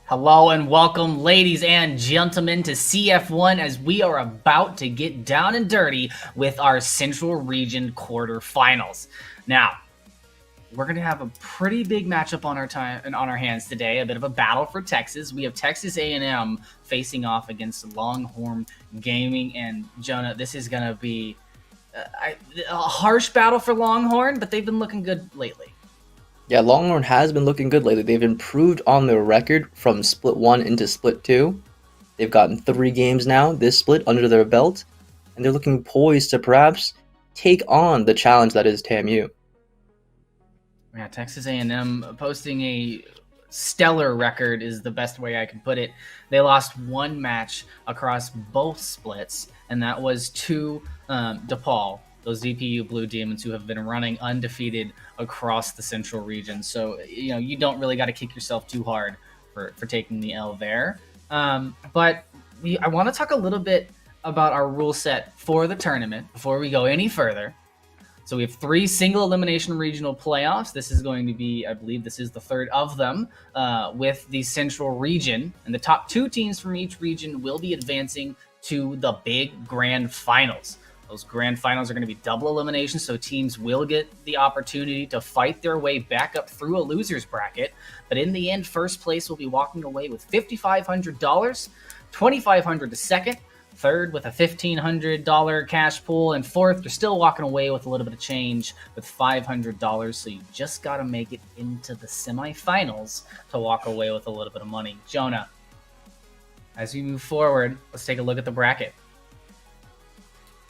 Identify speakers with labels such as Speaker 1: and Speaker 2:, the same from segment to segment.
Speaker 1: Hello and welcome, ladies and gentlemen, to CF1 as we are about to get down and dirty with our Central Region quarterfinals. Now, we're going to have a pretty big matchup on our hands today, a bit of a battle for Texas. We have Texas A&M facing off against Longhorn Gaming, and Jonah, this is going to be a harsh battle for Longhorn, but they've been looking good lately.
Speaker 2: Yeah, Longhorn has been looking good lately. They've improved on their record from Split 1 into Split 2. They've gotten 3 games now, this split, under their belt, and they're looking poised to perhaps take on the challenge that is TAMU.
Speaker 1: Yeah, Texas A&M posting a stellar record is the best way I can put it. They lost one match across both splits, and that was to DePaul, those DPU Blue Demons who have been running undefeated across the Central Region. So, you don't really got to kick yourself too hard for taking the L there. But I want to talk a little bit about our rule set for the tournament before we go any further. So we have 3 single elimination regional playoffs. This is going to be, I believe this is the third of them, with the Central Region. And the top 2 teams from each region will be advancing to the big grand finals. Those grand finals are going to be double elimination, so teams will get the opportunity to fight their way back up through a loser's bracket. But in the end, first place will be walking away with $5,500, $2,500 to second, third with a $1,500 cash pool, and fourth, you're still walking away with a little bit of change with $500. So you just got to make it into the semifinals to walk away with a little bit of money. Jonah, as we move forward, let's take a look at the bracket.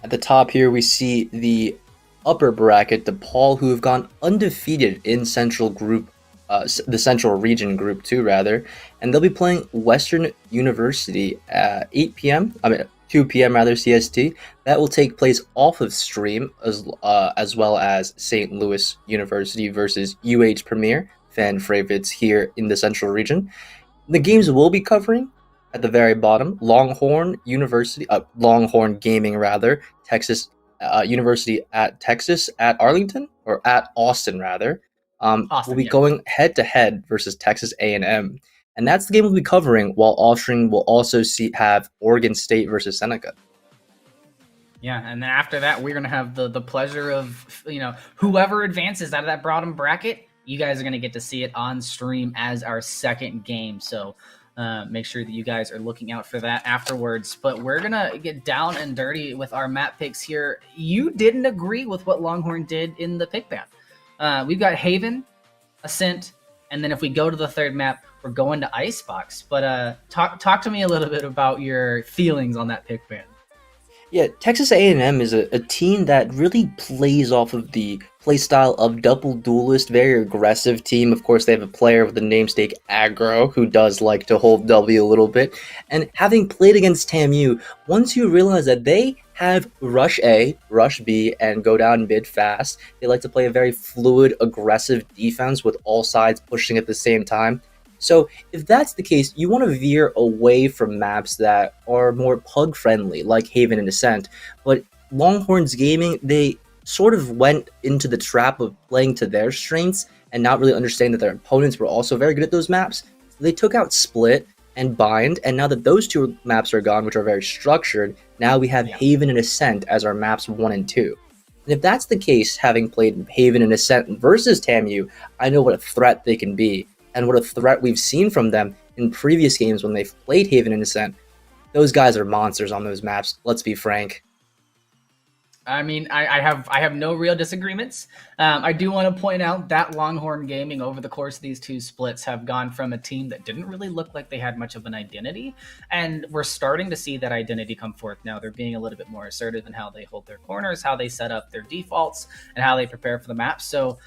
Speaker 2: At the top here, we see the upper bracket, DePaul, who have gone undefeated in Central Group, the Central Region Group 2, rather, and they'll be playing Western University at 2 p.m. CST. That will take place off of stream, as well as St. Louis University versus UH Premier, fan favorites here in the Central Region. The games we'll be covering at the very bottom, Longhorn Gaming, Texas University at Texas at Arlington, or at Austin, rather. We'll be going head-to-head versus Texas A&M. And that's the game we'll be covering, while offering will also have Oregon State versus Seneca.
Speaker 1: Yeah, and then after that, we're going to have the pleasure of, whoever advances out of that bottom bracket, you guys are going to get to see it on stream as our second game. So make sure that you guys are looking out for that afterwards. But we're going to get down and dirty with our map picks here. You didn't agree with what Longhorn did in the pick map. We've got Haven, Ascent, and then if we go to the third map, we're going to Icebox. But talk to me a little bit about your feelings on that pick ban.
Speaker 2: Yeah, Texas A&M is a team that really plays off of the playstyle of Double Duelist, very aggressive team. Of course, they have a player with the namesake Aggro who does like to hold W a little bit. And having played against TAMU, once you realize that they have Rush A, Rush B, and go down mid fast, they like to play a very fluid, aggressive defense with all sides pushing at the same time. So if that's the case, you want to veer away from maps that are more pug-friendly, like Haven and Ascent. But Longhorns Gaming, they sort of went into the trap of playing to their strengths and not really understanding that their opponents were also very good at those maps. So they took out Split and Bind, and now that those 2 maps are gone, which are very structured, now we have Haven and Ascent as our maps 1 and 2. And if that's the case, having played Haven and Ascent versus TAMU, I know what a threat they can be. And what a threat we've seen from them in previous games when they've played Haven and Ascent. Those guys are monsters on those maps, let's be frank.
Speaker 1: I mean, I have no real disagreements. I do want to point out that Longhorn Gaming over the course of these 2 splits have gone from a team that didn't really look like they had much of an identity, and we're starting to see that identity come forth now. They're being a little bit more assertive in how they hold their corners, how they set up their defaults, and how they prepare for the map. So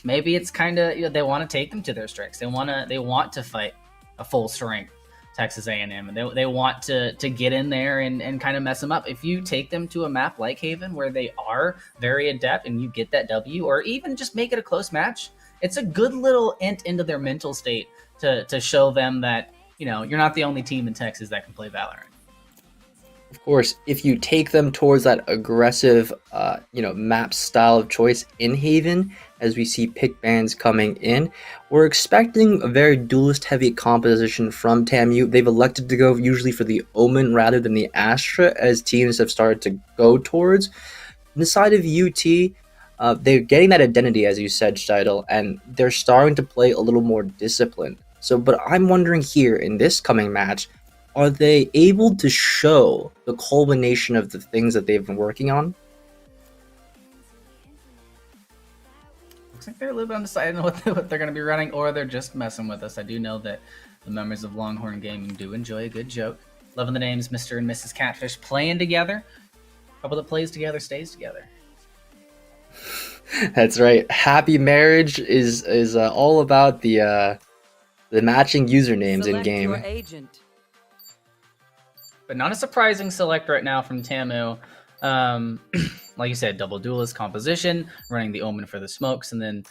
Speaker 1: maybe it's kind of, they want to take them to their strengths. They want to fight a full strength Texas A&M, and they want to get in there and kind of mess them up. If you take them to a map like Haven where they are very adept and you get that W, or even just make it a close match, it's a good little int into their mental state to show them that, you know, you're not the only team in Texas that can play Valorant.
Speaker 2: Of course, if you take them towards that aggressive, map style of choice in Haven, as we see pick bans coming in, we're expecting a very duelist-heavy composition from TAMU. They've elected to go usually for the Omen rather than the Astra, as teams have started to go towards. On the side of UT, they're getting that identity, as you said, Steidel, and they're starting to play a little more disciplined. But I'm wondering here, in this coming match, are they able to show the culmination of the things that they've been working on?
Speaker 1: Looks like they're a little bit undecided on what they're going to be running, or they're just messing with us. I do know that the members of Longhorn Gaming do enjoy a good joke. Loving the names Mr. and Mrs. Catfish playing together. Couple that plays together stays together.
Speaker 2: That's right. Happy marriage is all about the matching usernames in game.
Speaker 1: But not a surprising select right now from TAMU. Like you said, double duelist composition, running the Omen for the smokes, and then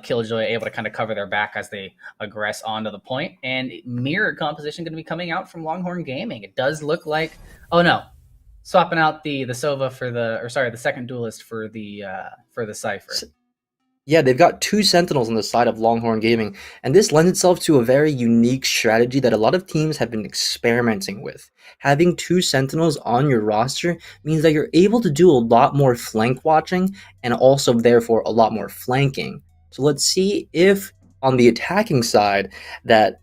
Speaker 1: Killjoy able to kind of cover their back as they aggress onto the point. And mirror composition going to be coming out from Longhorn Gaming. It does look like, oh no, swapping out the Sova for the second duelist for the Cypher.
Speaker 2: Yeah, they've got 2 Sentinels on the side of Longhorn Gaming, and this lends itself to a very unique strategy that a lot of teams have been experimenting with. Having 2 Sentinels on your roster means that you're able to do a lot more flank watching, and also, therefore, a lot more flanking. So let's see if, on the attacking side that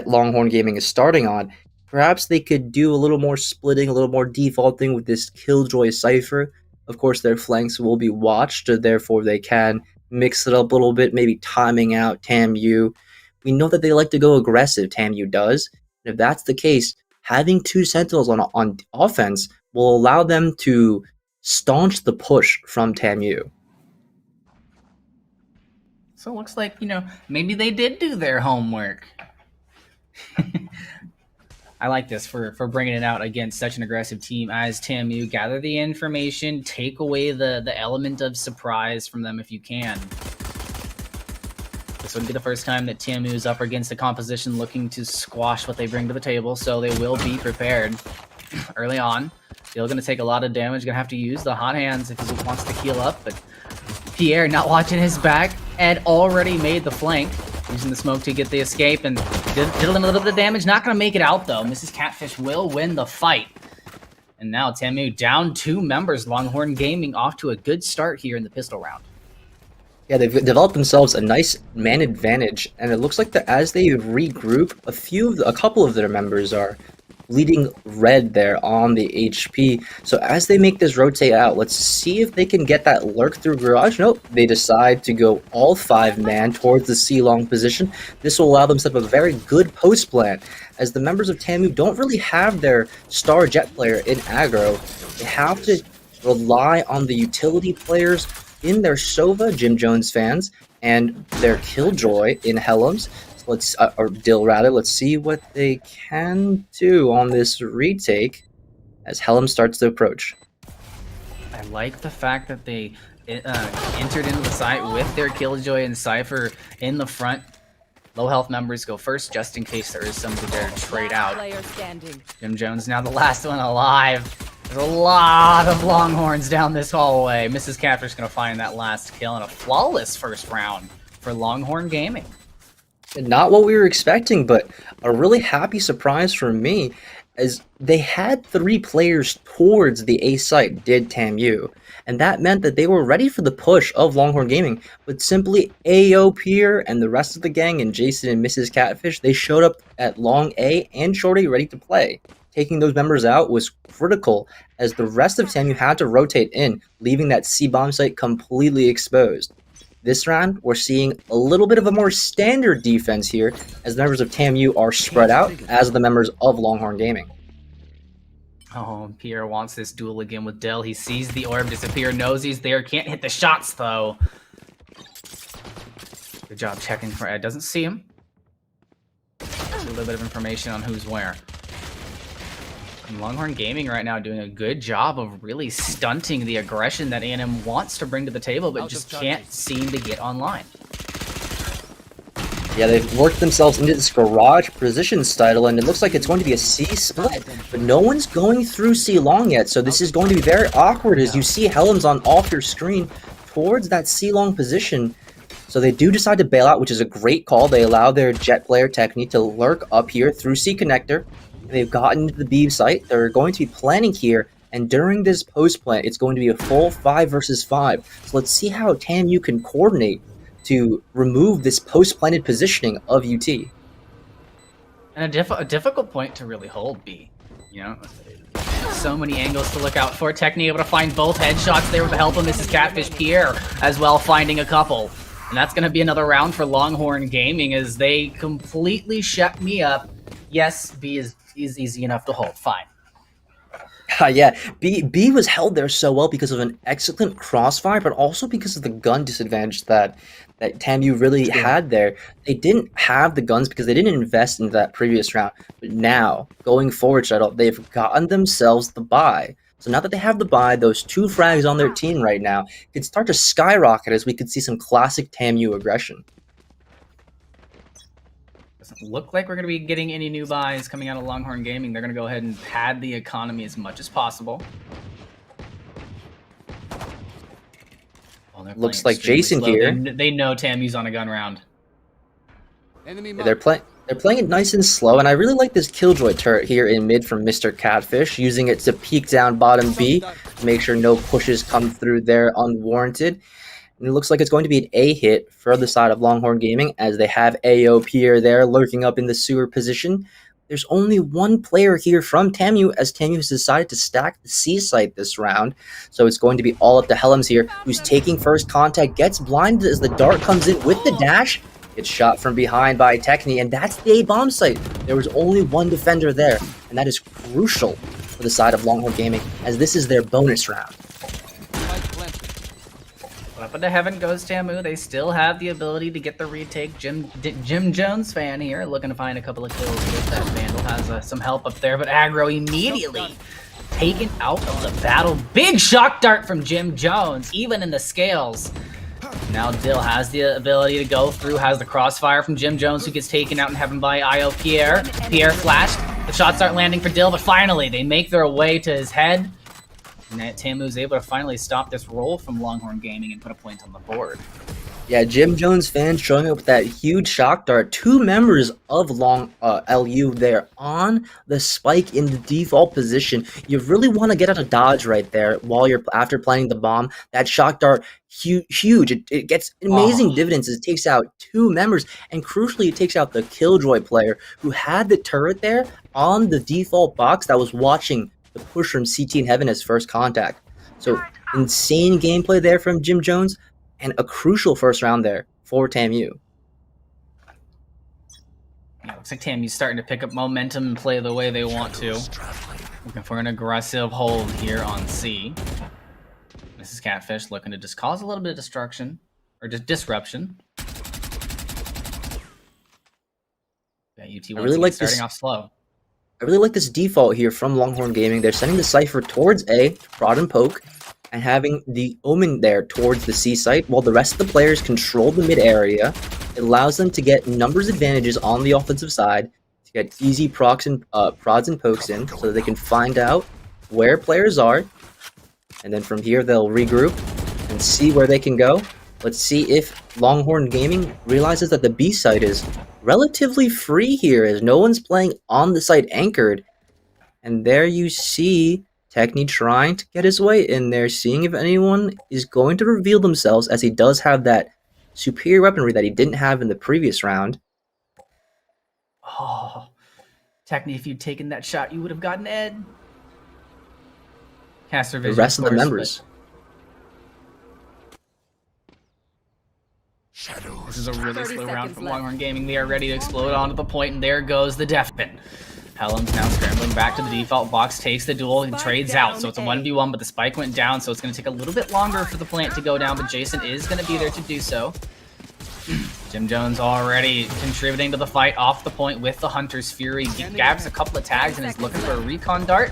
Speaker 2: Longhorn Gaming is starting on, perhaps they could do a little more splitting, a little more defaulting with this Killjoy Cypher. Of course, their flanks will be watched, therefore they can mix it up a little bit, maybe timing out TAMU. We know that they like to go aggressive, TAMU does. And if that's the case, having 2 Sentinels on offense will allow them to staunch the push from TAMU.
Speaker 1: So it looks like, maybe they did do their homework. I like this for bringing it out against such an aggressive team as TAMU. Gather the information, take away the element of surprise from them if you can. This wouldn't be the first time that TAMU is up against a composition looking to squash what they bring to the table, so they will be prepared early on. Still going to take a lot of damage, going to have to use the hot hands if he wants to heal up, but Pierre not watching his back and already made the flank. Using the smoke to get the escape and did a little bit of damage. Not going to make it out, though. Mrs. Catfish will win the fight. And now TAMU down 2 members. Longhorn Gaming off to a good start here in the pistol round.
Speaker 2: Yeah, they've developed themselves a nice man advantage, and it looks like that as they regroup, a couple of their members are bleeding red there on the HP. So as they make this rotate out, let's see if they can get that lurk through garage. Nope, they decide to go all 5-man towards the C-long position. This will allow them to set up a very good post plant, as the members of TAMU don't really have their star jet player in aggro. They have to rely on the utility players in their Sova, Jim Jones fans, and their Killjoy in Helms. Or Dill rather, let's see what they can do on this retake as Helm starts to approach.
Speaker 1: I like the fact that they entered into the site with their Killjoy and Cypher in the front. Low health members go first, just in case there is somebody there to trade out. Jim Jones now the last one alive. There's a lot of Longhorns down this hallway. Mrs. Catfish going to find that last kill and a flawless first round for Longhorn Gaming.
Speaker 2: Not what we were expecting, but a really happy surprise for me, as they had 3 players towards the A site, did TAMU, and that meant that they were ready for the push of Longhorn Gaming, but simply AO Pier and the rest of the gang and Jason and Mrs. Catfish, they showed up at Long A and Short A ready to play. Taking those members out was critical, as the rest of TAMU had to rotate in, leaving that C-bomb site completely exposed. This round, we're seeing a little bit of a more standard defense here, as the members of TAMU are spread out as the members of Longhorn Gaming.
Speaker 1: Oh, Pierre wants this duel again with Dell. He sees the orb disappear, knows he's there, can't hit the shots, though. Good job checking for Ed. Doesn't see him. So little bit of information on who's where. And Longhorn Gaming right now doing a good job of really stunting the aggression that A&M wants to bring to the table, but just can't seem to get online.
Speaker 2: Yeah, they've worked themselves into this garage position title, and it looks like it's going to be a C split, but no one's going through C long yet, so this is going to be very awkward as you see Helms on off your screen towards that C long position. So they do decide to bail out, which is a great call. They allow their jet player Techni to lurk up here through C connector. They've gotten to the B site. They're going to be planning here, and during this post plant, it's going to be a full 5 versus 5. So let's see how TAMU can coordinate to remove this post-planted positioning of UT.
Speaker 1: And a difficult point to really hold B. You know, so many angles to look out for. Techni able to find both headshots there with the help of Mrs. Catfish Pierre as well, finding a couple. And that's going to be another round for Longhorn Gaming as they completely shut me up. Yes, B is easy enough to hold. Fine.
Speaker 2: Yeah, B was held there so well because of an excellent crossfire, but also because of the gun disadvantage that TAMU really had there. They didn't have the guns because they didn't invest into that previous round. But now, going forward, Shuttle, they've gotten themselves the bye. So now that they have the bye, those 2 frags on their team right now could start to skyrocket as we could see some classic TAMU aggression.
Speaker 1: Doesn't look like we're going to be getting any new buys coming out of Longhorn Gaming. They're going to go ahead and pad the economy as much as possible.
Speaker 2: Looks like Jason here.
Speaker 1: They know TAMU's on a gun round.
Speaker 2: They're playing it nice and slow, and I really like this Killjoy turret here in mid from Mr. Catfish, using it to peek down bottom B, to make sure no pushes come through there unwarranted. And it looks like it's going to be an A hit for the side of Longhorn Gaming, as they have AO Pierre there lurking up in the sewer position. There's only one player here from TAMU, as TAMU has decided to stack the C site this round. So it's going to be all up to Helms here, who's taking first contact, gets blinded as the dart comes in with the dash, gets shot from behind by Techni, and that's the A bomb site. There was only one defender there, and that is crucial for the side of Longhorn Gaming, as this is their bonus round.
Speaker 1: Up into heaven goes TAMU. They still have the ability to get the retake. Jim Jones fan here looking to find a couple of kills with that Vandal. Has some help up there, but aggro immediately taken out of the battle. Big shock dart from Jim Jones, even in the scales. Now Dill has the ability to go through, has the crossfire from Jim Jones, who gets taken out in heaven by IO Pierre. Pierre flashed. The shots start landing for Dill, but finally they make their way to his head. And TAMU is able to finally stop this roll from Longhorn Gaming and put a point on the board.
Speaker 2: Yeah, Jim Jones fans showing up with that huge shock dart. 2 members of LU there on the spike in the default position. You really want to get out of dodge right there while you're after planting the bomb. That shock dart, huge. It gets amazing dividends. It takes out 2 members, and crucially, it takes out the Killjoy player who had the turret there on the default box that was watching the push from CT in heaven as first contact. So insane gameplay there from Jim Jones, and a crucial first round there for TAMU.
Speaker 1: Yeah, looks like TAMU's starting to pick up momentum and play the way they want to. Looking for an aggressive hold here on C. This is Catfish looking to just cause a little bit of destruction, or just disruption. Yeah, UT really starting off slow.
Speaker 2: I really like this default here from Longhorn Gaming. They're sending the Cypher towards A, to prod and poke, and having the Omen there towards the C site, while the rest of the players control the mid area. It allows them to get numbers advantages on the offensive side, to get easy prods and pokes in, so that they can find out where players are, and then from here they'll regroup and see where they can go. Let's see if Longhorn Gaming realizes that the B site is relatively free here, as no one's playing on the site anchored. And there you see Techni trying to get his way in there, seeing if anyone is going to reveal themselves, as he does have that superior weaponry that he didn't have in the previous round.
Speaker 1: Oh, Techni, if you'd taken that shot, you would have gotten Ed. Caster vision.
Speaker 2: The rest of the members.
Speaker 1: This is a really slow round from Longhorn Gaming. They are ready to explode onto the point, and there goes the death pin. Helms now scrambling back to the default box, takes the duel, and trades out. So it's a 1v1, but the spike went down, so it's going to take a little bit longer for the plant to go down, but Jason is going to be there to do so. Jim Jones already contributing to the fight off the point with the Hunter's Fury. He grabs a couple of tags and is looking for a recon dart.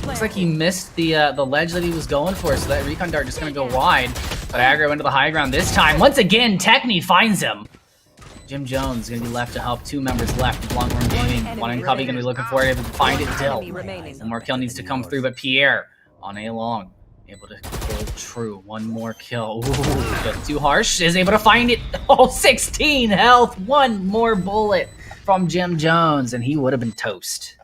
Speaker 1: Looks like he missed the ledge that he was going for, so that recon dart just going to go wide. But aggro into the high ground this time. Once again, Techni finds him. Jim Jones going to be left to help. 2 members left of Longhorn Gaming. One in Cubby going to be looking for it, able to find it. Dill. One more kill needs to come through, but Pierre on A long. Able to kill True. One more kill. Ooh, just too harsh. Is able to find it. Oh, 16 health. One more bullet from Jim Jones, and he would have been toast.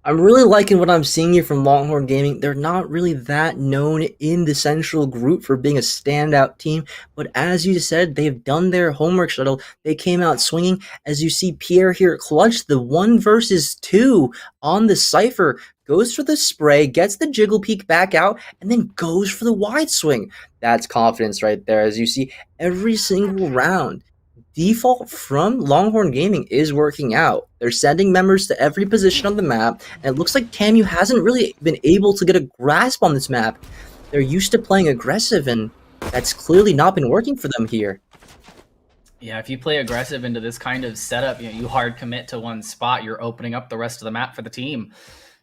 Speaker 2: I'm really liking what I'm seeing here from Longhorn Gaming. They're not really that known in the Central group for being a standout team, but as you said, they've done their homework shuttle. They came out swinging. As you see Pierre here clutch the 1 versus 2 on the Cypher, goes for the spray, gets the jiggle peek back out, and then goes for the wide swing. That's confidence right there. As you see, every single round, default from Longhorn Gaming is working out. They're sending members to every position on the map, and it looks like TAMU hasn't really been able to get a grasp on this map. They're used to playing aggressive, and that's clearly not been working for them here.
Speaker 1: Yeah, if you play aggressive into this kind of setup, you hard commit to one spot, you're opening up the rest of the map for the team.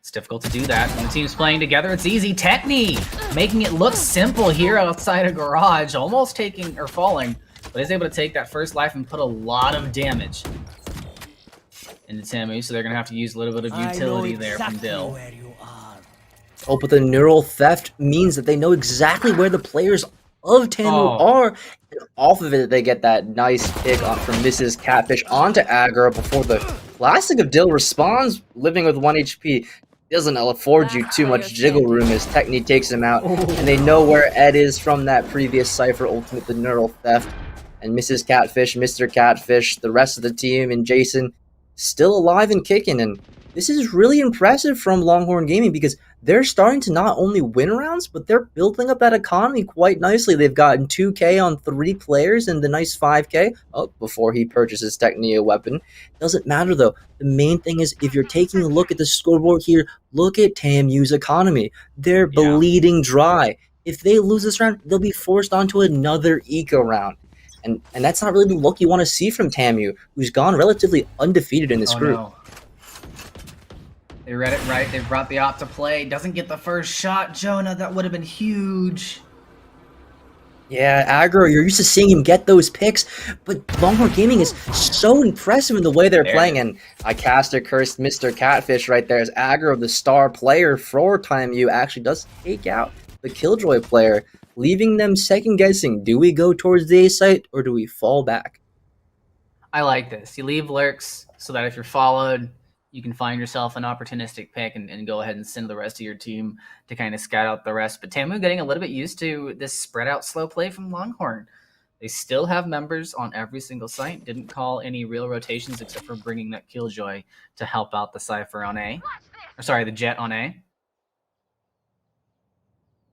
Speaker 1: It's difficult to do that. When the team's playing together, it's easy. Techni making it look simple here outside of Garage, almost taking or falling. But is able to take that first life and put a lot of damage into TAMU, so they're going to have to use a little bit of utility there from Dill.
Speaker 2: Oh, but the neural theft means that they know exactly where the players of TAMU are. And off of it, they get that nice pick on from Mrs. Catfish onto aggro before the classic of Dill responds, living with 1 HP. Doesn't afford you too much jiggle room as Techni takes him out, and they know where Ed is from that previous Cypher ultimate, the neural theft. And Mrs. Catfish, Mr. Catfish, the rest of the team, and Jason still alive and kicking. And this is really impressive from Longhorn Gaming because they're starting to not only win rounds, but they're building up that economy quite nicely. They've gotten 2K on 3 players and the nice 5K before he purchases Techni a weapon. Doesn't matter though. The main thing is if you're taking a look at the scoreboard here, look at TAMU's economy. They're bleeding dry. If they lose this round, they'll be forced onto another eco round. And that's not really the look you want to see from TAMU, who's gone relatively undefeated in this group.
Speaker 1: No. They read it right. They brought the op to play. Doesn't get the first shot. Jonah, that would have been huge.
Speaker 2: Yeah, aggro, you're used to seeing him get those picks, but Longhorn Gaming is so impressive in the way they're playing. And I cast a cursed Mr. Catfish right there as aggro, the star player for TAMU, actually does take out the Killjoy player, leaving them second guessing. Do we go towards the A site or do we fall back?
Speaker 1: I like this. You leave lurks so that if you're followed, you can find yourself an opportunistic pick and go ahead and send the rest of your team to kind of scout out the rest. But TAMU getting a little bit used to this spread out slow play from Longhorn. They still have members on every single site. Didn't call any real rotations except for bringing that Killjoy to help out the Cypher on A. Or sorry, the Jet on A.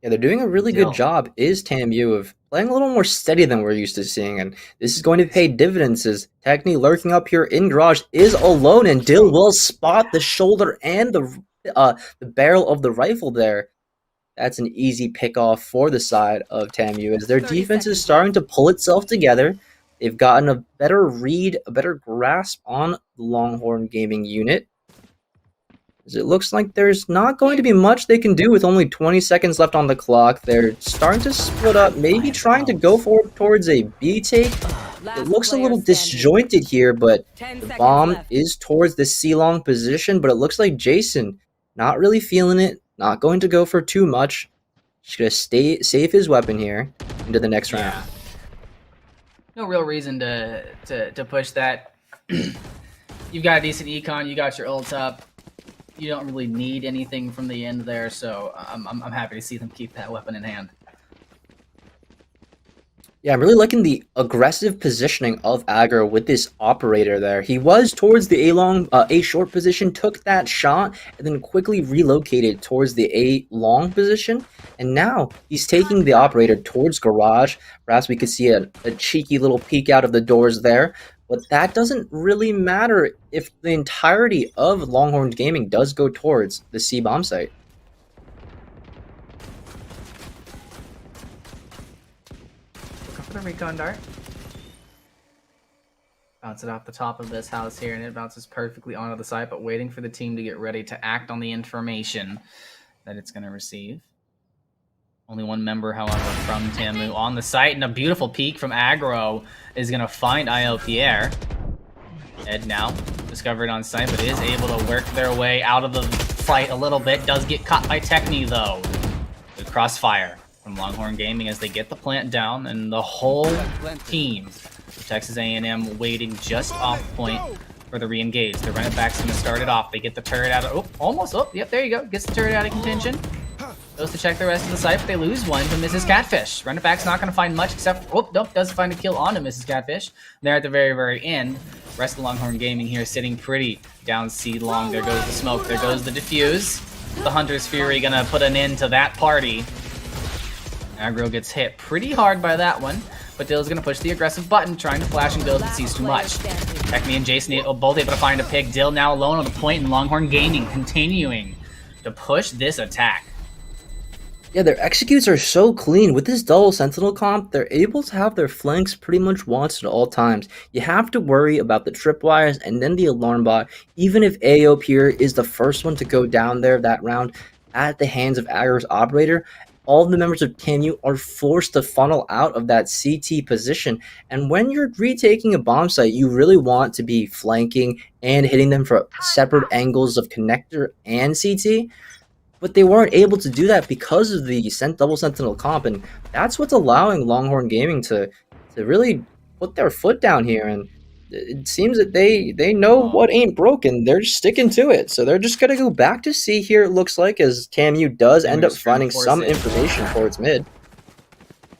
Speaker 2: Yeah, they're doing a really good job, is TAMU, of playing a little more steady than we're used to seeing, and this is going to pay dividends as Techni lurking up here in Garage is alone, and Dill will spot the shoulder and the barrel of the rifle there. That's an easy pick-off for the side of TAMU as their defense is starting to pull itself together. They've gotten a better read, a better grasp on the Longhorn Gaming unit. It looks like there's not going to be much they can do with only 20 seconds left on the clock. They're starting to split up, maybe trying to go forward towards a B take. It looks a little disjointed here, but the bomb is towards the C-long position, but it looks like Jason not really feeling it, not going to go for too much. Just going to save his weapon here into the next round.
Speaker 1: No real reason to push that. You've got a decent econ, you got your ults up. You don't really need anything from the end there, so I'm happy to see them keep that weapon in hand.
Speaker 2: Yeah, I'm really liking the aggressive positioning of aggro with this operator there. He was towards the A short position, took that shot, and then quickly relocated towards the A long position. And now he's taking the operator towards Garage. Perhaps we could see a cheeky little peek out of the doors there. But that doesn't really matter if the entirety of Longhorn Gaming does go towards the C-bomb site.
Speaker 1: Looking for the recon dart. Bounce it off the top of this house here, and it bounces perfectly onto the side, but waiting for the team to get ready to act on the information that it's going to receive. Only one member, however, from TAMU on the site, and a beautiful peek from Aggro is going to find IO Pierre. Ed now discovered on site, but is able to work their way out of the fight a little bit. Does get caught by Techni, though. Good crossfire from Longhorn Gaming as they get the plant down, and the whole team of Texas A&M waiting just off point for the re-engage. The running back's going to start it off. They get the turret out of... Oh, almost. Oh, yep, there you go. Gets the turret out of contention. Goes to check the rest of the site, but they lose one to Mrs. Catfish. Running back's not going to find much except... Oh, nope, does find a kill onto Mrs. Catfish. They're at the very, very end. Rest of Longhorn Gaming here sitting pretty down C long. There goes the smoke. There goes the defuse. The Hunter's Fury going to put an end to that party. Aggro gets hit pretty hard by that one, but Dill's going to push the aggressive button, trying to flash and build, but sees too much. Techni and Jason both able to find a pick. Dill now alone on the point, and Longhorn Gaming continuing to push this attack.
Speaker 2: Yeah, their executes are so clean. With this double sentinel comp, they're able to have their flanks pretty much watched at all times. You have to worry about the tripwires and then the alarm bot, even if AO here is the first one to go down there that round at the hands of Aggro's operator. All of the members of TAMU are forced to funnel out of that CT position. And when you're retaking a bomb site, you really want to be flanking and hitting them from separate angles of connector and CT. But they weren't able to do that because of the double sentinel comp, and that's what's allowing Longhorn Gaming to really put their foot down here. And it seems that they know what ain't broken. They're just sticking to it. So they're just gonna go back to C here, it looks like, as TAMU does end up finding some information towards mid.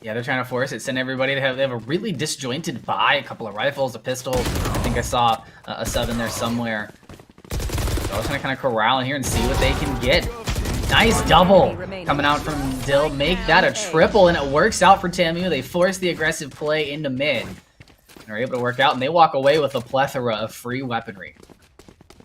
Speaker 1: Yeah, they're trying to force it. Send everybody to have. They have a really disjointed buy, a couple of rifles, a pistol. I think I saw a sub in there somewhere. So I was gonna kind of corral in here and see what they can get. Nice double coming out from Dill. Make that a triple, and it works out for TAMU. They force the aggressive play into mid. And they're able to work out, and they walk away with a plethora of free weaponry.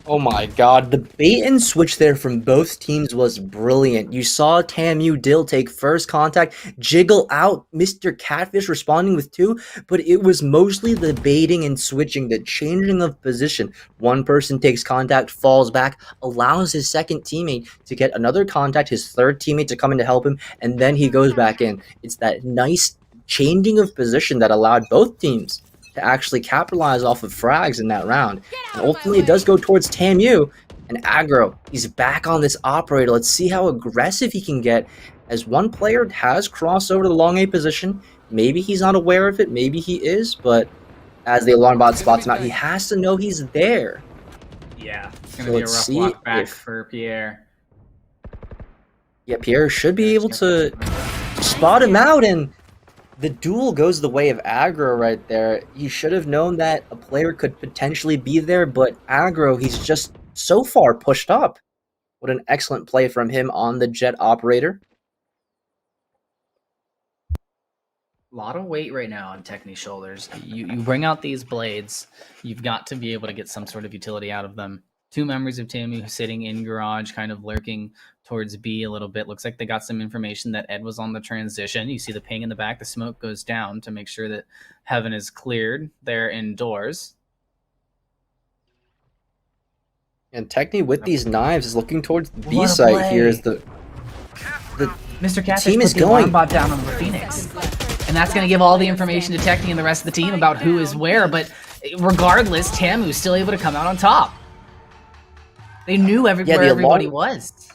Speaker 2: Oh my god, the bait and switch there from both teams was brilliant. You saw TAMU Dill take first contact, jiggle out, Mr. Catfish responding with two, but it was mostly the baiting and switching, the changing of position. One person takes contact, falls back, allows his second teammate to get another contact, his third teammate to come in to help him, and then he goes back in. It's that nice changing of position that allowed both teams to actually capitalize off of frags in that round. And ultimately it does go towards TAMU, and Aggro, he's back on this operator. Let's see how aggressive he can get, as one player has crossed over to the long A position. Maybe he's not aware of it, maybe he is, but as the alarm bot spots him out, he has to know he's there.
Speaker 1: Yeah, it's gonna be a rough walk back for Pierre.
Speaker 2: Yeah, Pierre should be able to spot him out, and the duel goes the way of Aggro right there. He should have known that a player could potentially be there, but Aggro, he's just so far pushed up. What an excellent play from him on the jet operator.
Speaker 1: A lot of weight right now on Techni's shoulders. You bring out these blades, you've got to be able to get some sort of utility out of them. Two members of TAMU sitting in garage, kind of lurking towards B a little bit. Looks like they got some information that Ed was on the transition. You see the ping in the back. The smoke goes down to make sure that heaven is cleared. They're indoors.
Speaker 2: And Techni with these knives is looking towards the B site here. As the
Speaker 1: Mr. Catfish
Speaker 2: team is
Speaker 1: put the
Speaker 2: going
Speaker 1: alarm bot down on the Phoenix. And that's going to give all the information to Techni and the rest of the team about who is where. But regardless, TAMU's still able to come out on top. They knew where everybody was.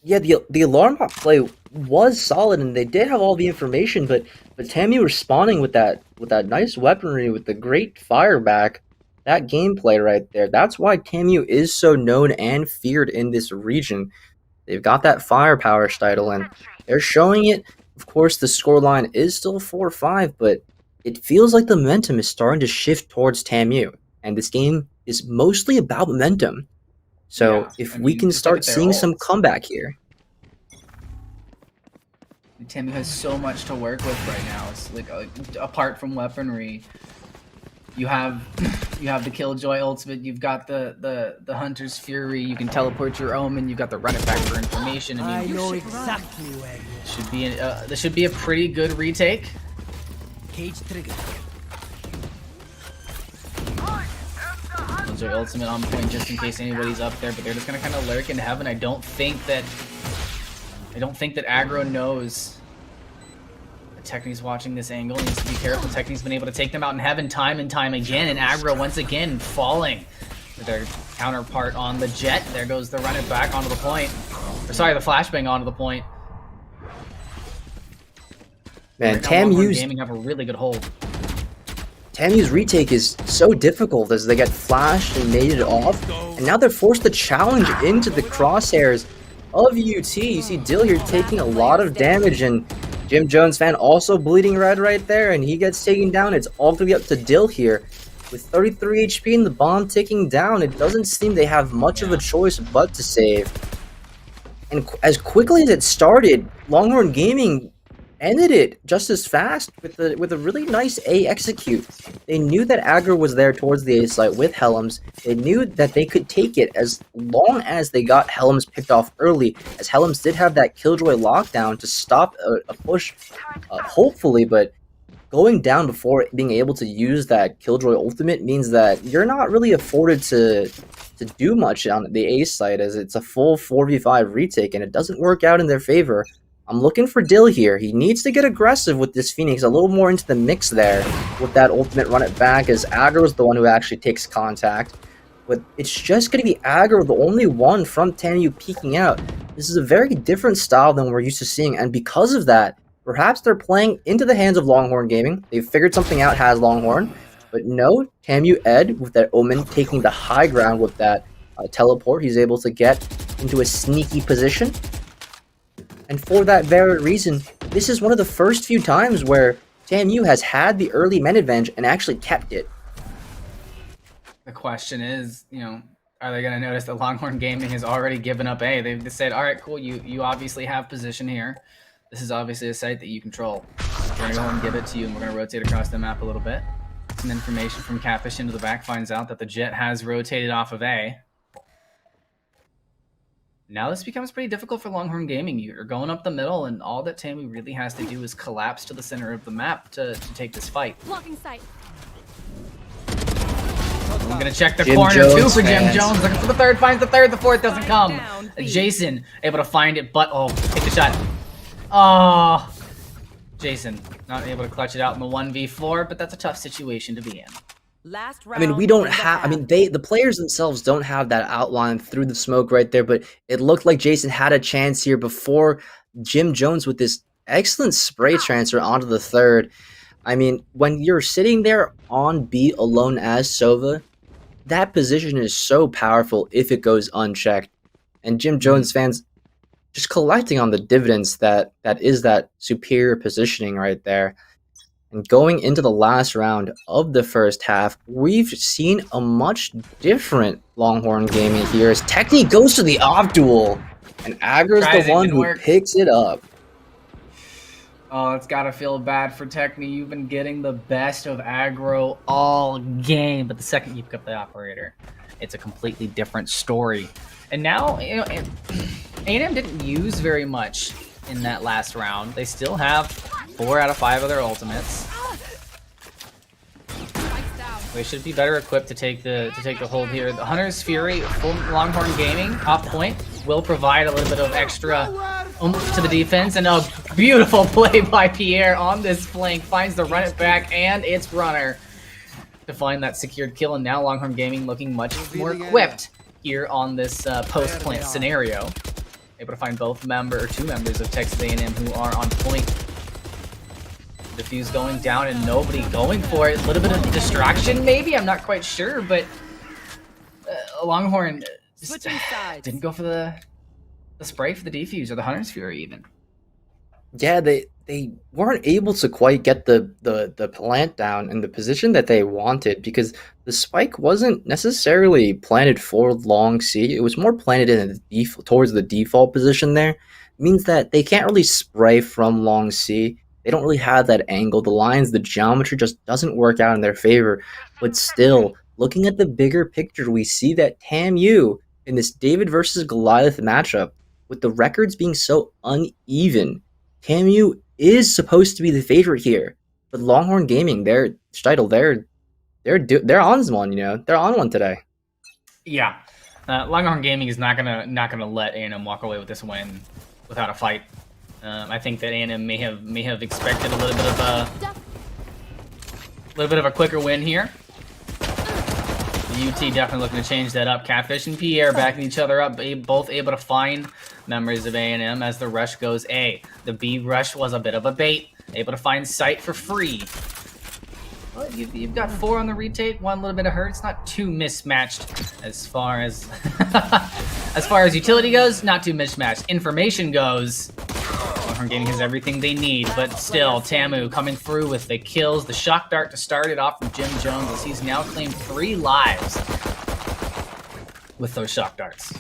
Speaker 2: Yeah, the alarm bot play was solid, and they did have all the information, but TAMU responding with that nice weaponry, with the great fire back, that gameplay right there. That's why TAMU is so known and feared in this region. They've got that firepower title, and they're showing it. Of course, the scoreline is still 4-5, but it feels like the momentum is starting to shift towards TAMU, and this game is mostly about momentum. So yeah, if we can start seeing some comeback here.
Speaker 1: TAMU has so much to work with right now. It's like apart from weaponry, you have the Killjoy ultimate, you've got the Hunter's Fury, you can teleport your Omen, you've got the run it back for information. I mean, know exactly where you are. This should be a pretty good retake.
Speaker 3: Cage trigger.
Speaker 1: Killjoy ultimate on point just in case anybody's up there, but they're just gonna kind of lurk in heaven. I don't think that aggro knows. Techni's watching this angle, needs to be careful. Techni's been able to take them out in heaven time and time again, and aggro once again falling to their counterpart on the jet. There goes the run it back onto the point. Or sorry, the flashbang onto the point.
Speaker 2: Man,
Speaker 1: right
Speaker 2: TAMU's
Speaker 1: Gaming have a really good hold.
Speaker 2: TAMU's retake is so difficult as they get flashed and mated off, and now they're forced to challenge into the crosshairs of UT. You see Dill here taking a lot of damage, and Jim Jones fan also bleeding red right there, and he gets taken down. It's all gonna be up to Dill here. With 33 HP and the bomb ticking down, it doesn't seem they have much of a choice but to save. And as quickly as it started, Longhorn Gaming ended it just as fast with a really nice A execute. They knew that aggro was there towards the A site with Helms. They knew that they could take it as long as they got Helms picked off early, as Helms did have that Killjoy lockdown to stop a push, hopefully, but going down before being able to use that Killjoy ultimate means that you're not really afforded to do much on the A site, as it's a full 4v5 retake and it doesn't work out in their favor. I'm looking for Dill here. He needs to get aggressive with this Phoenix, a little more into the mix there with that ultimate run it back, as aggro is the one who actually takes contact. But it's just going to be aggro, the only one from TAMU peeking out. This is a very different style than we're used to seeing, and because of that, perhaps they're playing into the hands of Longhorn Gaming. They've figured something out, has Longhorn. But no, TAMU Ed with that Omen taking the high ground with that teleport. He's able to get into a sneaky position. And for that very reason, this is one of the first few times where TAMU has had the early men advantage and actually kept it.
Speaker 1: The question is, are they going to notice that Longhorn Gaming has already given up A? They've said, all right, cool, you obviously have position here. This is obviously a site that you control. We're going to go and give it to you, and we're going to rotate across the map a little bit. Some information from Catfish into the back finds out that the jet has rotated off of A. Now this becomes pretty difficult for Longhorn Gaming. You're going up the middle, and all that TAMU really has to do is collapse to the center of the map to take this fight.
Speaker 3: Blocking sight.
Speaker 1: I'm going to check the
Speaker 2: Jim
Speaker 1: corner,
Speaker 2: Jones
Speaker 1: too, for Jim
Speaker 2: fans.
Speaker 1: Jones. Looking for the third, finds the third, the fourth doesn't come. Jason able to find it, but, take the shot. Oh, Jason not able to clutch it out in the 1v4, but that's a tough situation to be in.
Speaker 3: Last
Speaker 2: I mean, we don't have, the players themselves don't have that outline through the smoke right there, but it looked like Jason had a chance here before Jim Jones with this excellent spray transfer onto the third. I mean, when you're sitting there on B alone as Sova, that position is so powerful if it goes unchecked. And Jim Jones fans just collecting on the dividends that is that superior positioning right there. And going into the last round of the first half, we've seen a much different Longhorn Gaming here as Techni goes to the off duel, and Aggro's the one who picks it up.
Speaker 1: Oh, it's gotta feel bad for Techni. You've been getting the best of aggro all game, but the second you pick up the operator, it's a completely different story. And now, A&M didn't use very much in that last round. They still have 4 out of 5 of their ultimates. They should be better equipped to take the hold here. The Hunter's Fury, full Longhorn Gaming, off point, will provide a little bit of extra oomph to the defense, and a beautiful play by Pierre on this flank. Finds the run it back, and it's Runner to find that secured kill, and now Longhorn Gaming looking much more equipped here on this post-plant scenario. Able to find both two members of Texas A&M who are on point. Defuse going down and nobody going for it. A little bit of distraction, maybe? I'm not quite sure, but Longhorn just didn't go for the spray for the defuse or the Hunter's Fury even.
Speaker 2: Yeah, they weren't able to quite get the plant down in the position that they wanted, because the spike wasn't necessarily planted for long C. It was more planted in towards the default position there. It means that they can't really spray from long C. They don't really have that angle. The lines, the geometry just doesn't work out in their favor. But still, looking at the bigger picture, we see that TAMU in this David versus Goliath matchup, with the records being so uneven, TAMU is supposed to be the favorite here. But Longhorn Gaming, they're on one, they're on one today.
Speaker 1: Yeah, Longhorn Gaming is not gonna let A&M walk away with this win without a fight. I think that A&M may have expected a little bit of a quicker win here. UT definitely looking to change that up. Catfish and Pierre backing each other up, both able to find members of A&M as the rush goes A. The B rush was a bit of a bait, able to find sight for free. Well, you've got 4 on the retake, 1 little bit of hurt. It's not too mismatched as far as as far as utility goes. Not too mismatched. Information goes. Longhorn Gaming has everything they need, but still, TAMU coming through with the kills, the shock dart to start it off from Jim Jones as he's now claimed 3 lives with those shock darts.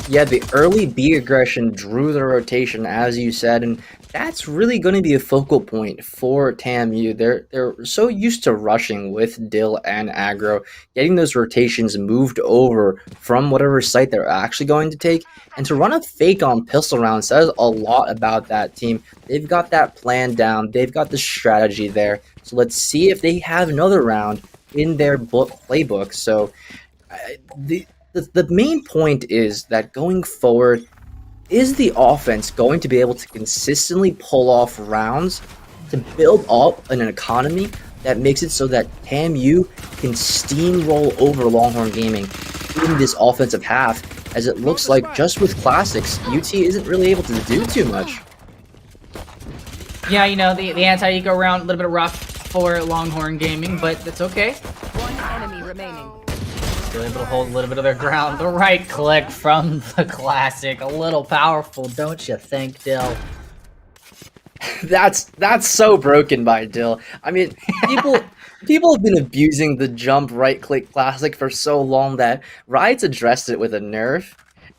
Speaker 2: Yeah, the early B aggression drew the rotation, as you said, and that's really going to be a focal point for TAMU. They're so used to rushing with Dill and aggro, getting those rotations moved over from whatever site they're actually going to take, and to run a fake on pistol round says a lot about that team. They've got that plan down. They've got the strategy there. So let's see if they have another round in their playbook. So the main point is that going forward, is the offense going to be able to consistently pull off rounds to build up an economy that makes it so that TAMU can steamroll over Longhorn Gaming in this offensive half, as it looks like just with Classics, UT isn't really able to do too much.
Speaker 1: Yeah, you know, the anti-eco round, a little bit rough for Longhorn Gaming, but that's okay.
Speaker 3: 1 enemy remaining.
Speaker 1: Still able to hold a little bit of their ground. The right click from the Classic. A little powerful, don't you think, Dill?
Speaker 2: That's so broken by Dill. I mean, people have been abusing the jump right click Classic for so long that Riot's addressed it with a nerf.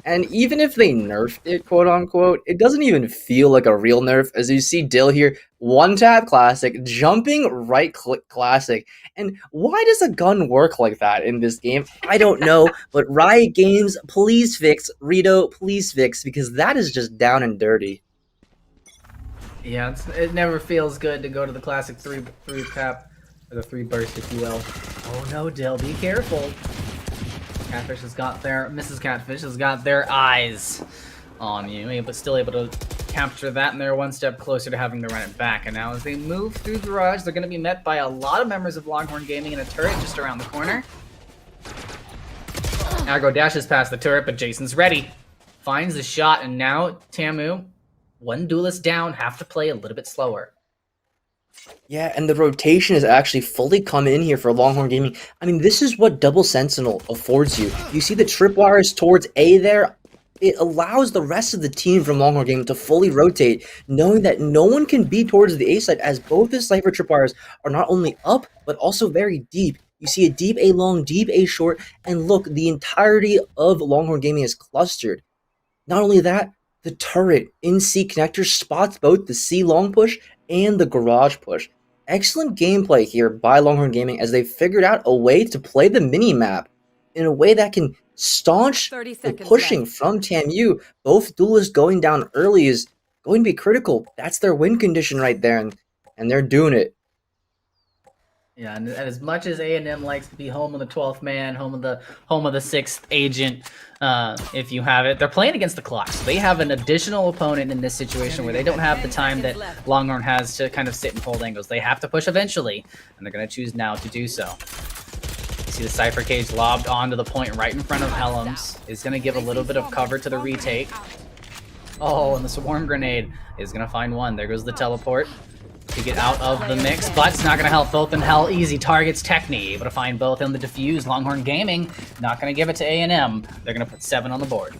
Speaker 2: And even if they nerfed it, quote unquote, it doesn't even feel like a real nerf, as you see Dill here, 1-tap Classic, jumping right click Classic. And why does a gun work like that in this game? I don't know, but Riot Games, please fix. Rito, please fix, because that is just down and dirty.
Speaker 1: Yeah, it never feels good to go to the Classic 3 tap, or the 3 burst, if you will. Oh no, Dill, be careful. Catfish has got Mrs. Catfish has got their eyes on you, but still able to capture that, and they're 1 step closer to having to run it back. And now as they move through the garage, they're going to be met by a lot of members of Longhorn Gaming in a turret just around the corner. Aggro dashes past the turret, but Jason's ready. Finds the shot, and now TAMU, 1 duelist down, have to play a little bit slower.
Speaker 2: Yeah, and the rotation has actually fully come in here for Longhorn Gaming. I mean, this is what Double Sentinel affords you. You see the tripwires towards A there? It allows the rest of the team from Longhorn Gaming to fully rotate, knowing that no one can be towards the A side, as both the Cypher tripwires are not only up, but also very deep. You see a deep A long, deep A short, and look, the entirety of Longhorn Gaming is clustered. Not only that, the turret in C connector spots both the C long push and the garage push. Excellent gameplay here by Longhorn Gaming, as they figured out a way to play the mini-map in a way that can staunch the pushing from TAMU. Both duelists going down early is going to be critical. That's their win condition right there, and they're doing it.
Speaker 1: Yeah, and as much as A&M likes to be home of the 12th man, home of the 6th agent, if you have it, they're playing against the clock. So they have an additional opponent in this situation where they don't have the time that Longhorn has to kind of sit and hold angles. They have to push eventually, and they're going to choose now to do so. You see the Cypher Cage lobbed onto the point right in front of Helms. Is going to give a little bit of cover to the retake. Oh, and the Swarm Grenade is going to find 1. There goes the teleport to get out of the mix, but it's not going to help both in hell. Easy targets Techni, able to find both in the defuse. Longhorn Gaming not going to give it to A&M. They're going to put 7 on the board.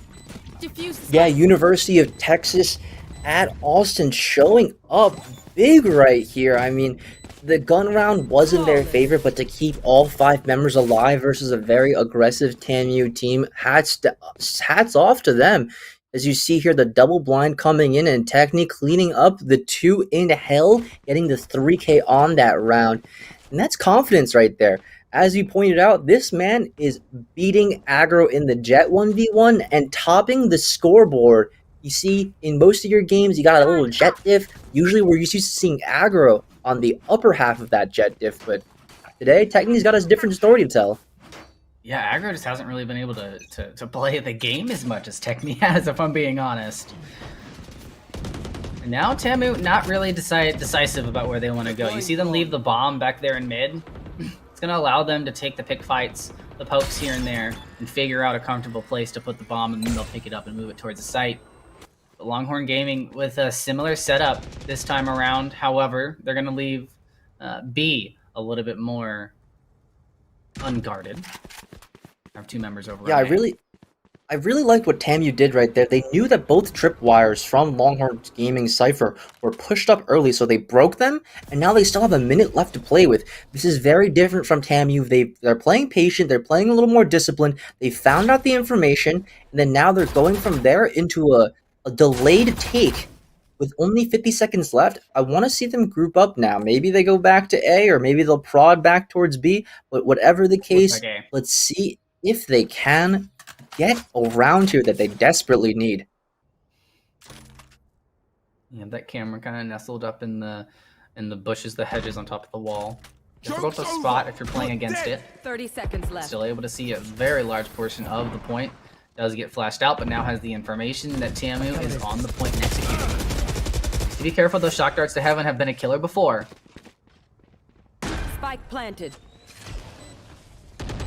Speaker 2: Yeah, University of Texas at Austin showing up big right here. I mean, the gun round wasn't their favorite, but to keep all 5 members alive versus a very aggressive TAMU team, hats off to them. As you see here, the double blind coming in and Techni cleaning up the 2 in hell, getting the 3K on that round. And that's confidence right there. As you pointed out, this man is beating aggro in the Jet 1v1 and topping the scoreboard. You see, in most of your games, you got a little Jet diff. Usually we're used to seeing aggro on the upper half of that Jet diff, but today, Techni's got a different story to tell.
Speaker 1: Yeah, aggro just hasn't really been able to play the game as much as Techni has, if I'm being honest. And now TAMU not really decisive about where they want to go. You see them leave the bomb back there in mid. It's going to allow them to take the pick fights, the pokes here and there, and figure out a comfortable place to put the bomb, and then they'll pick it up and move it towards the site. But Longhorn Gaming with a similar setup this time around. However, they're going to leave B a little bit more unguarded. I have two members over.
Speaker 2: Yeah, I really like what TAMU did right there. They knew that both tripwires from Longhorn Gaming Cypher were pushed up early, so they broke them, and now they still have a minute left to play with. This is very different from TAMU. They're playing patient, they're playing a little more disciplined, they found out the information, and then now they're going from there into a delayed take with only 50 seconds left. I want to see them group up now. Maybe they go back to A, or maybe they'll prod back towards B, but whatever the case, let's see if they can get around here that they desperately need.
Speaker 1: Yeah, that camera kind of nestled up in the bushes, the hedges on top of the wall. Difficult to spot if you're playing against it.
Speaker 3: 30 seconds left.
Speaker 1: Still able to see a very large portion of the point. Does get flashed out, but now has the information that TAMU is on the point and executing. Be careful, those shock darts to heaven have been a killer before.
Speaker 3: Spike planted.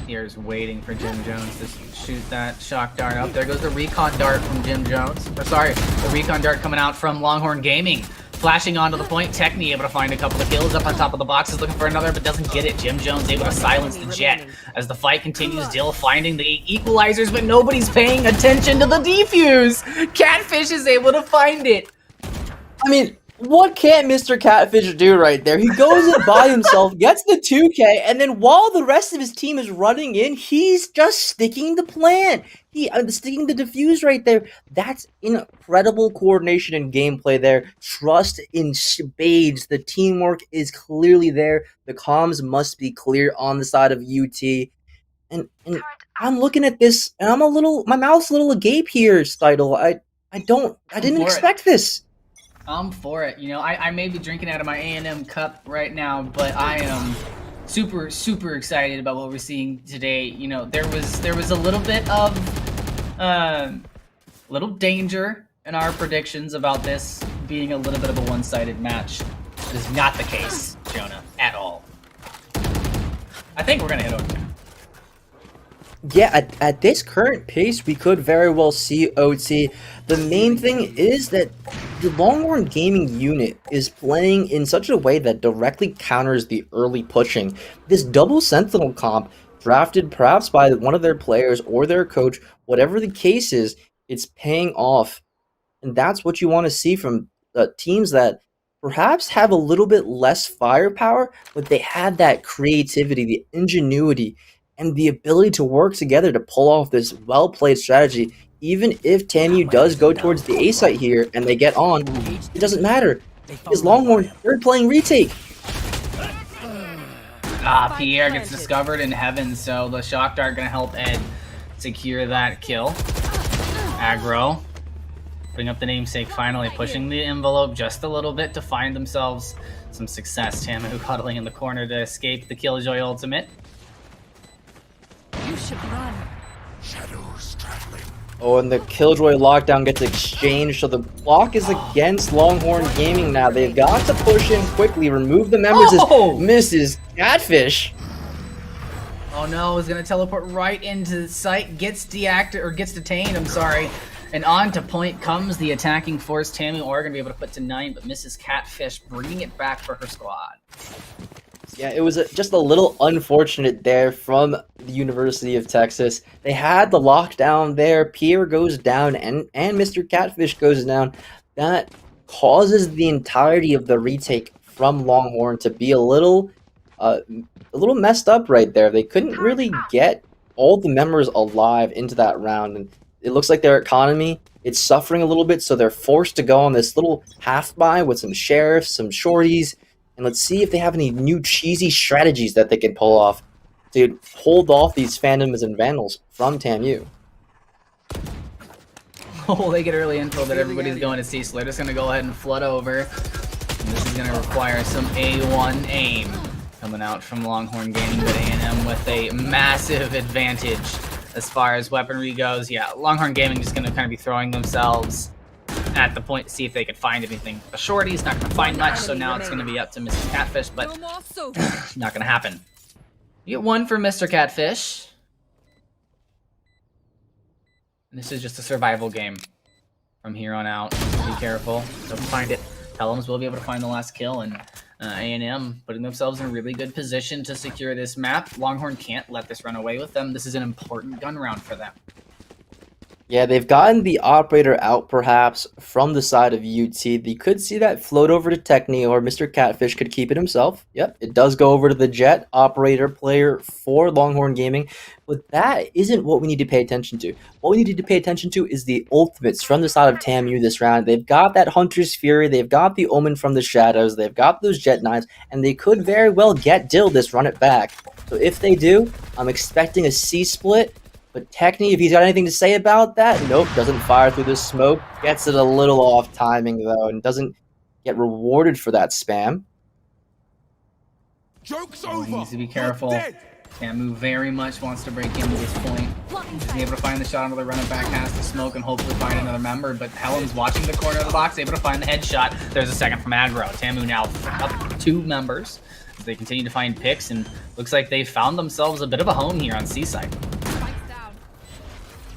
Speaker 1: Here's waiting for Jim Jones to shoot that shock dart up. There goes the recon dart from Jim Jones. Or sorry, the recon dart coming out from Longhorn Gaming. Flashing onto the point, Techni able to find a couple of kills up on top of the boxes, looking for another, but doesn't get it. Jim Jones able to silence the jet as the fight continues. Dill finding the equalizers, but nobody's paying attention to the defuse. Catfish is able to find it.
Speaker 2: I mean, what can't Mr. Catfish do right there? He goes in by himself, gets the 2K, and then while the rest of his team is running in, he's just sticking the plant. Sticking the defuse right there. That's incredible coordination and gameplay there. Trust in spades. The teamwork is clearly there. The comms must be clear on the side of UT. And I'm looking at this, and my mouth's a little agape here, Steidel. I didn't expect this.
Speaker 1: I'm for it. You know, I may be drinking out of my A&M cup right now, but I am super, super excited about what we're seeing today. You know, there was a little bit of little danger in our predictions about this being a little bit of a one-sided match. It is not the case, Jonah, at all. I think we're gonna hit OT.
Speaker 2: Yeah, at this current pace, we could very well see OT. The main thing is that the Longhorn Gaming unit is playing in such a way that directly counters the early pushing. This double Sentinel comp, drafted perhaps by one of their players or their coach, whatever the case is, it's paying off. And that's what you want to see from teams that perhaps have a little bit less firepower, but they had that creativity, the ingenuity, and the ability to work together to pull off this well-played strategy. Even if TAMU does go towards the A site here and they get on, it doesn't matter. Because Longhorn, they're playing retake.
Speaker 1: Pierre gets discovered in heaven, so the shock dart gonna help Ed secure that kill. Aggro. Putting up the namesake, finally pushing the envelope just a little bit to find themselves some success. TAMU cuddling in the corner to escape the Killjoy ultimate.
Speaker 3: You should run.
Speaker 4: Shadows traveling.
Speaker 2: Oh, and the Killjoy lockdown gets exchanged, so the block is against Longhorn Gaming now. They've got to push in quickly, remove the members as Mrs. Catfish.
Speaker 1: Oh no, he's gonna teleport right into the site, gets detained, I'm sorry. And on to point comes the attacking force. TAMU are gonna be able to put to 9, but Mrs. Catfish bringing it back for her squad.
Speaker 2: Yeah, it was just a little unfortunate there from the University of Texas. They had the lockdown there. Pierre goes down, and Mr. Catfish goes down. That causes the entirety of the retake from Longhorn to be a little messed up right there. They couldn't really get all the members alive into that round, and it looks like their economy, it's suffering a little bit, so they're forced to go on this little half-buy with some sheriffs, some shorties, and let's see if they have any new cheesy strategies that they can pull off to hold off these Phantoms and Vandals from TAMU.
Speaker 1: Oh, they get early info that everybody's going to C, so they're just going to go ahead and flood over. And this is going to require some A1 aim. Coming out from Longhorn Gaming, but A&M with a massive advantage as far as weaponry goes. Yeah, Longhorn Gaming is going to kind of be throwing themselves at the point to see if they could find anything. A shorty's not going to find much, so now it's going to be up to Mrs. Catfish, but not going to happen. You get one for Mr. Catfish. And this is just a survival game from here on out. Be careful. Don't find it. Pelhams will be able to find the last kill, and A&M putting themselves in a really good position to secure this map. Longhorn can't let this run away with them. This is an important gun round for them.
Speaker 2: Yeah, they've gotten the operator out perhaps from the side of UT. They could see that float over to Techni, or Mr. Catfish could keep it himself. Yep, it does go over to the Jet operator player for Longhorn Gaming. But that isn't what we need to pay attention to. What we need to pay attention to is the ultimates from the side of TAMU this round. They've got that Hunter's Fury, they've got the Omen from the Shadows, they've got those Jet 9s, and they could very well get Dill this, run it back. So if they do, I'm expecting a C split. But Techni, if he's got anything to say about that, nope, doesn't fire through the smoke. Gets it a little off timing, though, and doesn't get rewarded for that spam.
Speaker 4: Joke's
Speaker 1: He
Speaker 4: over.
Speaker 1: needs to be careful. TAMU very much wants to break into this point. He's able to find the shot onto the run it back, has to smoke and hopefully find another member, but Helm's watching the corner of the box, able to find the headshot. There's a second from aggro. TAMU now up 2 members as they continue to find picks, and looks like they found themselves a bit of a home here on C-side.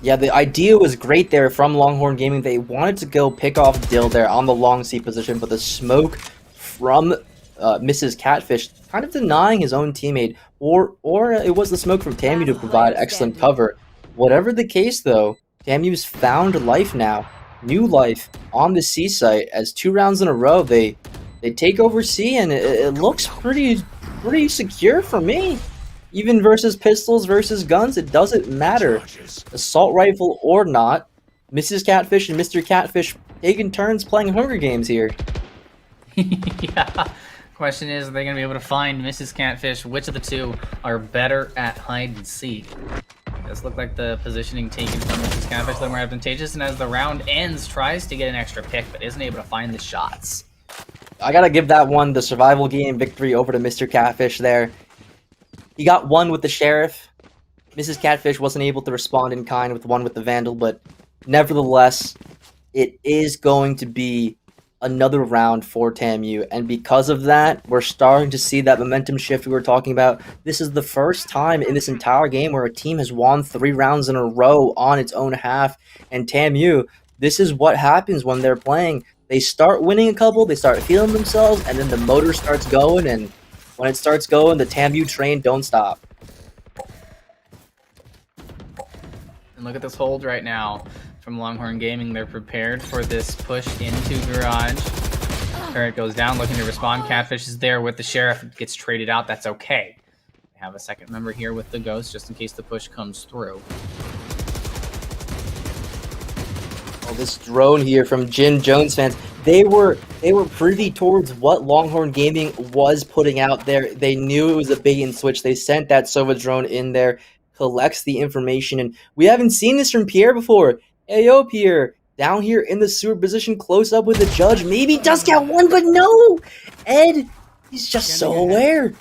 Speaker 2: Yeah, the idea was great there from Longhorn Gaming. They wanted to go pick off Dill there on the long C position, but the smoke from Mrs. Catfish kind of denying his own teammate, or it was the smoke from TAMU to provide excellent cover. Whatever the case, though, TAMU's found life now, new life on the C site as 2 rounds in a row they take over C, and it looks pretty secure for me. Even versus pistols versus guns, it doesn't matter. Assault rifle or not, Mrs. Catfish and Mr. Catfish taking turns playing Hunger Games here.
Speaker 1: Yeah. Question is, are they going to be able to find Mrs. Catfish? Which of the two are better at hide and seek? It does look like the positioning taken from Mrs. Catfish a little more advantageous, and as the round ends, tries to get an extra pick, but isn't able to find the shots.
Speaker 2: I gotta give that one the survival game victory over to Mr. Catfish there. He got one with the Sheriff. Mrs. Catfish wasn't able to respond in kind with one with the Vandal, but nevertheless, it is going to be another round for TAMU, and because of that, we're starting to see that momentum shift we were talking about. This is the first time in this entire game where a team has won 3 rounds in a row on its own half, and TAMU, this is what happens when they're playing. They start winning a couple, they start feeling themselves, and then the motor starts going, and when it starts going, the TAMU train don't stop.
Speaker 1: And look at this hold right now from Longhorn Gaming. They're prepared for this push into garage. Turret goes down, looking to respond. Catfish is there with the Sheriff. Gets traded out. That's okay. They have a second member here with the Ghost, just in case the push comes through.
Speaker 2: Oh, this drone here from Jin Jones fans. They were privy towards what Longhorn Gaming was putting out there. They knew it was a bait and switch. They sent that Sova drone in there, collects the information, and we haven't seen this from Pierre before. Hey, yo, Pierre, down here in the sewer position, close up with the judge. Maybe does get one, but no! Ed, he's just so aware.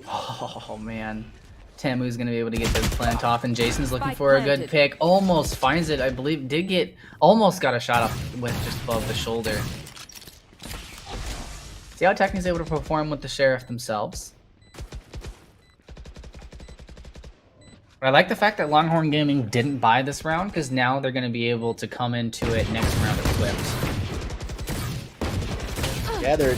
Speaker 1: Oh, man. TAMU's going to be able to get this plant off, and Jason's looking for a good pick. Almost finds it, I believe. Almost got a shot off with just above the shoulder. See how Techni's able to perform with the Sheriff themselves. But I like the fact that Longhorn Gaming didn't buy this round, because now they're going to be able to come into it next round equipped.
Speaker 2: Yeah, they're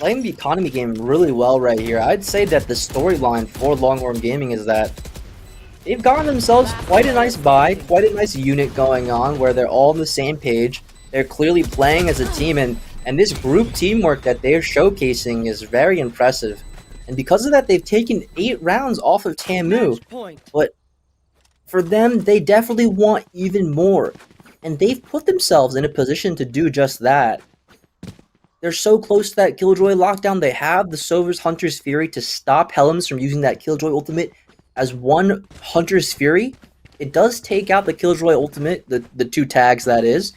Speaker 2: playing the economy game really well right here. I'd say that the storyline for Longhorn Gaming is that they've gotten themselves quite a nice buy, quite a nice unit going on where they're all on the same page. They're clearly playing as a team, and this group teamwork that they're showcasing is very impressive. And because of that, they've taken 8 rounds off of TAMU. But for them, they definitely want even more. And they've put themselves in a position to do just that. They're so close to that Killjoy lockdown. They have the Sova's Hunter's Fury to stop Helms from using that Killjoy ultimate as one Hunter's Fury. It does take out the Killjoy ultimate, the 2 tags that is.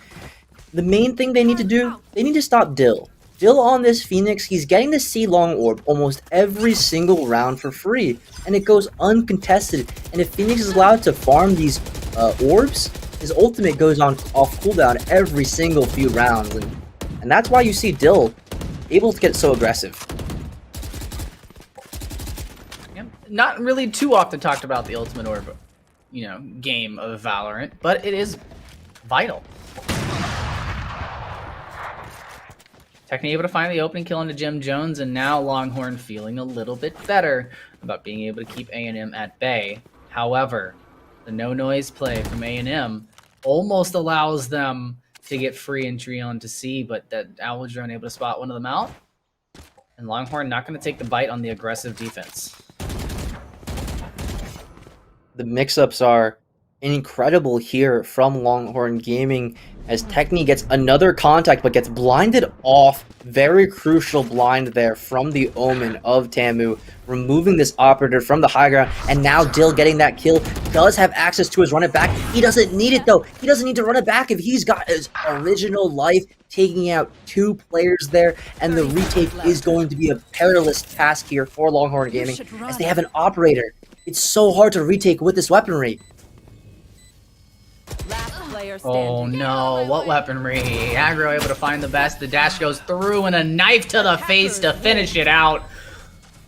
Speaker 2: The main thing they need to do, they need to stop Dill. Dill on this Phoenix, he's getting the C long orb almost every single round for free, and it goes uncontested. And if Phoenix is allowed to farm these orbs, his ultimate goes on off cooldown every single few rounds, and that's why you see Dill able to get so aggressive.
Speaker 1: Yep. Not really too often talked about the ultimate orb, game of Valorant, but it is vital. Techni able to find the opening kill into Jim Jones, and now Longhorn feeling a little bit better about being able to keep A&M at bay. However, the no-noise play from A&M almost allows them to get free entry onto C, but that Owl's drone able to spot one of them out. And Longhorn not going to take the bite on the aggressive defense.
Speaker 2: The mix-ups are incredible here from Longhorn Gaming as Techni gets another contact but gets blinded off. Very crucial blind there from the Omen of TAMU, removing this operator from the high ground, and now Dill getting that kill, does have access to his run it back. He doesn't need it though. He doesn't need to run it back if he's got his original life, taking out 2 players there, and the retake is going to be a perilous task here for Longhorn Gaming as they have an operator. It's so hard to retake with this weaponry.
Speaker 1: Oh no, what weaponry? Aggro able to find the best. The dash goes through and a knife to the face to finish it out.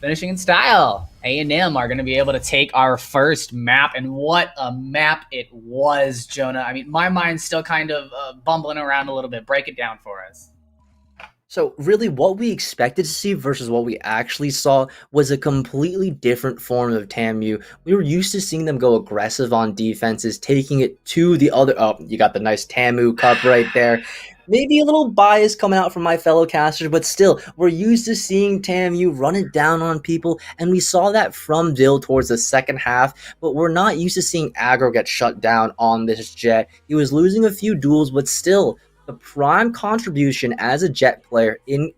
Speaker 1: Finishing in style. A&M are going to be able to take our first map, and what a map it was, Jonah. I mean, my mind's still kind of bumbling around a little bit. Break it down for us.
Speaker 2: So really what we expected to see versus what we actually saw was a completely different form of TAMU. We were used to seeing them go aggressive on defenses, taking it to the other... Oh, you got the nice TAMU cup right there. Maybe a little bias coming out from my fellow casters, but still, we're used to seeing TAMU run it down on people, and we saw that from Dill towards the second half, but we're not used to seeing aggro get shut down on this Jet. He was losing a few duels, but still... The prime contribution as a Jet player in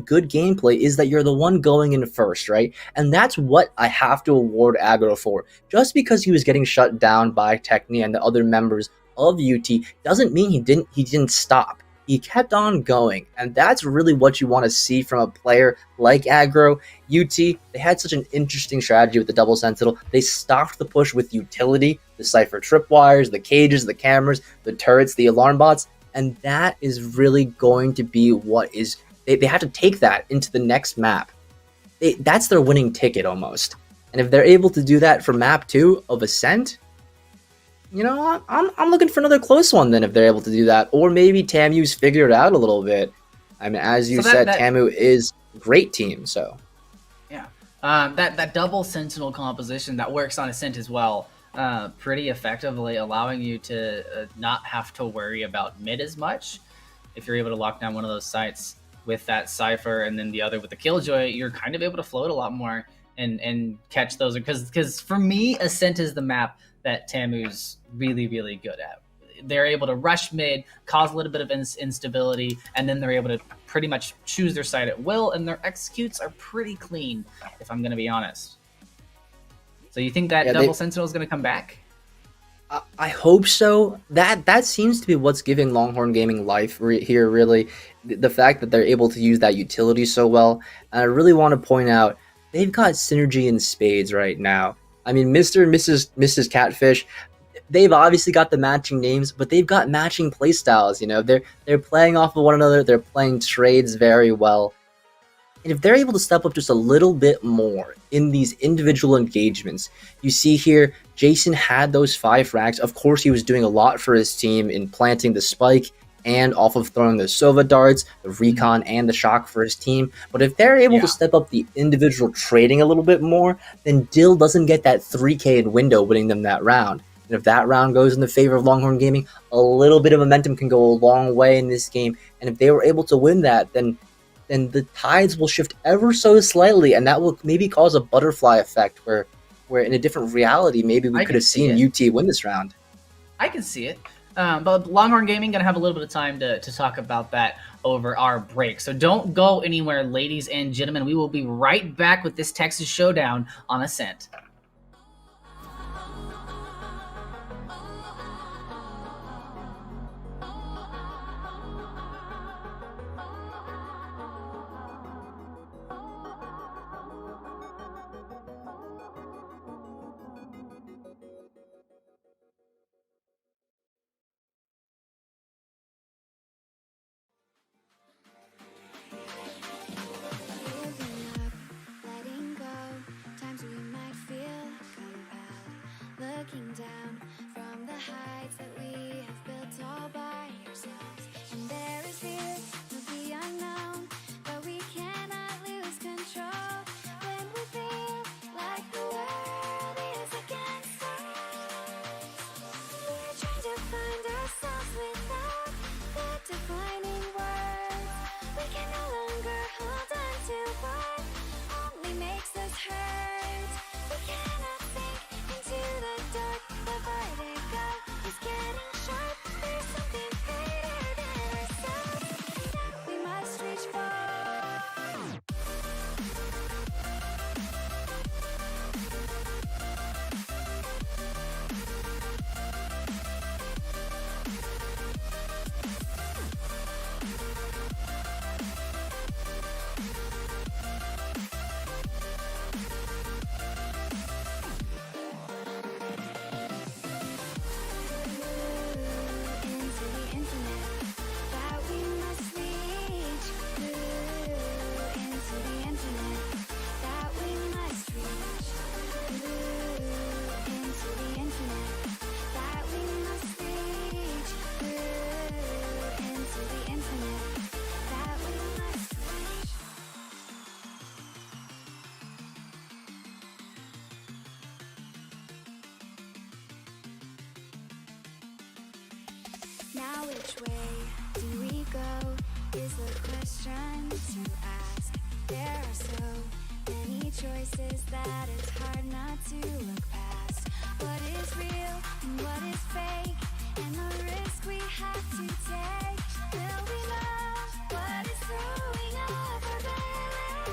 Speaker 2: good gameplay is that you're the one going in first, right? And that's what I have to award Aggro for. Just because he was getting shut down by Techni and the other members of UT doesn't mean he didn't stop. He kept on going, and that's really what you want to see from a player like Aggro. UT, they had such an interesting strategy with the double sentinel. They stopped the push with utility, the Cypher tripwires, the cages, the cameras, the turrets, the alarm bots. And that is really going to be what is... They have to take that into the next map. That's their winning ticket almost. And if they're able to do that for map 2 of Ascent, I'm looking for another close one then if they're able to do that. Or maybe TAMU's figured it out a little bit. I mean, as you said, TAMU is a great team, so...
Speaker 1: Yeah. That double sentinel composition, that works on Ascent as well. Pretty effectively allowing you to not have to worry about mid as much. If you're able to lock down one of those sites with that Cypher and then the other with the Killjoy, you're kind of able to float a lot more and catch those. Because for me, Ascent is the map that TAMU's really, really good at. They're able to rush mid, cause a little bit of instability, and then they're able to pretty much choose their side at will, and their executes are pretty clean, if I'm going to be honest. So you think that double sentinel is going to come back?
Speaker 2: I hope so. That seems to be what's giving Longhorn Gaming life here, really. The fact that they're able to use that utility so well. And I really want to point out, they've got synergy in spades right now. I mean, Mr. and Mrs. Catfish, they've obviously got the matching names, but they've got matching playstyles. They're playing off of one another. They're playing trades very well. And if they're able to step up just a little bit more in these individual engagements, you see here, Jason had those 5 frags. Of course, he was doing a lot for his team in planting the spike and off of throwing the Sova darts, the recon, and the shock for his team. But if they're able to step up the individual trading a little bit more, then Dill doesn't get that 3K in window winning them that round. And if that round goes in the favor of Longhorn Gaming, a little bit of momentum can go a long way in this game. And if they were able to win that, then the tides will shift ever so slightly, and that will maybe cause a butterfly effect where in a different reality, maybe we could have seen UT win this round.
Speaker 1: I can see it. But Longhorn Gaming going to have a little bit of time to talk about that over our break. So don't go anywhere, ladies and gentlemen. We will be right back with this Texas Showdown on Ascent.
Speaker 5: Now which way do we go is the question to ask. There are so many choices that it's hard not to look past. What is real and what is fake, and the risk we have to take. Will we know what is throwing off our balance?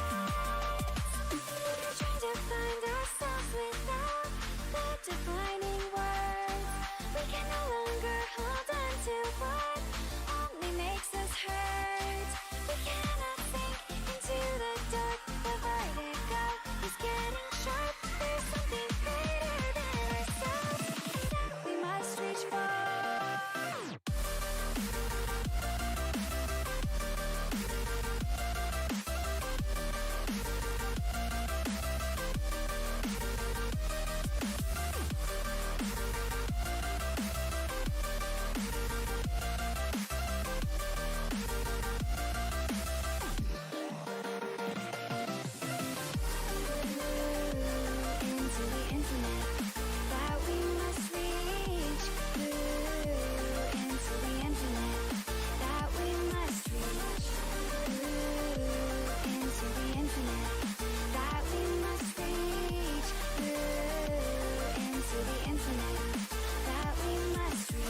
Speaker 5: We're trying to find ourselves without the defining words. We can no longer hold on to what only makes us hurt. We cannot sink into the dark. The vertigo is getting sharp. There's something greater than ourselves that we must reach for. Into the internet that we must reach. Into the internet that we must reach. Into the internet that we must reach. Into the internet that we must reach.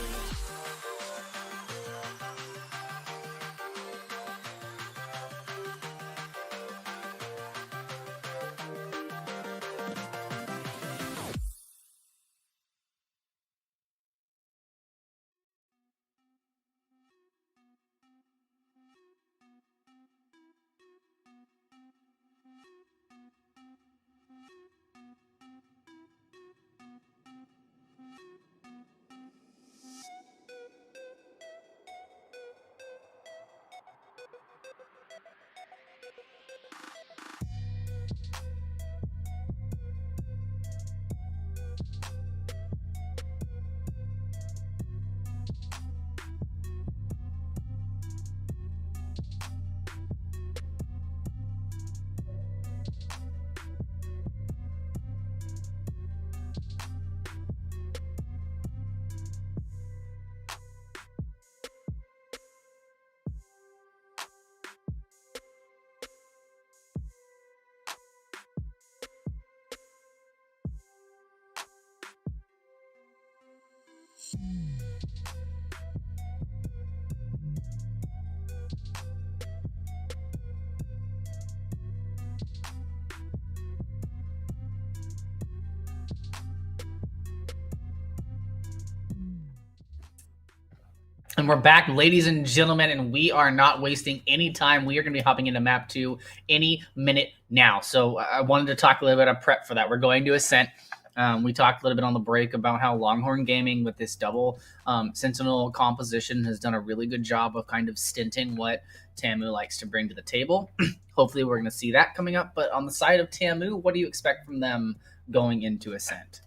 Speaker 1: And we're back, ladies and gentlemen, and we are not wasting any time. We are going to be hopping into map 2 any minute now. So I wanted to talk a little bit of prep for that. We're going to Ascent. We talked a little bit on the break about how Longhorn Gaming with this double Sentinel composition has done a really good job of kind of stinting what TAMU likes to bring to the table. Hopefully we're going to see that coming up. But on the side of TAMU, what do you expect from them going into Ascent?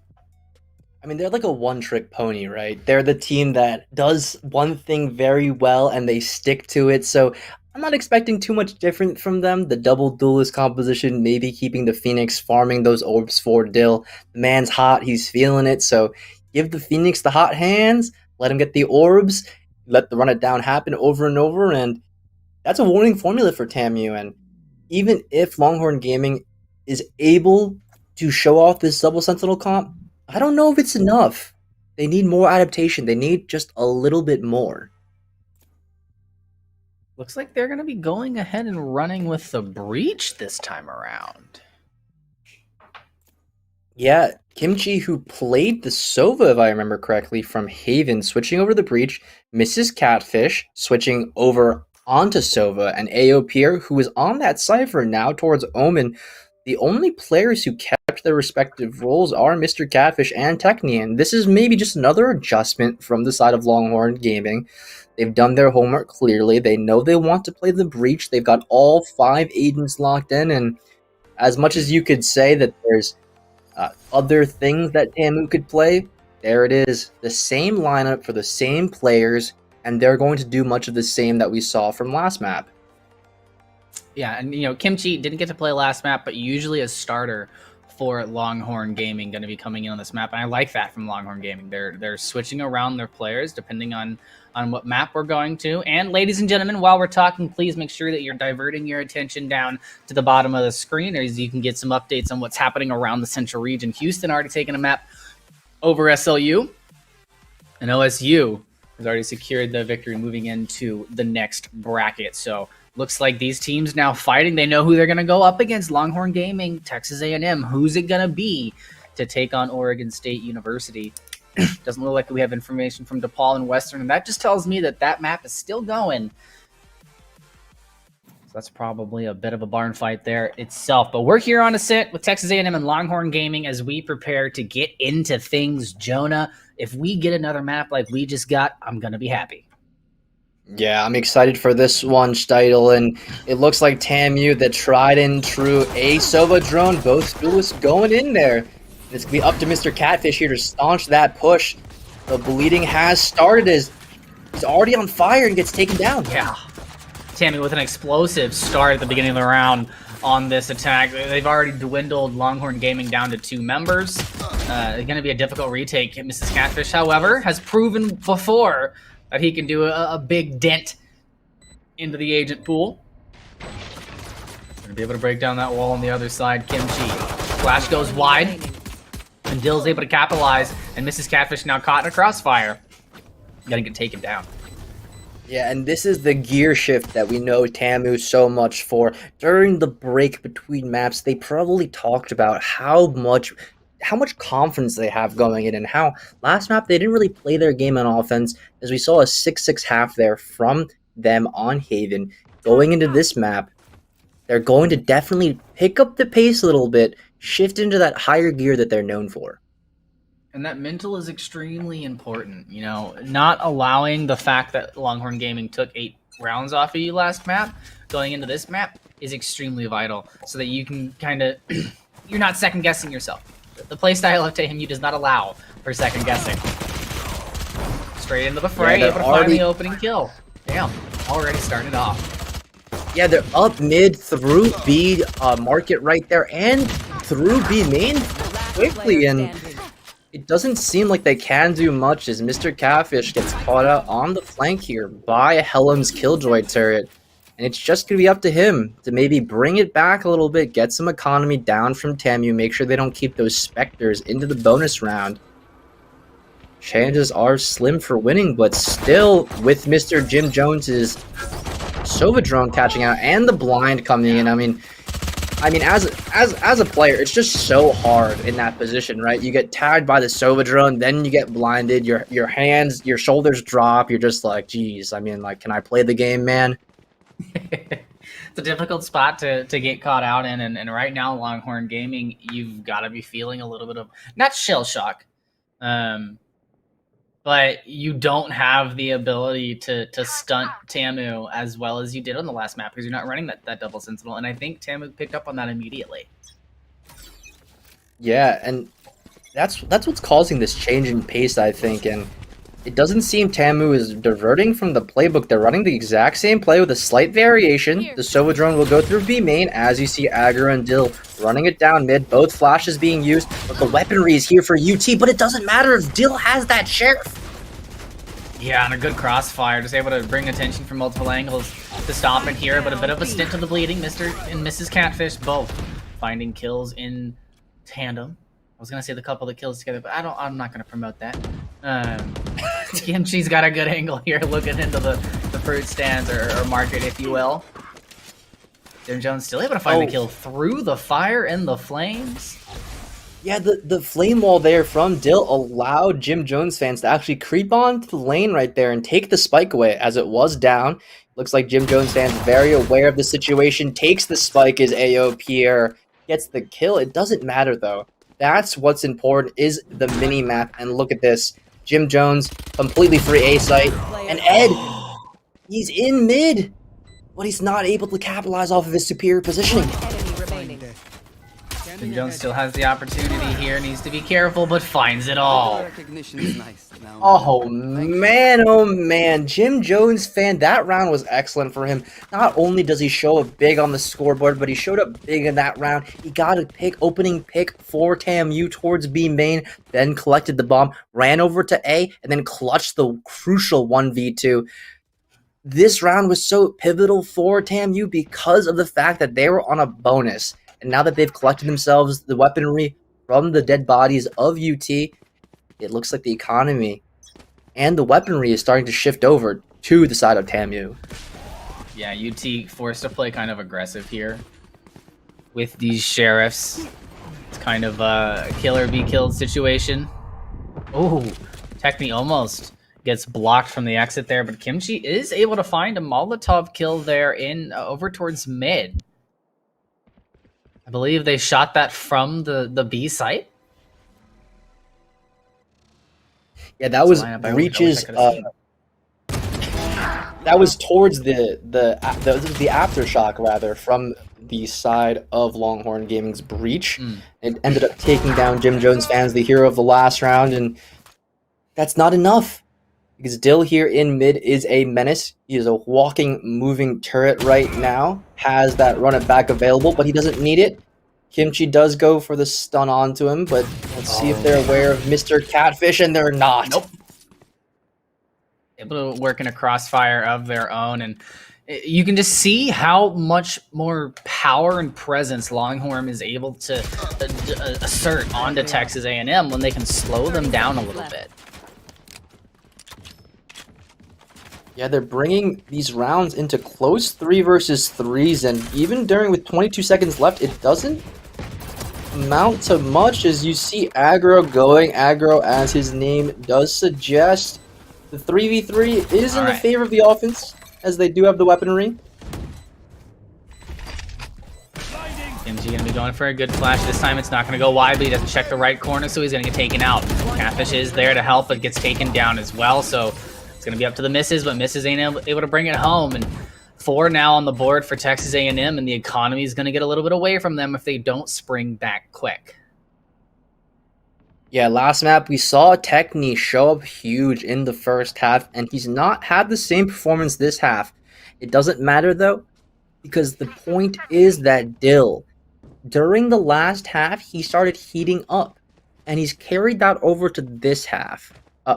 Speaker 2: I mean, they're like a one-trick pony, right? They're the team that does one thing very well and they stick to it. So I'm not expecting too much different from them. The double duelist composition, maybe keeping the Phoenix, farming those orbs for Dill. The man's hot, he's feeling it. So give the Phoenix the hot hands, let him get the orbs, let the run it down happen over and over. And that's a winning formula for TAMU. And even if Longhorn Gaming is able to show off this double Sentinel comp, I don't know if it's enough. They need more adaptation. They need just a little bit more.
Speaker 1: Looks like they're going to be going ahead and running with the Breach this time around.
Speaker 2: Yeah, Kimchi, who played the Sova, if I remember correctly, from Haven, switching over to the Breach, Mrs. Catfish, switching over onto Sova, and Aopier, who is on that Cypher now towards Omen. The only players who kept their respective roles are Mr. Catfish and Technian. This is maybe just another adjustment from the side of Longhorn Gaming. They've done their homework clearly. They know they want to play the Breach. They've got all 5 agents locked in, and as much as you could say that there's other things that TAMU could play, there it is. The same lineup for the same players, and they're going to do much of the same that we saw from last map.
Speaker 1: Yeah, and Kimchi didn't get to play last map, but usually a starter for Longhorn Gaming going to be coming in on this map, and I like that from Longhorn Gaming. They're switching around their players depending on what map we're going to. And ladies and gentlemen, while we're talking, please make sure that you're diverting your attention down to the bottom of the screen, as you can get some updates on what's happening around the Central Region. Houston already taken a map over SLU, and OSU has already secured the victory, moving into the next bracket. So looks like these teams now fighting. They know who they're going to go up against. Longhorn Gaming, Texas A&M. Who's it going to be to take on Oregon State University? Doesn't look like we have information from DePaul and Western, and that just tells me that that map is still going. So that's probably a bit of a barn fight there itself. But we're here on a sit with Texas A&M and Longhorn Gaming as we prepare to get into things. Jonah, if we get another map like we just got, I'm going to be happy.
Speaker 2: Yeah, I'm excited for this one, Steitel, and it looks like TAMU, the tried and true Sova drone, both duelists going in there. It's going to be up to Mr. Catfish here to staunch that push. The bleeding has started as he's already on fire and gets taken down.
Speaker 1: Yeah. TAMU with an explosive start at the beginning of the round on this attack. They've already dwindled Longhorn Gaming down to 2 members. It's going to be a difficult retake. Mrs. Catfish, however, has proven before that he can do a big dent into the agent pool. Gonna be able to break down that wall on the other side. Kimchi. Flash goes wide, and Dill's able to capitalize, and Mrs. Catfish now caught in a crossfire. Gonna get taken down.
Speaker 2: Yeah, and this is the gear shift that we know TAMU so much for. During the break between maps, they probably talked about how much confidence they have going in, and how last map they didn't really play their game on offense, as we saw a 6-6 half there from them on Haven. Going into this map, they're going to definitely pick up the pace a little bit, shift into that higher gear that they're known for.
Speaker 1: And that mental is extremely important. You know, not allowing the fact that Longhorn Gaming took 8 rounds off of you last map, going into this map, is extremely vital, so that you can kind of, you're not second guessing yourself. The playstyle of TAMU does not allow for second guessing. Straight into the fray,
Speaker 2: Yeah,
Speaker 1: able to find the opening kill. Damn, already started off.
Speaker 2: Yeah, they're up mid through B market right there, and through B main quickly, and it doesn't seem like they can do much as Mr. Catfish gets caught out on the flank here by Helm's Killjoy turret. And it's just going to be up to him to maybe bring it back a little bit, get some economy down from TAMU, make sure they don't keep those Spectres into the bonus round. Chances are slim for winning, but still with Mr. Jim Jones's Sova drone catching out and the blind coming in. I mean, as a player, it's just so hard in that position, right? You get tagged by the Sova drone, then you get blinded, your hands, your shoulders drop, you're just like, geez, I mean, like, can I play the game, man?
Speaker 1: It's a difficult spot to get caught out in, and right now, Longhorn Gaming, you've got to be feeling a little bit of, not shell shock, but you don't have the ability to stunt TAMU as well as you did on the last map, because you're not running that double sentinel, and I think TAMU picked up on that immediately.
Speaker 2: Yeah, and that's what's causing this change in pace, I think, and it doesn't seem TAMU is diverting from the playbook. They're running the exact same play with a slight variation. The Sova drone will go through B main, as you see Aggro and Dill running it down mid. Both flashes being used, but the weaponry is here for UT, but it doesn't matter if Dill has that Sheriff.
Speaker 1: Yeah, and a good crossfire, just able to bring attention from multiple angles to stop it here, but a bit of a stint to the bleeding. Mr. and Mrs. Catfish both finding kills in tandem. I was gonna say the couple that kills together, but I'm not gonna promote that. Kimchi's got a good angle here, looking into the fruit stands or market, if you will. Jim Jones still able to find the kill through the fire and the flames.
Speaker 2: Yeah, the flame wall there from Dill allowed Jim Jones fans to actually creep onto the lane right there and take the spike away as it was down. Looks like Jim Jones fans very aware of the situation, takes the spike as AO Pierre gets the kill. It doesn't matter though. That's what's important, is the mini-map. And look at this. Jim Jones, completely free A-site. And Ed, he's in mid, but he's not able to capitalize off of his superior positioning.
Speaker 1: Jim Jones still has the opportunity here, needs to be careful, but finds it all.
Speaker 6: Recognition is nice. Now,
Speaker 2: Oh man, Jim Jones fan, that round was excellent for him. Not only does he show up big on the scoreboard, but he showed up big in that round. He got a opening pick for TAMU towards B main, then collected the bomb, ran over to A, and then clutched the crucial 1v2. This round was so pivotal for TAMU because of the fact that they were on a bonus. And now that they've collected themselves the weaponry from the dead bodies of UT, it looks like the economy and the weaponry is starting to shift over to the side of TAMU.
Speaker 1: Yeah, UT forced to play kind of aggressive here with these sheriffs. It's kind of a killer be killed situation. Oh, Techni almost gets blocked from the exit there, but Kimchi is able to find a Molotov kill there in over towards mid. I believe they shot that from the B site.
Speaker 2: Yeah, that was Reach's. That was towards the aftershock rather from the side of Longhorn Gaming's breach. It ended up taking down Jim Jones fans, the hero of the last round, and that's not enough because Dill here in mid is a menace. He is a walking, moving turret right now. Has that run it back available, but he doesn't need it. Kimchi does go for the stun onto him, but let's see if they're aware of Mr. Catfish, and they're not.
Speaker 1: Nope. Able to work in a crossfire of their own, and you can just see how much more power and presence Longhorn is able to assert onto Texas A&M when they can slow them down a little bit.
Speaker 2: Yeah, they're bringing these rounds into close 3 versus 3s, and even with 22 seconds left, it doesn't amount to much as you see aggro going aggro, as his name does suggest. The 3v3 is in the favor of the offense, as they do have the weaponry.
Speaker 1: MG going to be going for a good flash. This time it's not going to go wide, but he doesn't check the right corner, so he's going to get taken out. Catfish is there to help, but gets taken down as well, so it's going to be up to the misses, but misses ain't able to bring it home. And 4 now on the board for Texas A&M, and the economy is going to get a little bit away from them if they don't spring back quick.
Speaker 2: Yeah, last map we saw Techni show up huge in the first half, and he's not had the same performance this half. It doesn't matter though, because the point is that Dill, during the last half, he started heating up, and he's carried that over to this half,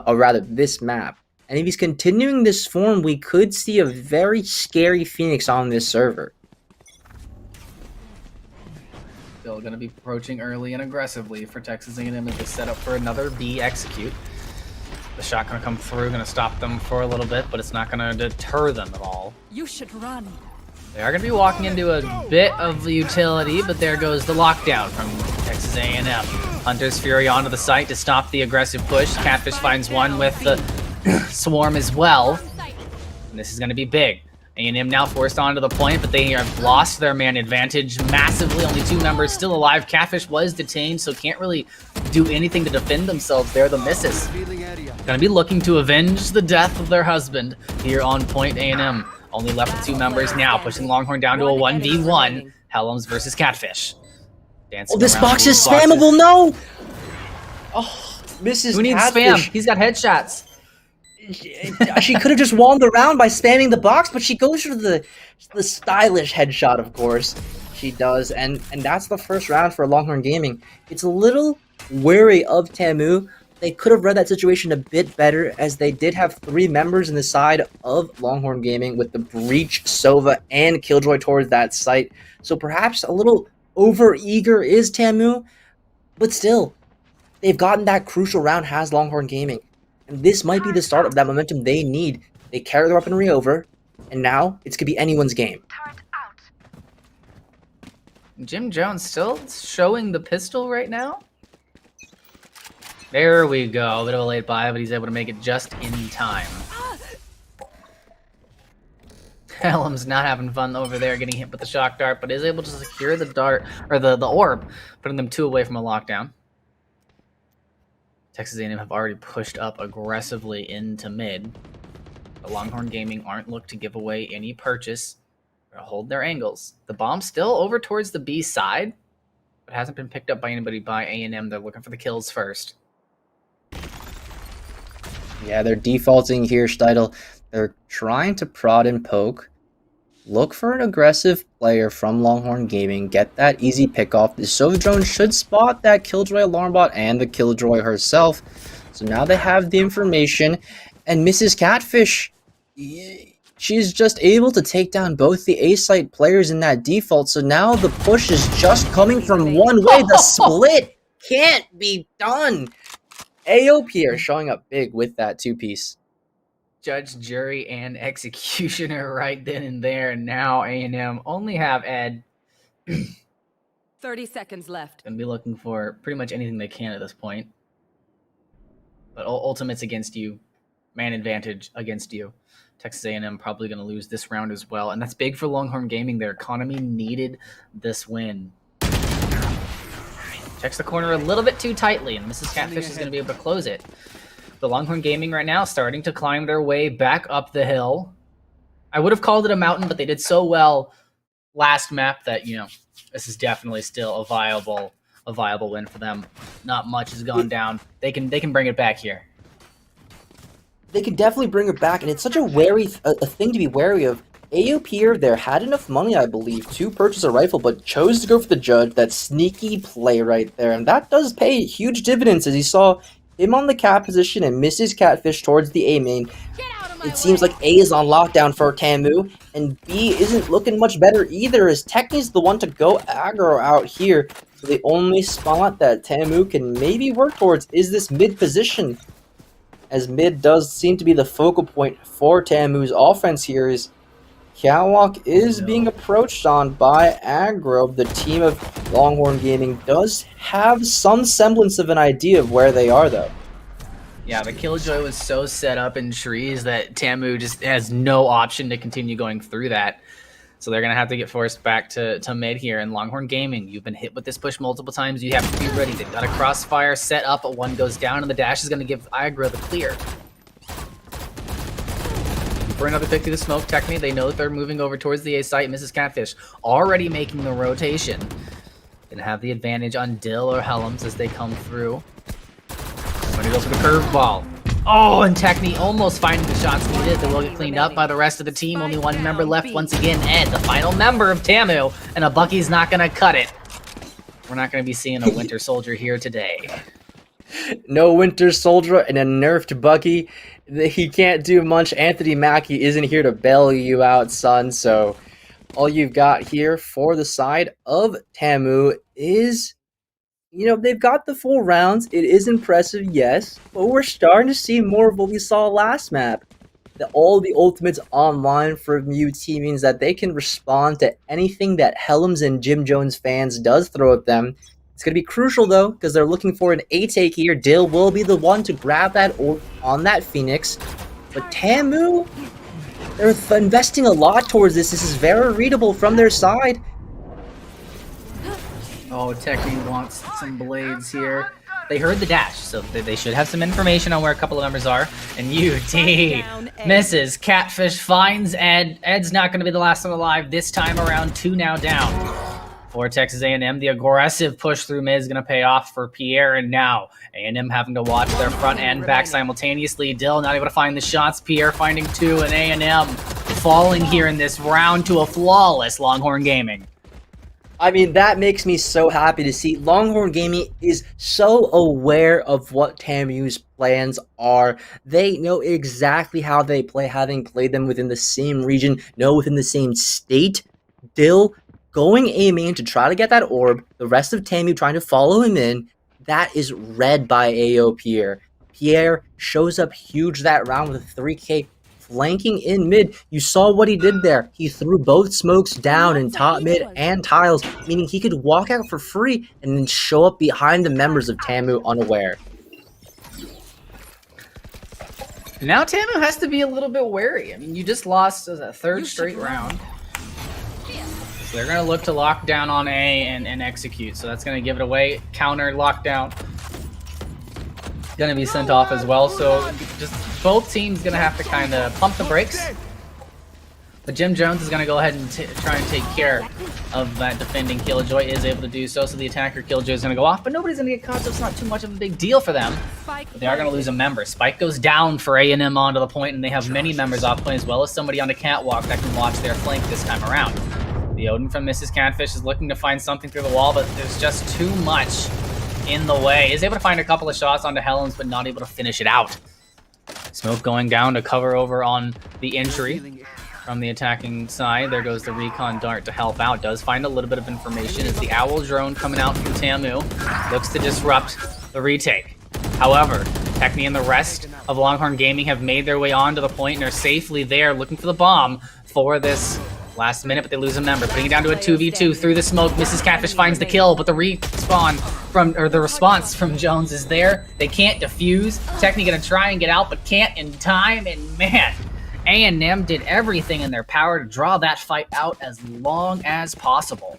Speaker 2: or rather this map. And if he's continuing this form, we could see a very scary Phoenix on this server.
Speaker 1: Still going to be approaching early and aggressively for Texas A&M as they set up for another B execute. The shot going to come through, going to stop them for a little bit, but it's not going to deter them at all.
Speaker 3: You should run.
Speaker 1: They are going to be walking into a bit of utility, but there goes the lockdown from Texas A&M. Hunter's Fury onto the site to stop the aggressive push. Catfish finds one with the swarm as well. And this is going to be big. A&M now forced onto the point, but they have lost their man advantage massively. Only 2 members still alive. Catfish was detained, so can't really do anything to defend themselves. They're the misses. Gonna be looking to avenge the death of their husband here on point. A&M only left with 2 members now, pushing Longhorn down to a 1v1. Helms versus Catfish.
Speaker 2: Oh, this box is spammable. No. Oh, Mrs.
Speaker 1: Who needs
Speaker 2: Catfish.
Speaker 1: spam? He's got headshots.
Speaker 2: She could have just won the round by spamming the box, but she goes for the stylish headshot, of course. She does, and that's the first round for Longhorn Gaming. It's a little wary of TAMU. They could have read that situation a bit better, as they did have 3 members in the side of Longhorn Gaming with the Breach, Sova, and Killjoy towards that site. So perhaps a little over-eager is TAMU, but still, they've gotten that crucial round, has Longhorn Gaming. And this might be the start of that momentum they need. They carry their weaponry over, and now it's going to be anyone's game.
Speaker 1: Jim Jones still showing the pistol right now. There we go. A bit of a late buy, but he's able to make it just in time. Helm's not having fun over there getting hit with the shock dart, but is able to secure the dart, or the orb, putting them 2 away from a lockdown. Texas A&M have already pushed up aggressively into mid. But Longhorn Gaming aren't looked to give away any purchase or hold their angles. The bomb's still over towards the B side. It hasn't been picked up by anybody by A&M. They're looking for the kills first.
Speaker 2: Yeah, they're defaulting here, Steidel. They're trying to prod and poke. Look for an aggressive player from Longhorn Gaming. Get that easy pickoff. The Sova drone should spot that Killjoy alarm bot and the Killjoy herself. So now they have the information. And Mrs. Catfish, she's just able to take down both the A-site players in that default. So now the push is just coming from one way. The split can't be done. AOP are showing up big with that two-piece.
Speaker 1: Judge, jury, and executioner right then and there. And now A&M only have Ed.
Speaker 3: 30 seconds left.
Speaker 1: Gonna be looking for pretty much anything they can at this point. But ultimate's against you. Man advantage against you. Texas A&M probably going to lose this round as well. And that's big for Longhorn Gaming. Their economy needed this win. Checks the corner a little bit too tightly, and Mrs. Catfish is going to be able to close it. The Longhorn Gaming right now starting to climb their way back up the hill. I would have called it a mountain, but they did so well last map that, you know, this is definitely still a viable win for them. Not much has gone down. They can bring it back here.
Speaker 2: They can definitely bring it back, and it's such a wary a thing to be wary of. AOP there had enough money, I believe, to purchase a rifle, but chose to go for the Judge. That sneaky play right there, and that does pay huge dividends, as you saw him on the cap position and Mrs. Catfish towards the A main. It seems like A is on lockdown for TAMU, and B isn't looking much better either, as Techni's the one to go aggro out here. So the only spot that TAMU can maybe work towards is this mid position, as mid does seem to be the focal point for TAMU's offense here. Is Catwalk is being approached on by aggro. The team of Longhorn Gaming does have some semblance of an idea of where they are, though.
Speaker 1: Yeah, the Killjoy was so set up in trees that TAMU just has no option to continue going through that. So they're going to have to get forced back to mid here. And Longhorn Gaming, you've been hit with this push multiple times. You have to be ready. They've got a crossfire set up, but one goes down, and the dash is going to give aggro the clear. For another pick through the smoke, Techni, they know that they're moving over towards the A site. Mrs. Catfish already making the rotation. Gonna have the advantage on Dill or Helms as they come through. Gonna go for the curveball. Oh, and Techni almost finding the shots needed. They will get cleaned up by the rest of the team. Only one member left once again. Ed, the final member of TAMU, and a Bucky's not gonna cut it. We're not gonna be seeing a Winter Soldier here today.
Speaker 2: No Winter Soldier and a nerfed Bucky. He can't do much. Anthony Mackie isn't here to bail you out, son. So all you've got here for the side of TAMU is, you know, they've got the full rounds. It is impressive, yes, but we're starting to see more of what we saw last map. All the ultimates online for MUT means that they can respond to anything that Helms and Jim Jones fans does throw at them. It's going to be crucial, though, because they're looking for an A-take here. Dill will be the one to grab that orb on that Phoenix. But TAMU, they're investing a lot towards this. This is very readable from their side.
Speaker 1: Oh, Techni wants some blades here. They heard the dash, so they should have some information on where a couple of members are. And UT misses. Catfish finds Ed. Ed's not going to be the last one alive this time around. 2 now down. For Texas A&M, the aggressive push through mid is going to pay off for Pierre, and now A&M having to watch their front and back simultaneously. Dill not able to find the shots. Pierre finding 2, and A&M falling here in this round to a flawless Longhorn Gaming.
Speaker 2: I mean, that makes me so happy to see. Longhorn Gaming is so aware of what TAMU's plans are. They know exactly how they play, having played them within the same region, within the same state. Dill going A main to try to get that orb, the rest of TAMU trying to follow him in. That is read by AO Pierre. Pierre shows up huge that round with a 3K flanking in mid. You saw what he did there. He threw both smokes down in top mid and tiles, meaning he could walk out for free and then show up behind the members of TAMU unaware.
Speaker 1: Now TAMU has to be a little bit wary. I mean, you just lost a third straight round. So they're going to look to lock down on A and execute. So that's going to give it away. Counter lockdown. Going to be sent off as well. So just both teams going to have to kind of pump the brakes. But Jim Jones is going to go ahead and try and take care of that defending Killjoy. Is able to do so, so the attacker Killjoy is going to go off, but nobody's going to get caught, so it's not too much of a big deal for them. But they are going to lose a member. Spike goes down for A&M onto the point, and they have many members off point, as well as somebody on the catwalk that can watch their flank this time around. The Odin from Mrs. Catfish is looking to find something through the wall, but there's just too much in the way. Is able to find a couple of shots onto Helens, but not able to finish it out. Smoke going down to cover over on the entry from the attacking side. There goes the recon dart to help out. Does find a little bit of information as the Owl drone coming out from TAMU looks to disrupt the retake. However, Techni and the rest of Longhorn Gaming have made their way onto the point and are safely there looking for the bomb for this last minute, but they lose a member. Putting it down to a 2v2 through the smoke. Mrs. Catfish finds the kill, but the response from Jones is there. They can't defuse. Techni gonna try and get out, but can't in time, and man, A&M did everything in their power to draw that fight out as long as possible.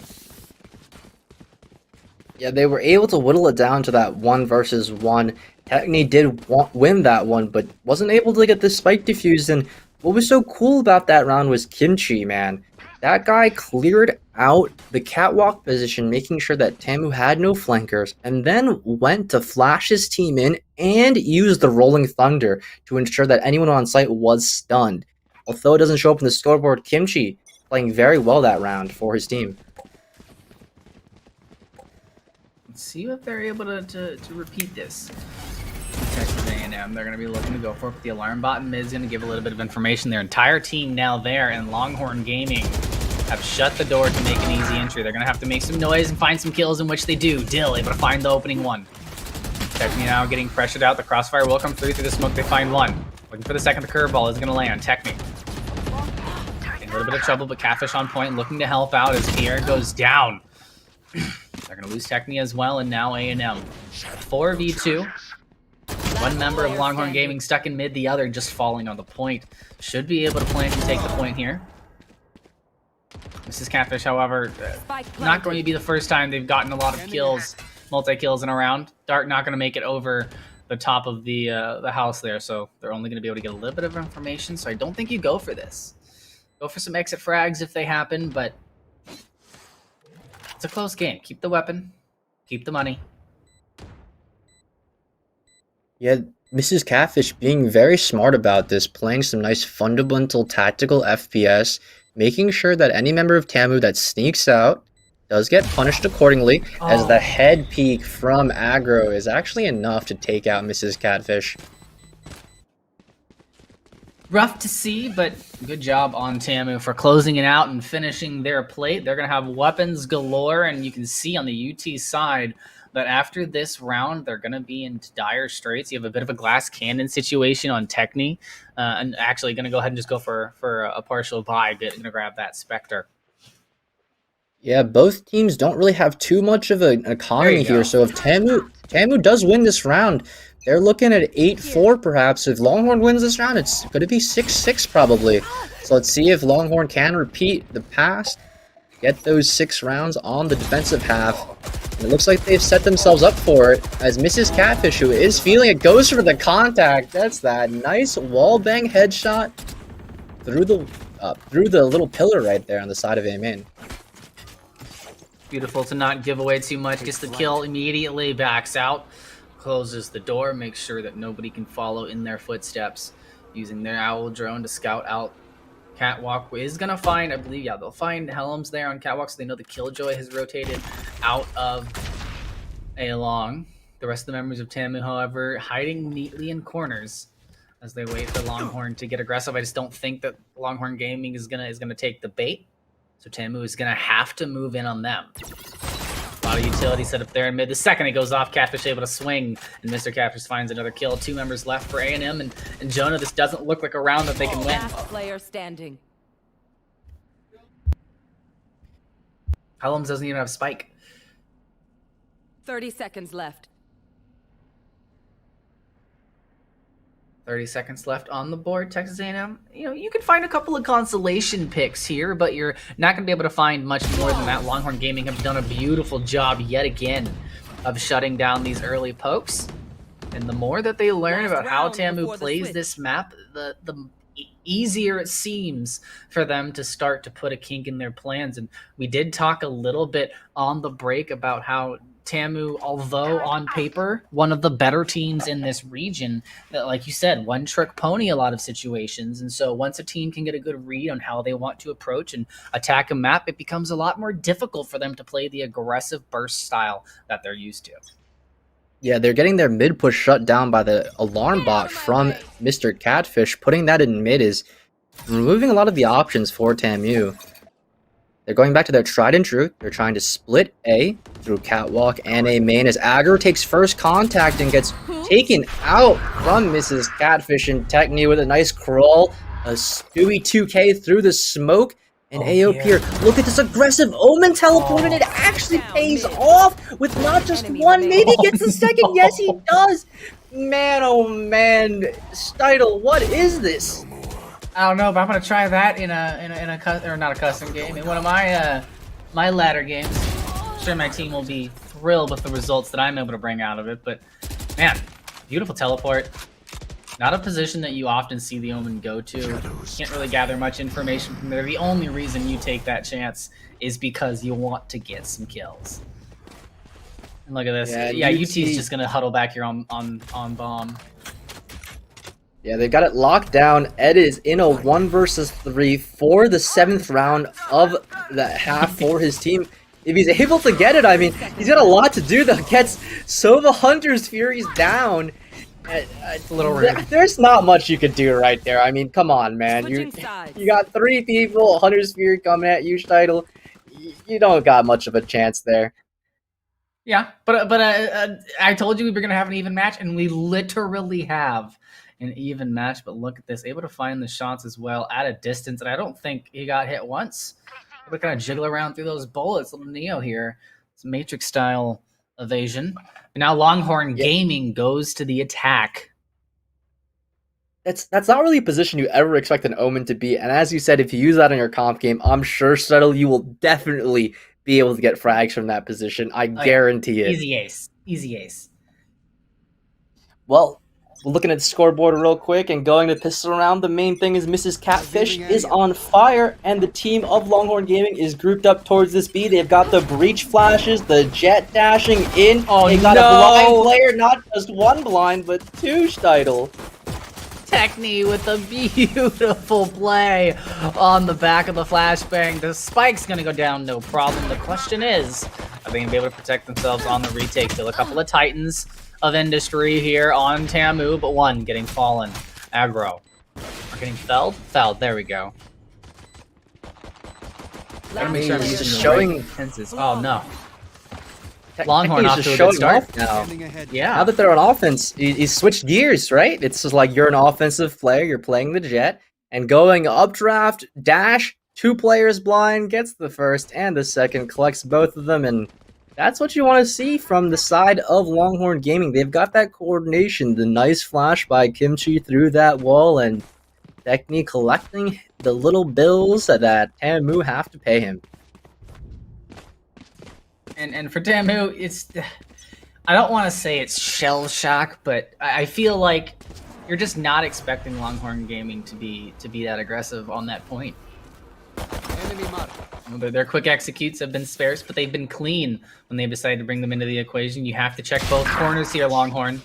Speaker 2: Yeah, they were able to whittle it down to that 1 versus 1. Techni did win that one, but wasn't able to get the spike defused. And what was so cool about that round was Kimchi, man. That guy cleared out the catwalk position, making sure that TAMU had no flankers, and then went to flash his team in and use the Rolling Thunder to ensure that anyone on site was stunned. Although it doesn't show up in the scoreboard, Kimchi playing very well that round for his team.
Speaker 1: Let's see if they're able to repeat this. Texas A&M, they're going to be looking to go for it, but the alarm bot is going to give a little bit of information. Their entire team now there, and Longhorn Gaming have shut the door to make an easy entry. They're going to have to make some noise and find some kills, in which they do. Dill able to find the opening one. Techni now getting pressured out. The crossfire will come through the smoke. They find one. Looking for the second. The curveball is going to land. Techni in a little bit of trouble, but Catfish on point, looking to help out as Pierre goes down. They're going to lose Techni as well, and now A&M. 4v2. One member of Longhorn Gaming stuck in mid, the other just falling on the point. Should be able to plant and take the point here. Mrs. Catfish, however, not going to be the first time they've gotten a lot of kills, multi-kills in a round. Dart not going to make it over the top of the house there, so they're only going to be able to get a little bit of information, so I don't think you go for this. Go for some exit frags if they happen, but it's a close game. Keep the weapon, keep the money.
Speaker 2: Yeah, Mrs. Catfish being very smart about this, playing some nice fundamental tactical FPS, making sure that any member of TAMU that sneaks out does get punished accordingly, as the head peek from aggro is actually enough to take out Mrs. Catfish.
Speaker 1: Rough to see, but good job on TAMU for closing it out and finishing their plate. They're going to have weapons galore, and you can see on the UT side that after this round, they're going to be in dire straits. You have a bit of a glass cannon situation on Techni, and actually going to go ahead and just go for a partial buy. Going to grab that Spectre.
Speaker 2: Yeah, both teams don't really have too much of an economy here, so if TAMU does win this round, they're looking at 8-4 perhaps. If Longhorn wins this round, it's going to be 6-6 probably. So let's see if Longhorn can repeat the past, get those 6 rounds on the defensive half. And it looks like they've set themselves up for it, as Mrs. Catfish, who is feeling it, goes for the contact. That's that nice wallbang headshot through the little pillar right there on the side of A main.
Speaker 1: Beautiful to not give away too much. Gets the kill immediately, backs out, closes the door, makes sure that nobody can follow in their footsteps, using their owl drone to scout out catwalk. Is gonna find, I believe, yeah, they'll find Helms there on catwalk, so they know the Killjoy has rotated out of a long. The rest of the members of TAMU, however, hiding neatly in corners as they wait for Longhorn to get aggressive. I just don't think that Longhorn Gaming is gonna take the bait, so TAMU is gonna have to move in on them. A lot of utility set up there in mid. The second it goes off, Catfish able to swing, and Mr. Catfish finds another kill. 2 members left for A&M, and Jonah, this doesn't look like a round that they can win.
Speaker 3: Last player standing.
Speaker 1: Helms doesn't even have Spike.
Speaker 3: 30 seconds left.
Speaker 1: 30 seconds left on the board. Texas A&M, you can find a couple of consolation picks here, but you're not going to be able to find much more than that. Longhorn Gaming have done a beautiful job yet again of shutting down these early pokes. And the more that they learn about how TAMU plays this map, the easier it seems for them to start to put a kink in their plans. And we did talk a little bit on the break about how TAMU, although on paper one of the better teams in this region, that, like you said, one trick pony a lot of situations. And so once a team can get a good read on how they want to approach and attack a map, it becomes a lot more difficult for them to play the aggressive burst style that they're used to.
Speaker 2: Yeah, they're getting their mid push shut down by the alarm bot from Mr. Catfish. Putting that in mid is removing a lot of the options for TAMU. They're going back to their tried and true. They're trying to split A through Catwalk and A main as Aggro takes first contact and gets taken out from Mrs. Catfish and Techni with a nice crawl. A Stewie 2K through the smoke. And AOP here. Look at this aggressive Omen teleport, and it actually pays off with not just one, maybe gets the second. Yes, he does. Man, oh man, Steidel, what is this?
Speaker 1: I don't know, but I'm gonna try that in a not a custom game, in one of my my ladder games. I'm sure my team will be thrilled with the results that I'm able to bring out of it. But man, beautiful teleport. Not a position that you often see the Omen go to. Can't really gather much information from there. The only reason you take that chance is because you want to get some kills. And look at this. Yeah, UT's just gonna huddle back here on bomb.
Speaker 2: Yeah, they've got it locked down. Ed is in a 1 versus 3 for the 7th round of the half for his team. If he's able to get it, I mean, he's got a lot to do though. Gets Sova Hunter's Furies down.
Speaker 1: It's a little rude.
Speaker 2: There's not much you could do right there. I mean, come on, man. You got 3 people, Hunter's Fury coming at you, Steidel. You don't got much of a chance there.
Speaker 1: Yeah, but I told you we were going to have an even match, and we literally have an even match. But look at this. Able to find the shots as well at a distance, and I don't think he got hit once. Able to kind of jiggle around through those bullets. Little Neo here. It's Matrix-style evasion. And now Longhorn Gaming goes to the attack.
Speaker 2: That's not really a position you ever expect an Omen to be. And as you said, if you use that in your comp game, I'm sure, Steidel, you will definitely be able to get frags from that position. I guarantee it.
Speaker 1: Easy ace. Easy ace.
Speaker 2: Well, we're looking at the scoreboard real quick and going to pistol around. The main thing is Mrs. Catfish is on fire, and the team of Longhorn Gaming is grouped up towards this B. They've got the breach flashes, the jet dashing in.
Speaker 1: Oh,
Speaker 2: they got a blind player, not just one blind, but 2, Steidel.
Speaker 1: Techni with a beautiful play on the back of the flashbang. The spike's going to go down, no problem. The question is, are they going to be able to protect themselves on the retake? Still a couple of Titans of industry here on TAMU, but one getting fallen. Aggro. Or getting felled? Felled, there we go. Gotta make sure I'm using the right tenses. Oh no. Longhorn off to a good start
Speaker 2: now.
Speaker 1: Yeah.
Speaker 2: Now that they're on offense, he's switched gears, right? It's just like you're an offensive player, you're playing the jet, and going updraft, dash, 2 players blind, gets the first and the second, collects both of them, and that's what you want to see from the side of Longhorn Gaming. They've got that coordination, the nice flash by Kimchi through that wall, and Techni collecting the little bills that TAMU have to pay him.
Speaker 1: And for TAMU, it's, I don't want to say it's shell shock, but I feel like you're just not expecting Longhorn Gaming to be that aggressive on that point. Their quick executes have been sparse, but they've been clean when they've decided to bring them into the equation. You have to check both corners here, Longhorn.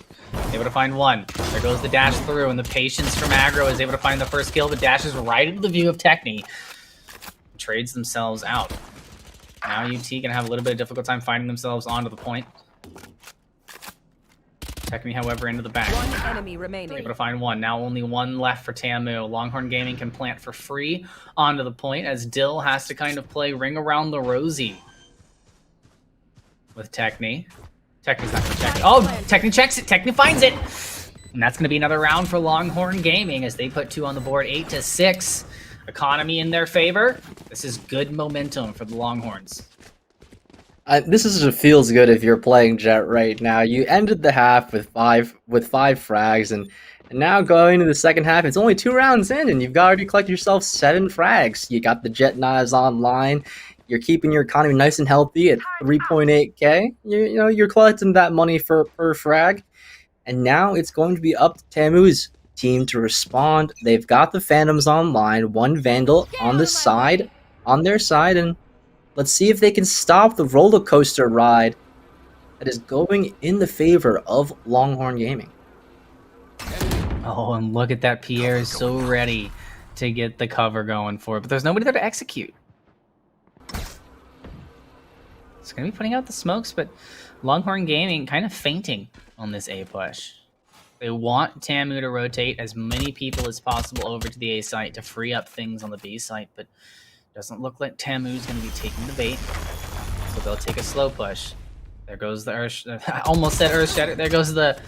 Speaker 1: Able to find one. There goes the dash through, and the patience from Aggro is able to find the first kill, but dashes right into the view of Techni. Trades themselves out. Now UT gonna have a little bit of difficult time finding themselves onto the point. Techni, however, into the back.
Speaker 3: One enemy remaining.
Speaker 1: Able to find one. Now only one left for TAMU. Longhorn Gaming can plant for free onto the point as Dill has to kind of play ring around the rosy with Techni. Techni's not gonna check it. Oh, Techni checks it. Techni finds it. And that's gonna be another round for Longhorn Gaming as they put 2 on the board, 8-6. Economy in their favor. This is good momentum for the Longhorns.
Speaker 2: This is just feels good if you're playing Jet right now. You ended the half with five frags, and now going into the second half, it's only 2 rounds in, and you've already collected yourself 7 frags. You got the Jet knives online. You're keeping your economy nice and healthy at 3.8k. You know you're collecting that money per frag, and now it's going to be up to TAMU's team to respond. They've got the Phantoms online, one Vandal on the side, on their side, and let's see if they can stop the roller coaster ride that is going in the favor of Longhorn Gaming.
Speaker 1: Oh, and look at that. Pierre is so ready to get the cover going for it, but there's nobody there to execute. It's going to be putting out the smokes, but Longhorn Gaming kind of fainting on this A push. They want TAMU to rotate as many people as possible over to the A site to free up things on the B site, but it doesn't look like TAMU is going to be taking the bait, so they'll take a slow push. There goes the Earth. I almost said Earth Shatter. There goes the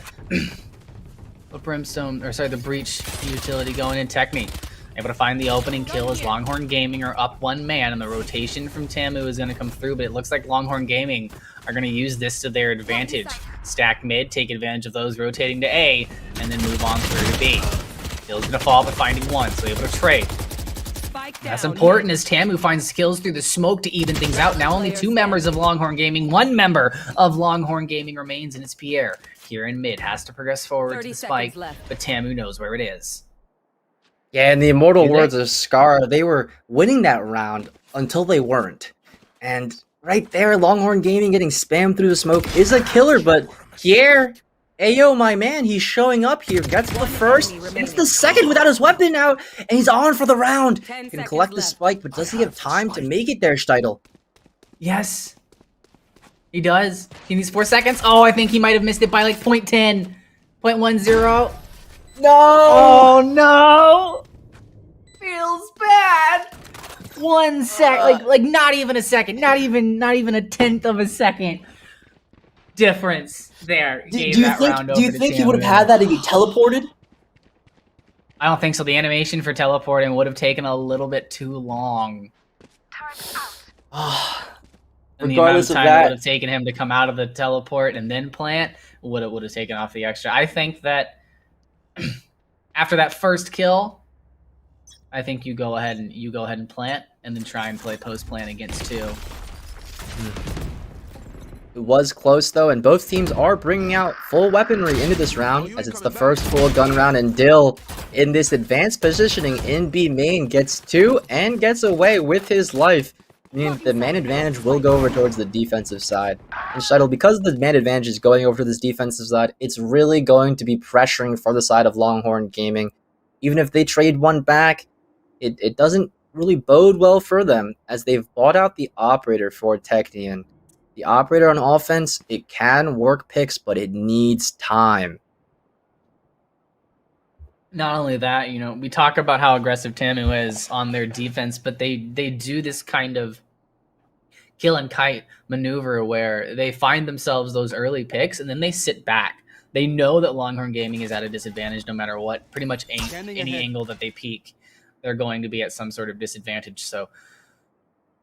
Speaker 1: Brimstone, or sorry, the Breach utility going in. Techme able to find the opening kill as Longhorn Gaming are up one man, and the rotation from TAMU is going to come through, but it looks like Longhorn Gaming are going to use this to their advantage. Stack mid, take advantage of those rotating to A, and then move on through to B. Kill's going to fall, but finding one, so able to trade. That's important as TAMU finds skills through the smoke to even things out. Now only 2 members of Longhorn Gaming, 1 member of Longhorn Gaming remains, and it's Pierre. Here in mid, has to progress forward to the spike, but TAMU knows where it is.
Speaker 2: Yeah, in the immortal words of Scar, they were winning that round until they weren't. And right there, Longhorn Gaming getting spammed through the smoke is a killer, but Pierre, ayo, my man, he's showing up here. Gets the first, gets the second without his weapon out, and he's on for the round. Can collect the spike, but does he have time to make it there, Steitel?
Speaker 1: Yes, he does. He needs 4 seconds. Oh, I think he might have missed it by like 0.10, 0.10. No! Oh no! Feels bad. 1 sec, like not even a second, not even a 10th of a second difference there.
Speaker 2: Do you think he would have had that if he teleported?
Speaker 1: I don't think so. The animation for teleporting would have taken a little bit too long. And the amount of time it would have taken him to come out of the teleport and then plant would have taken off the extra. I think that after that first kill, I think you go ahead and plant, and then try and play post plant against 2.
Speaker 2: It was close though, and both teams are bringing out full weaponry into this round, as it's the first full gun round, and Dill in this advanced positioning in B main gets 2 and gets away with his life. Meaning the man advantage will go over towards the defensive side. And Shuttle, because the man advantage is going over to this defensive side, it's really going to be pressuring for the side of Longhorn Gaming. Even if they trade one back, it doesn't really bode well for them, as they've bought out the operator for Technian. The operator on offense, it can work picks, but it needs time.
Speaker 1: Not only that, you know, we talk about how aggressive TAMU is on their defense, but they do this kind of kill and kite maneuver where they find themselves those early picks and then they sit back. They know that Longhorn Gaming is at a disadvantage no matter what. Pretty much any angle that they peek, they're going to be at some sort of disadvantage. So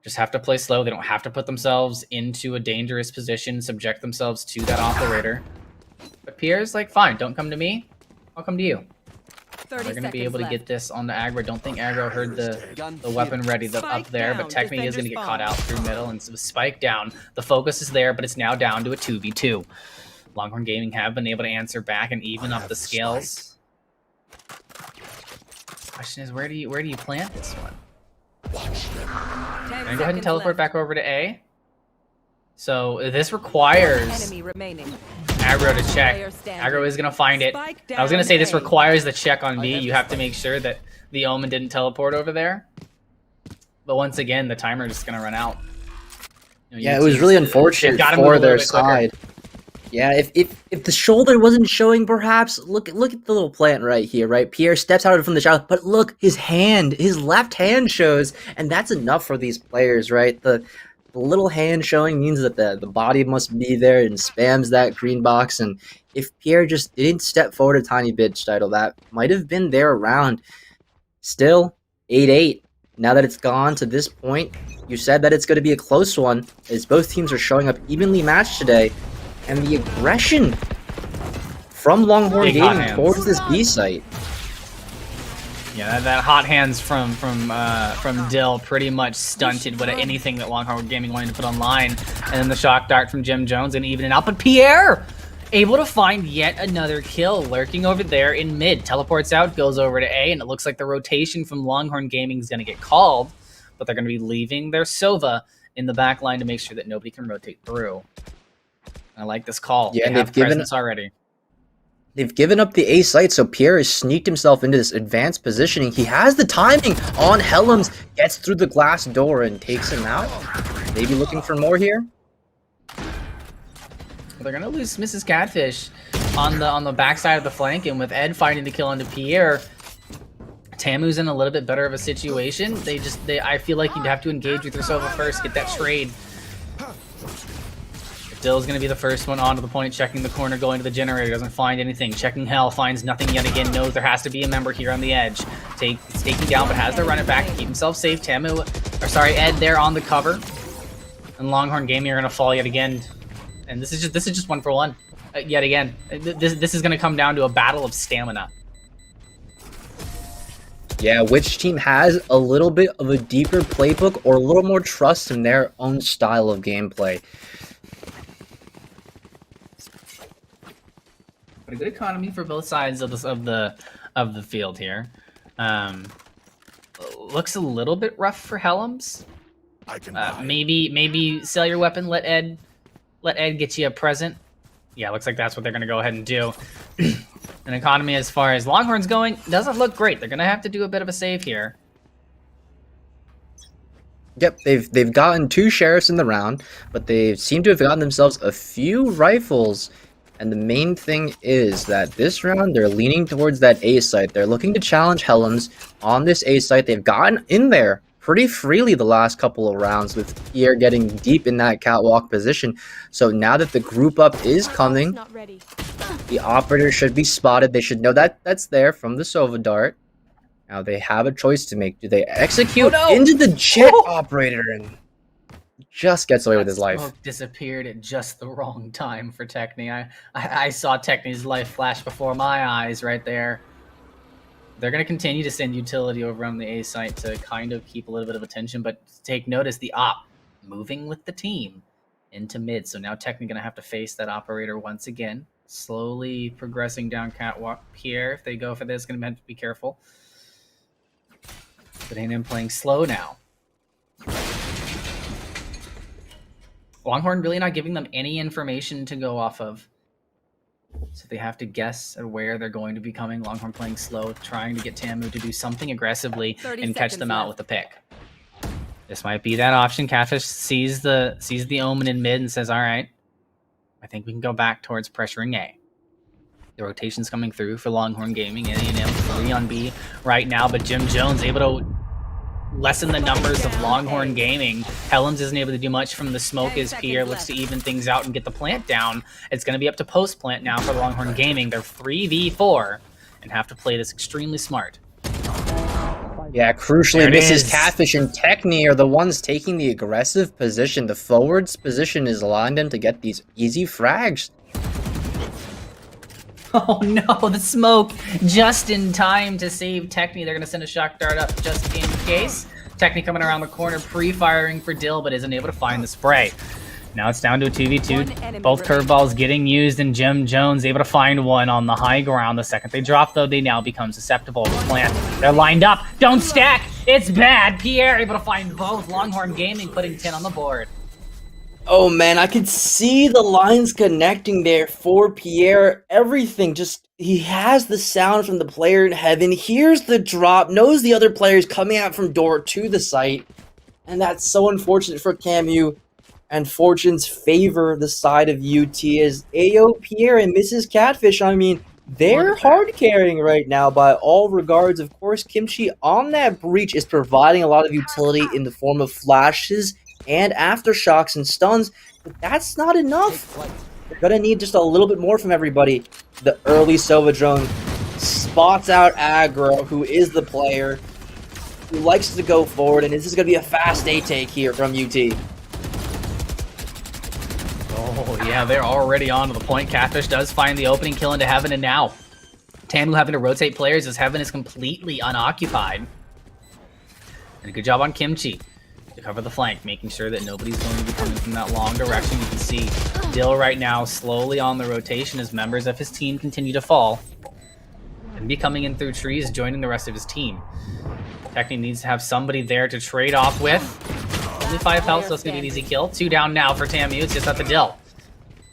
Speaker 1: just have to play slow. They don't have to put themselves into a dangerous position, subject themselves to that operator. But Pierre's like, fine, don't come to me. I'll come to you. They're going to be able to get this on the aggro. Don't think aggro heard the weapon ready up there, but Techme is going to get caught out through middle and spike down. The focus is there, but it's now down to a 2v2. Longhorn Gaming have been able to answer back and even up the scales. Question is, where do you plant this one? Can I go ahead and teleport back over to A? So this requires aggro to check. Aggro is going to find it. I was going to say this requires the check on B. You have to make sure that the Omen didn't teleport over there. But once again, the timer is just going to run out.
Speaker 2: Yeah, it was really unfortunate for their side. Yeah, if the shoulder wasn't showing, perhaps look at the little plant right here, right? Pierre steps out from the shadow, but look, his left hand shows, and that's enough for these players, right? The little hand showing means that the body must be there and spams that green box, and if Pierre just didn't step forward a tiny bit, Steitel, that might have been their round. Still, 8-8. Now that it's gone to this point, you said that it's going to be a close one, as both teams are showing up evenly matched today. And the aggression from Longhorn Gaming towards this B site.
Speaker 1: Yeah, that hot hands from Dill pretty much stunted what anything that Longhorn Gaming wanted to put online. And then the shock dart from Jim Jones and even it out. But Pierre able to find yet another kill lurking over there in mid. Teleports out, goes over to A, and it looks like the rotation from Longhorn Gaming is going to get called, but they're going to be leaving their Sova in the back line to make sure that nobody can rotate through. I like this call.
Speaker 2: Yeah,
Speaker 1: they have presence already.
Speaker 2: They've given up the A site, so Pierre has sneaked himself into this advanced positioning. He has the timing on Helms, gets through the glass door and takes him out. Maybe looking for more here.
Speaker 1: They're gonna lose Mrs. Catfish on the backside of the flank, and with Ed fighting the kill onto Pierre, TAMU's in a little bit better of a situation. I feel like you'd have to engage with yourself first, get that trade. Dill's gonna be the first one onto the point, checking the corner, going to the generator, doesn't find anything. Checking Hell, finds nothing yet again, knows there has to be a member here on the edge. It's taken down, but has to run it back to keep himself safe. Ed there on the cover. And Longhorn Gaming are gonna fall yet again. And this is just 1-for-1. Yet again. This is gonna come down to a battle of stamina.
Speaker 2: Yeah, which team has a little bit of a deeper playbook or a little more trust in their own style of gameplay.
Speaker 1: But a good economy for both sides of the field here. Looks a little bit rough for Helms. Maybe sell your weapon. Let Ed get you a present. Yeah, looks like that's what they're gonna go ahead and do. An economy as far as Longhorn's going doesn't look great. They're gonna have to do a bit of a save here.
Speaker 2: Yep, they've gotten 2 sheriffs in the round, but they seem to have gotten themselves a few rifles. And the main thing is that this round, they're leaning towards that A site. They're looking to challenge Helms on this A site. They've gotten in there pretty freely the last couple of rounds, with Pierre getting deep in that catwalk position. So now that the group up is coming, the operator should be spotted. They should know that that's there from the Sova dart. Now they have a choice to make. Do they execute into the jet operator and just gets away with his life?
Speaker 1: Smoke disappeared at just the wrong time for Techni. I saw Techni's life flash before my eyes right there. They're going to continue to send utility over on the A site to kind of keep a little bit of attention, but take notice the op moving with the team into mid. So now Techni going to have to face that operator once again, slowly progressing down catwalk. Pierre, if they go for this, going to have to be careful. But A&M playing slow now. Longhorn really not giving them any information to go off of. So they have to guess at where they're going to be coming. Longhorn playing slow, trying to get TAMU to do something aggressively and catch them out with a pick. This might be that option. Catfish sees the omen in mid and says, all right, I think we can go back towards pressuring A. The rotation's coming through for Longhorn Gaming. A&M 3 on B right now, but Jim Jones able to lessen the numbers of Longhorn Gaming. Helens isn't able to do much from the smoke as Pierre looks to even things out and get the plant down. It's going to be up to post plant now for Longhorn Gaming. They're 3v4 and have to play this extremely smart.
Speaker 2: Yeah, crucially, Mrs. Catfish and Techni are the ones taking the aggressive position. The forwards position is allowing them to get these easy frags.
Speaker 1: Oh no, the smoke just in time to save Techni. They're going to send a shock dart up just in case. Techni coming around the corner, pre-firing for Dill, but isn't able to find the spray. Now it's down to a 2v2. Both curveballs getting used, and Jim Jones able to find one on the high ground. The second they drop, though, they now become susceptible to plant. They're lined up. Don't stack. It's bad. Pierre able to find both. Longhorn Gaming putting 10 on the board.
Speaker 2: Oh man, I could see the lines connecting there for Pierre. Everything just, he has the sound from the player in heaven, hears the drop, knows the other players coming out from door to the site, and that's so unfortunate for TAMU. And fortunes favor the side of UT as AO Pierre and Mrs. Catfish, I mean, they're hard carrying right now by all regards. Of course, Kimchi on that breach is providing a lot of utility in the form of flashes and aftershocks and stuns, but that's not enough. We're gonna need just a little bit more from everybody. The early Sova drone spots out Aggro, who is the player who likes to go forward, and this is gonna be a fast A take here from UT.
Speaker 1: Oh yeah, they're already on to the point. Catfish does find the opening, kill into Heaven, and now TAMU having to rotate players as Heaven is completely unoccupied. And a good job on Kimchi. to cover the flank, making sure that nobody's going to be coming from that long direction. You can see Dill right now slowly on the rotation as members of his team continue to fall and be coming in through trees, joining the rest of his team. Techni needs to have somebody there to trade off with. Only 5 health, so it's going to be an easy kill. 2 down now for TAMU. It's just at the Dill.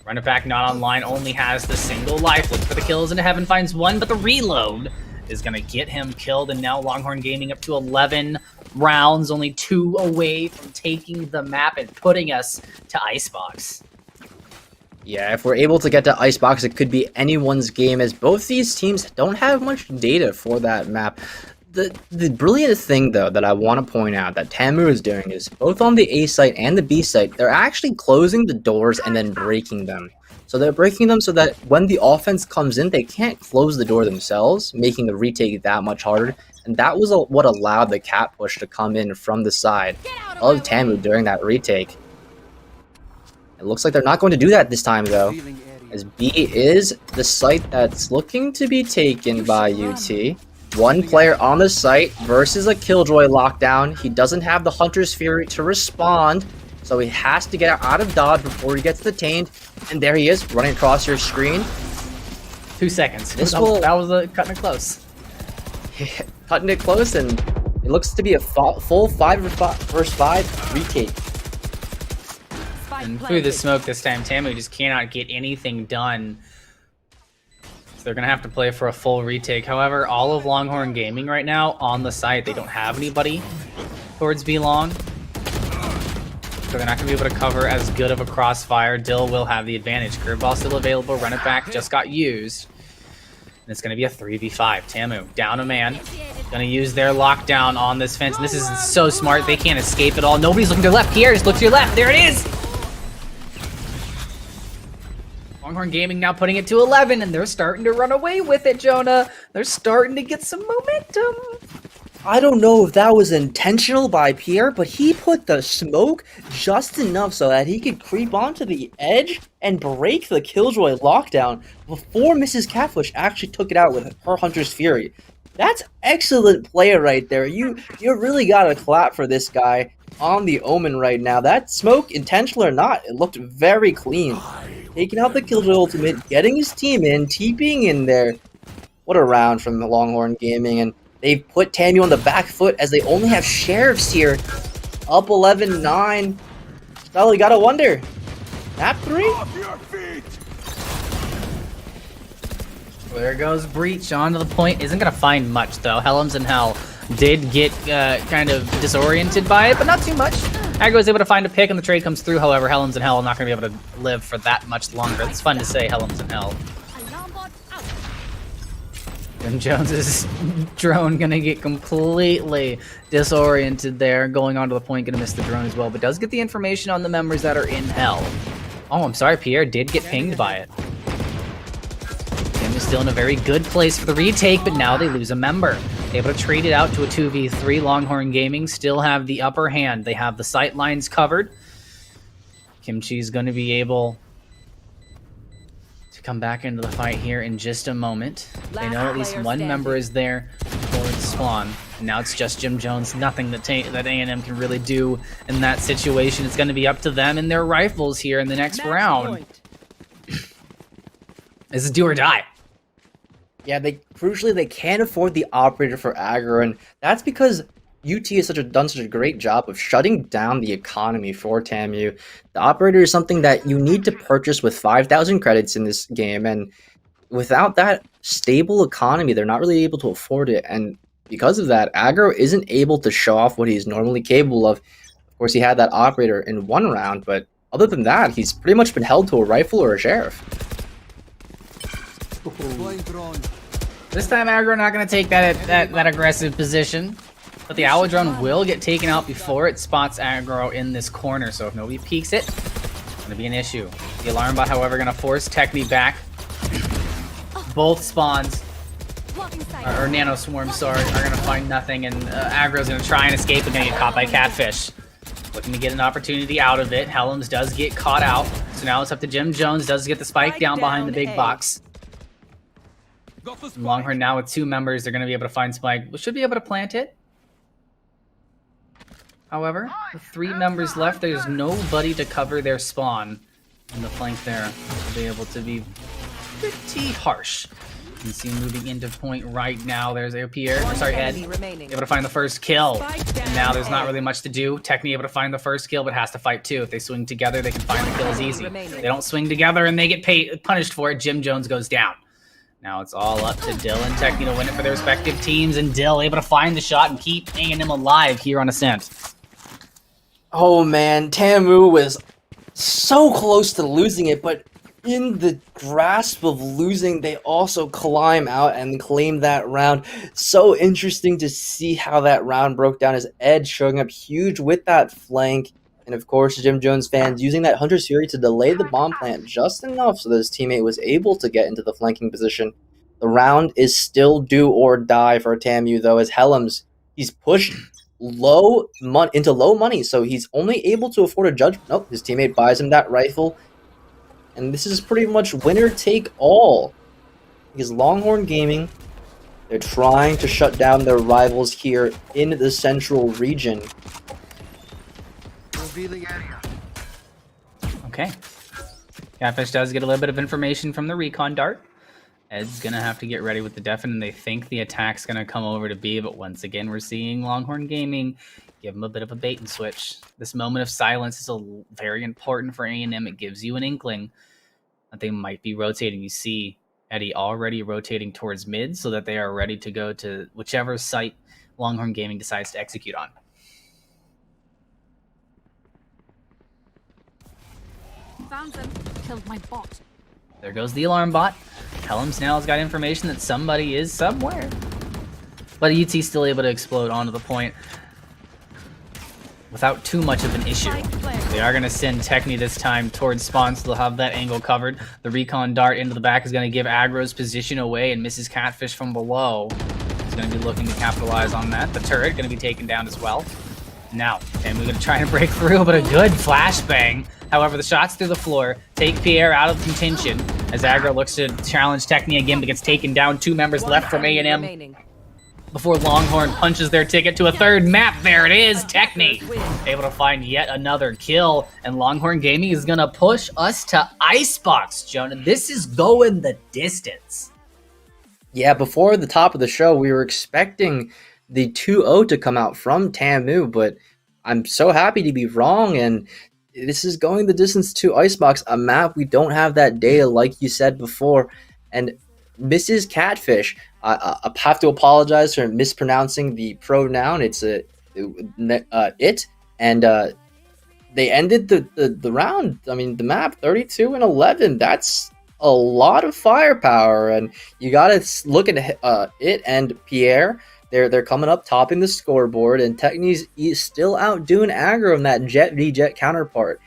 Speaker 1: Run it back, not online, only has the single life. Look for the kills into heaven, finds 1, but the reload is going to get him killed. And now Longhorn Gaming up to 11 rounds, only 2 away from taking the map and putting us to Icebox.
Speaker 2: Yeah, if we're able to get to Icebox, it could be anyone's game, as both these teams don't have much data for that map. The brilliant thing, though, that I want to point out that TAMU is doing is, both on the A site and the B site, they're actually closing the doors and then breaking them. So they're breaking them so that when the offense comes in, they can't close the door themselves, making the retake that much harder. And that was what allowed the cat push to come in from the side of TAMU during that retake. It looks like they're not going to do that this time, though, as B is the site that's looking to be taken by UT. 1 player on the site versus a Killjoy lockdown. He doesn't have the Hunter's Fury to respond, so he has to get out of dodge before he gets detained. And there he is, running across your screen.
Speaker 1: 2 seconds.
Speaker 2: That
Speaker 1: was cutting it close.
Speaker 2: Cutting it close, and it looks to be a full 5 versus 5 retake.
Speaker 1: And through the smoke this time, TAMU just cannot get anything done. So they're going to have to play for a full retake. However, all of Longhorn Gaming right now on the site, they don't have anybody towards B long. So they're not going to be able to cover as good of a crossfire. Dill will have the advantage. Curveball still available. Run it back just got used. And it's going to be a 3v5. TAMU down a man. Going to use their lockdown on this fence. And this is so smart. They can't escape at all. Nobody's looking to their left. Pierre, just look to your left. There it is. Longhorn Gaming now putting it to 11, and they're starting to run away with it, Jonah. They're starting to get some momentum.
Speaker 2: I don't know if that was intentional by Pierre, but he put the smoke just enough so that he could creep onto the edge and break the Killjoy lockdown before Mrs. Catfish actually took it out with her Hunter's Fury. That's excellent play right there. You really gotta clap for this guy on the Omen right now. That smoke, intentional or not, it looked very clean. Taking out the Killjoy ultimate, getting his team in, TPing in there. What a round from the Longhorn Gaming, and they've put TAMU on the back foot as they only have Sheriffs here. Up 11-9. Well, you gotta wonder. Map 3?
Speaker 4: Off your feet!
Speaker 1: Well, there goes Breach onto the point. Isn't going to find much, though. Helms and Hell did get kind of disoriented by it, but not too much. Aggro is able to find a pick, and the trade comes through. However, Helms and Hell are not going to be able to live for that much longer. It's fun to say Helms and Hell. And Jones's drone going to get completely disoriented there. Going onto the point, going to miss the drone as well, but does get the information on the members that are in Hell. Oh, I'm sorry, Pierre did get pinged by it. Tim is still in a very good place for the retake, but now they lose a member. Able to trade it out to a 2v3. Longhorn Gaming still have the upper hand. They have the sight lines covered. Kimchi's going to be able to come back into the fight here in just a moment. They know at least one member is there towards spawn. And now it's just Jim Jones. Nothing that A&M can really do in that situation. It's going to be up to them and their rifles here in the next round. This is do or die.
Speaker 2: Yeah, crucially they can't afford the operator for aggro, and that's because UT has done such a great job of shutting down the economy for TAMU. The operator is something that you need to purchase with 5,000 credits in this game, and without that stable economy, they're not really able to afford it. And because of that, aggro isn't able to show off what he's normally capable of. Of course, he had that operator in one round, but other than that, he's pretty much been held to a rifle or a sheriff.
Speaker 1: This time aggro not going to take that aggressive position, but the Owl drone will get taken out before it spots aggro in this corner, so if nobody peeks it, it's going to be an issue. The alarm bot, however, going to force Techni back. Both spawns, or nano swarms, sorry, are going to find nothing, and aggro's going to try and escape and going to get caught by Catfish. Looking to get an opportunity out of it. Helms does get caught out, so now it's up to Jim Jones, does get the spike down behind the big box. Longhorn now with 2 members, they're going to be able to find Spike. We should be able to plant it. However, with 3 members left, there's nobody to cover their spawn. And the flank there will be able to be pretty harsh. You can see moving into point right now. There's a Pierre, sorry, Ed, able to find the first kill. And now there's not really much to do. Techni able to find the first kill, but has to fight too. If they swing together, they can find the kills easy. They don't swing together and they get punished for it. Jim Jones goes down. Now it's all up to Dill and Techni to win it for their respective teams, and Dill able to find the shot and keep A&M alive here on Ascent.
Speaker 2: Oh man, TAMU was so close to losing it, but in the grasp of losing, they also climb out and claim that round. So interesting to see how that round broke down as Ed showing up huge with that flank. And of course, Jim Jones fans using that Hunter's Fury to delay the bomb plant just enough so that his teammate was able to get into the flanking position. The round is still do or die for TAMU, though, as Helms, he's pushed into low money, so he's only able to afford a judge. Nope, his teammate buys him that rifle. And this is pretty much winner take all. Because Longhorn Gaming, they're trying to shut down their rivals here in the central region.
Speaker 1: Okay. Catfish does get a little bit of information from the recon dart. Ed's going to have to get ready with the deafen, and they think the attack's going to come over to B, but once again, we're seeing Longhorn Gaming give them a bit of a bait and switch. This moment of silence is very important for A&M. It gives you an inkling that they might be rotating. You see Eddie already rotating towards mid so that they are ready to go to whichever site Longhorn Gaming decides to execute on.
Speaker 3: Found them. Killed my bot.
Speaker 1: There goes the alarm bot. Helms now has got information that somebody is somewhere. But UT's still able to explode onto the point without too much of an issue. They are going to send Techni this time towards spawn, so they'll have that angle covered. The recon dart into the back is going to give Aggro's position away, and Mrs. Catfish from below is going to be looking to capitalize on that. The turret going to be taken down as well. Now, and we're going to try and break through, but a good flashbang. However, the shots through the floor take Pierre out of contention as Aggro looks to challenge Techni again, but gets taken down. 2 members left from A&M before Longhorn punches their ticket to a third map. There it is, Techni able to find yet another kill, and Longhorn Gaming is going to push us to Icebox, Jonah. This is going the distance.
Speaker 2: Yeah, before the top of the show, we were expecting the 2-0 to come out from TAMU, but I'm so happy to be wrong, and this is going the distance to Icebox, a map we don't have that data, like you said before. And Mrs. Catfish, I have to apologize for mispronouncing the pronoun. It's it, and they ended the round. I mean, the map 32-11. That's a lot of firepower, and you gotta look at it and Pierre. They're coming up topping the scoreboard, and Techni's still outdoing Aggro in that Jet v Jet counterpart.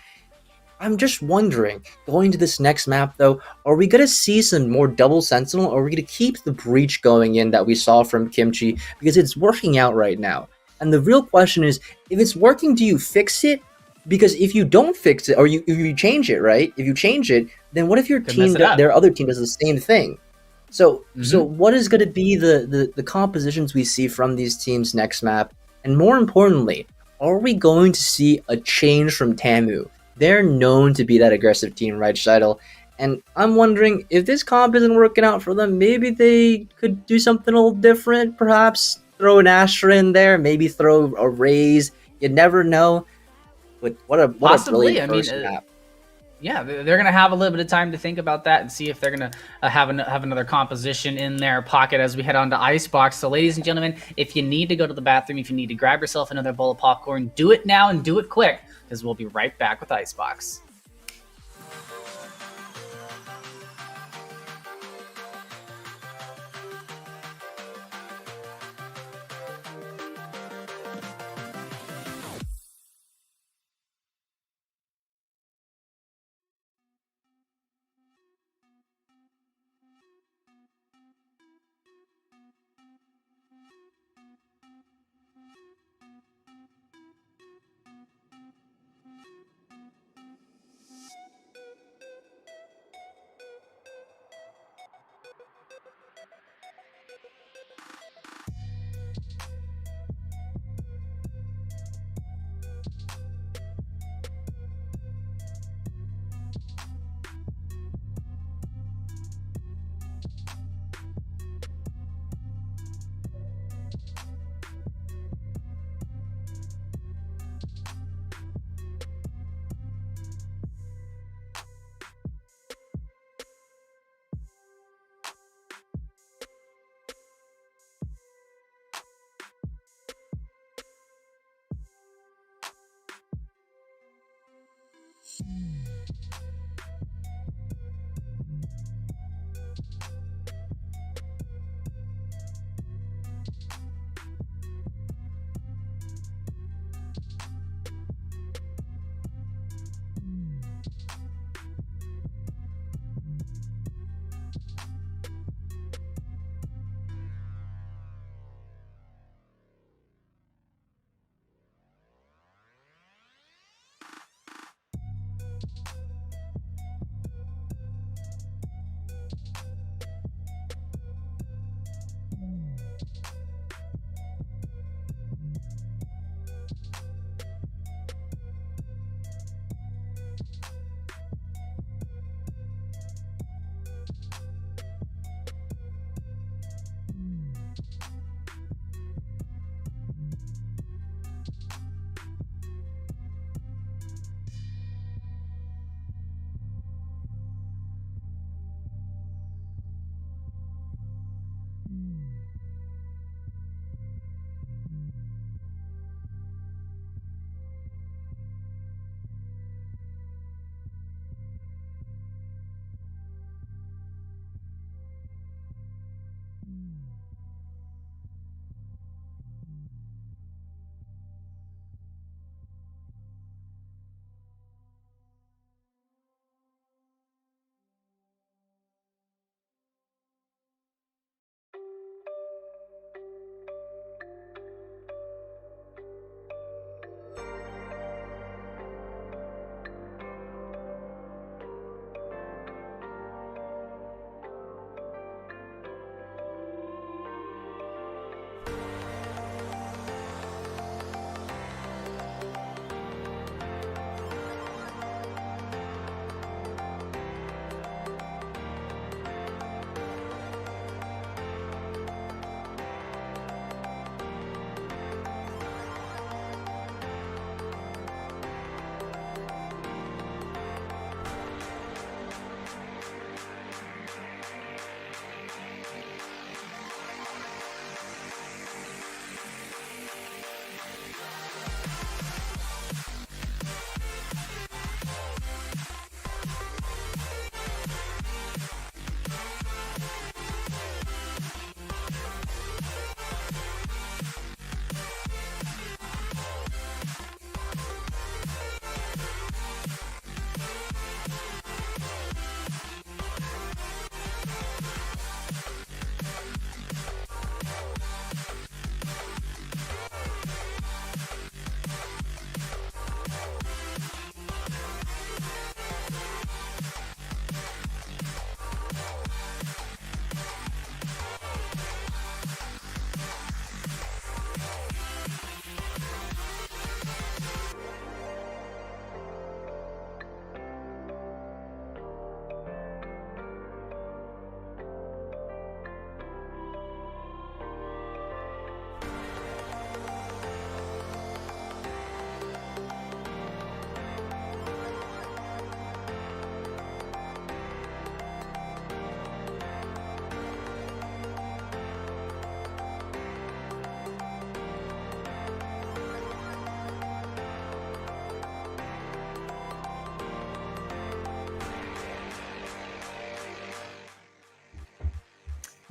Speaker 2: I'm just wondering, going to this next map though, are we going to see some more double sentinel, or are we going to keep the breach going in that we saw from Kimchi, because it's working out right now? And the real question is, if it's working, do you fix it? Because if you don't fix it, or if you change it, right? If you change it, then what if your team, their other team does the same thing? So what is going to be the compositions we see from these teams next map? And more importantly, are we going to see a change from TAMU? They're known to be that aggressive team, right, Scheidel? And I'm wondering, if this comp isn't working out for them, maybe they could do something a little different, perhaps throw an Astra in there, maybe throw a Raze. You never know. But what a brilliant first map.
Speaker 1: Yeah, they're going to have a little bit of time to think about that and see if they're going to have another composition in their pocket as we head on to Icebox. So, ladies and gentlemen, if you need to go to the bathroom, if you need to grab yourself another bowl of popcorn, do it now and do it quick, because we'll be right back with Icebox.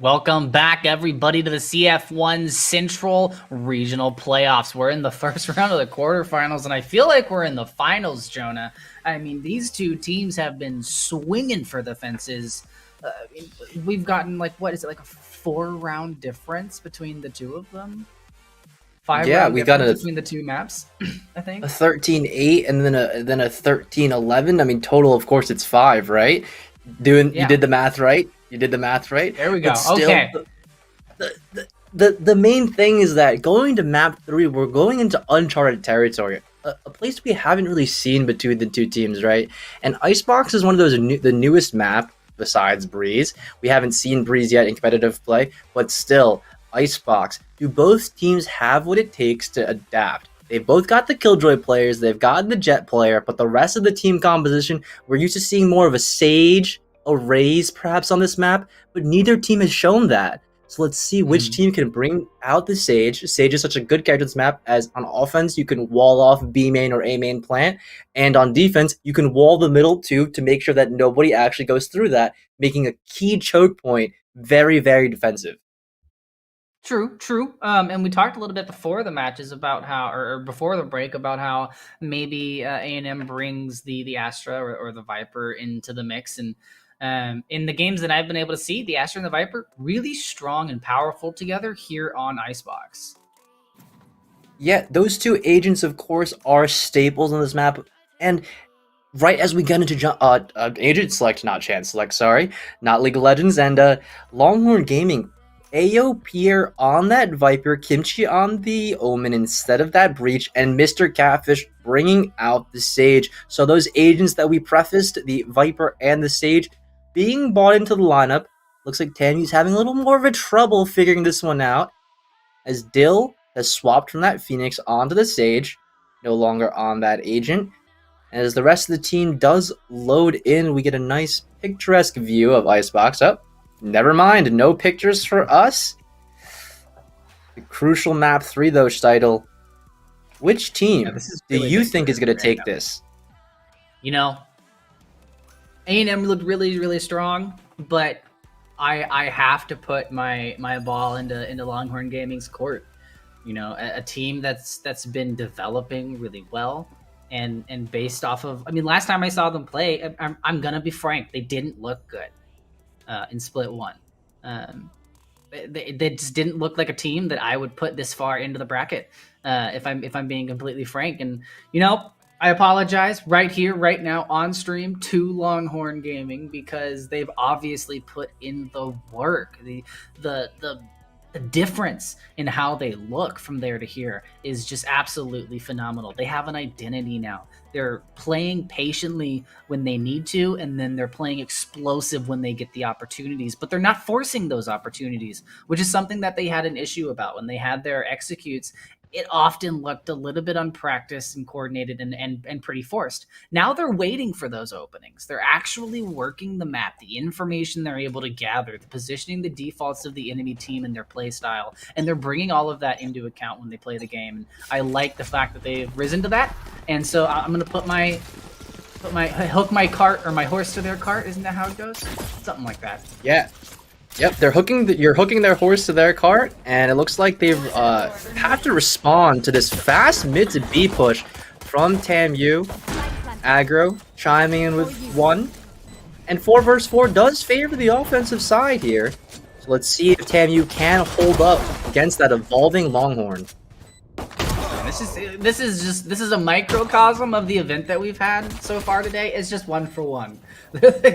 Speaker 1: Welcome back, everybody, to the CF1 Central Regional Playoffs. We're in the first round of the quarterfinals, and I feel like we're in the finals, Jonah. I mean, these two teams have been swinging for the fences. We've gotten, like, what is it, like a 4-round difference between the two of them? 5-round
Speaker 2: we got
Speaker 1: between the two maps, I think.
Speaker 2: A 13-8 and then a 13-11. I mean, total, of course, it's 5, right? You did the math right. You did the math right.
Speaker 1: There we go.
Speaker 2: Still,
Speaker 1: okay.
Speaker 2: The main thing is that going to map 3, we're going into uncharted territory, a place we haven't really seen between the two teams, right? And Icebox is one of those the newest map besides Breeze. We haven't seen Breeze yet in competitive play, but still, Icebox. Do both teams have what it takes to adapt? They've both got the Killjoy players, they've gotten the Jet player, but the rest of the team composition, we're used to seeing more of a Sage, a Raze perhaps on this map, but neither team has shown that. So let's see which team can bring out the Sage. Sage is such a good character in this map, as on offense, you can wall off B main or A main plant, and on defense, you can wall the middle too to make sure that nobody actually goes through that, making a key choke point very, very defensive.
Speaker 1: True. And we talked a little bit before the matches about how, or before the break, about how maybe A&M brings the Astra or the Viper into the mix. And in the games that I've been able to see, the Astra and the Viper really strong and powerful together here on Icebox.
Speaker 2: Yeah, those two agents, of course, are staples on this map. And right as we get into agent select, not chance select, sorry, not League of Legends, and Longhorn Gaming, AO Pierre on that Viper, Kimchi on the Omen instead of that Breach, and Mr. Catfish bringing out the Sage. So those agents that we prefaced, the Viper and the Sage, being bought into the lineup. Looks like TAMU's having a little more of a trouble figuring this one out, as Dill has swapped from that Phoenix onto the Sage, no longer on that agent. And as the rest of the team does load in, we get a nice picturesque view of Icebox. Up. Never mind, no pictures for us. The crucial map 3 though, Steitel. Which team do you think is going to take this?
Speaker 1: You know, A&M looked really, really strong, but I have to put my ball into Longhorn Gaming's court. You know, a team that's been developing really well, and based off of, I mean, last time I saw them play, I'm gonna be frank, they didn't look good in Split 1. They just didn't look like a team that I would put this far into the bracket, if I'm being completely frank. And you know, I apologize right here, right now on stream to Longhorn Gaming, because they've obviously put in the work. The difference in how they look from there to here is just absolutely phenomenal. They have an identity now. They're playing patiently when they need to, and then they're playing explosive when they get the opportunities, but they're not forcing those opportunities, which is something that they had an issue about when they had their executes. It often looked a little bit unpracticed and coordinated and pretty forced. Now they're waiting for those openings. They're actually working the map, the information they're able to gather, the positioning, the defaults of the enemy team and their play style, and they're bringing all of that into account when they play the game. And I like the fact that they've risen to that. And so I'm gonna hook my cart or my horse to their cart. Isn't that how it goes? Something like that.
Speaker 2: Yeah. Yep, you're hooking their horse to their cart, and it looks like they've have to respond to this fast mid to B push from TAMU. Aggro chiming in with 1, and 4 versus 4 does favor the offensive side here. So let's see if TAMU can hold up against that evolving Longhorn.
Speaker 1: This is a microcosm of the event that we've had so far today. It's just 1 for 1.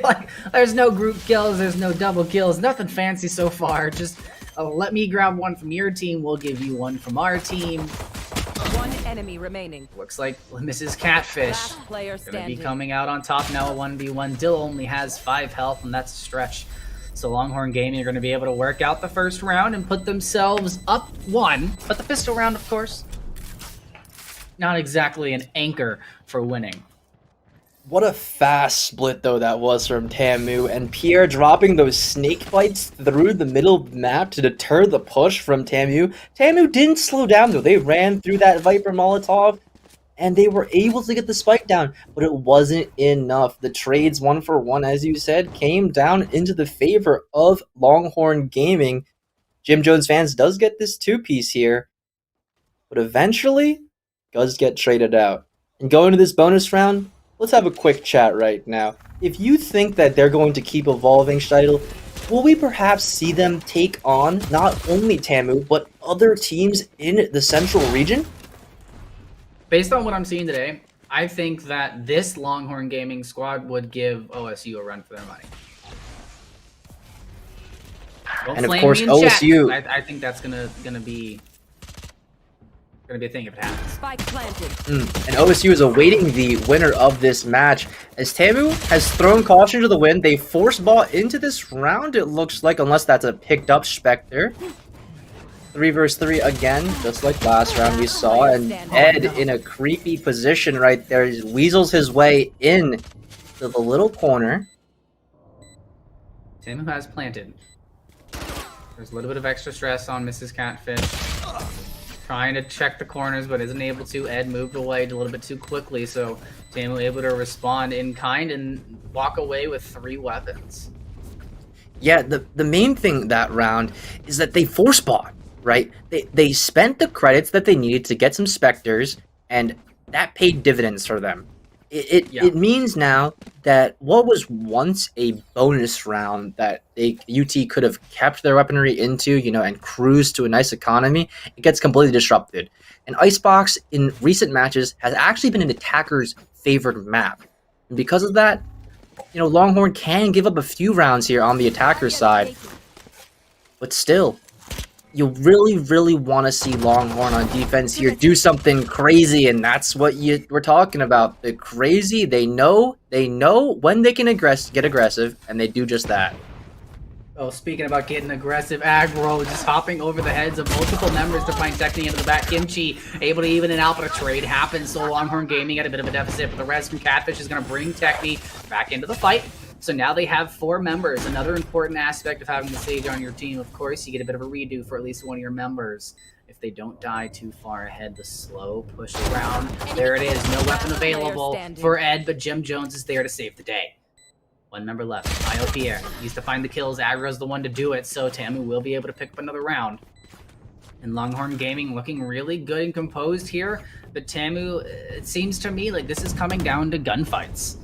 Speaker 1: Like, there's no group kills, there's no double kills, nothing fancy so far. Just let me grab 1 from your team, we'll give you 1 from our team.
Speaker 6: 1 enemy remaining.
Speaker 1: Looks like Mrs. Catfish gonna be coming out on top now. A 1v1. Dill only has 5 health, and that's a stretch. So Longhorn Gaming are going to be able to work out the first round and put themselves up 1. But the pistol round, of course, not exactly an anchor for winning.
Speaker 2: What a fast split, though, that was from TAMU, and Pierre dropping those snake bites through the middle of the map to deter the push from TAMU. TAMU didn't slow down, though. They ran through that Viper Molotov, and they were able to get the spike down, but it wasn't enough. The trades 1 for 1, as you said, came down into the favor of Longhorn Gaming. Jim Jones fans does get this 2-piece here, but eventually does get traded out. And going to this bonus round, let's have a quick chat right now. If you think that they're going to keep evolving, Steitel, will we perhaps see them take on not only TAMU, but other teams in the central region?
Speaker 1: Based on what I'm seeing today, I think that this Longhorn Gaming squad would give OSU a run for their money. Don't
Speaker 2: and of
Speaker 1: flame
Speaker 2: course,
Speaker 1: me in
Speaker 2: OSU.
Speaker 1: chat. I think that's gonna be a thing if it happens.
Speaker 6: Spike planted.
Speaker 2: And OSU is awaiting the winner of this match, as TAMU has thrown caution to the wind. They force ball into this round, it looks like, unless that's a picked up Spectre. 3 versus 3 again, just like last round we saw, and Ed in a creepy position right there. He weasels his way in to the little corner.
Speaker 1: TAMU has planted. There's a little bit of extra stress on Mrs. Catfish. Trying to check the corners, but isn't able to. Ed moved away a little bit too quickly, so TAMU able to respond in kind and walk away with 3 weapons.
Speaker 2: Yeah, the main thing that round is that they force bought, right? They spent the credits that they needed to get some Spectres, and that paid dividends for them. It means now that what was once a bonus round that UT could have kept their weaponry into, and cruised to a nice economy, it gets completely disrupted. And Icebox in recent matches has actually been an attacker's favored map. And because of that, Longhorn can give up a few rounds here on the attacker side. But still, you really, really want to see Longhorn on defense here do something crazy, and that's what we're talking about. The crazy, they know when they can get aggressive, and they do just that.
Speaker 1: Oh, speaking about getting aggressive, aggro just hopping over the heads of multiple members to find Techni into the back. Kimchi able to even it out, but a trade happens, so Longhorn Gaming at a bit of a deficit, but the rest from Catfish is going to bring Techni back into the fight. So now they have 4 members. Another important aspect of having the Sage on your team, of course, you get a bit of a redo for at least one of your members. If they don't die too far ahead, the slow push around. There it is, no weapon available for Ed, but Jim Jones is there to save the day. 1 member left, Io Pierre. Needs to find the kills, Aggro's the one to do it, so TAMU will be able to pick up another round. And Longhorn Gaming looking really good and composed here, but TAMU, it seems to me like this is coming down to gunfights.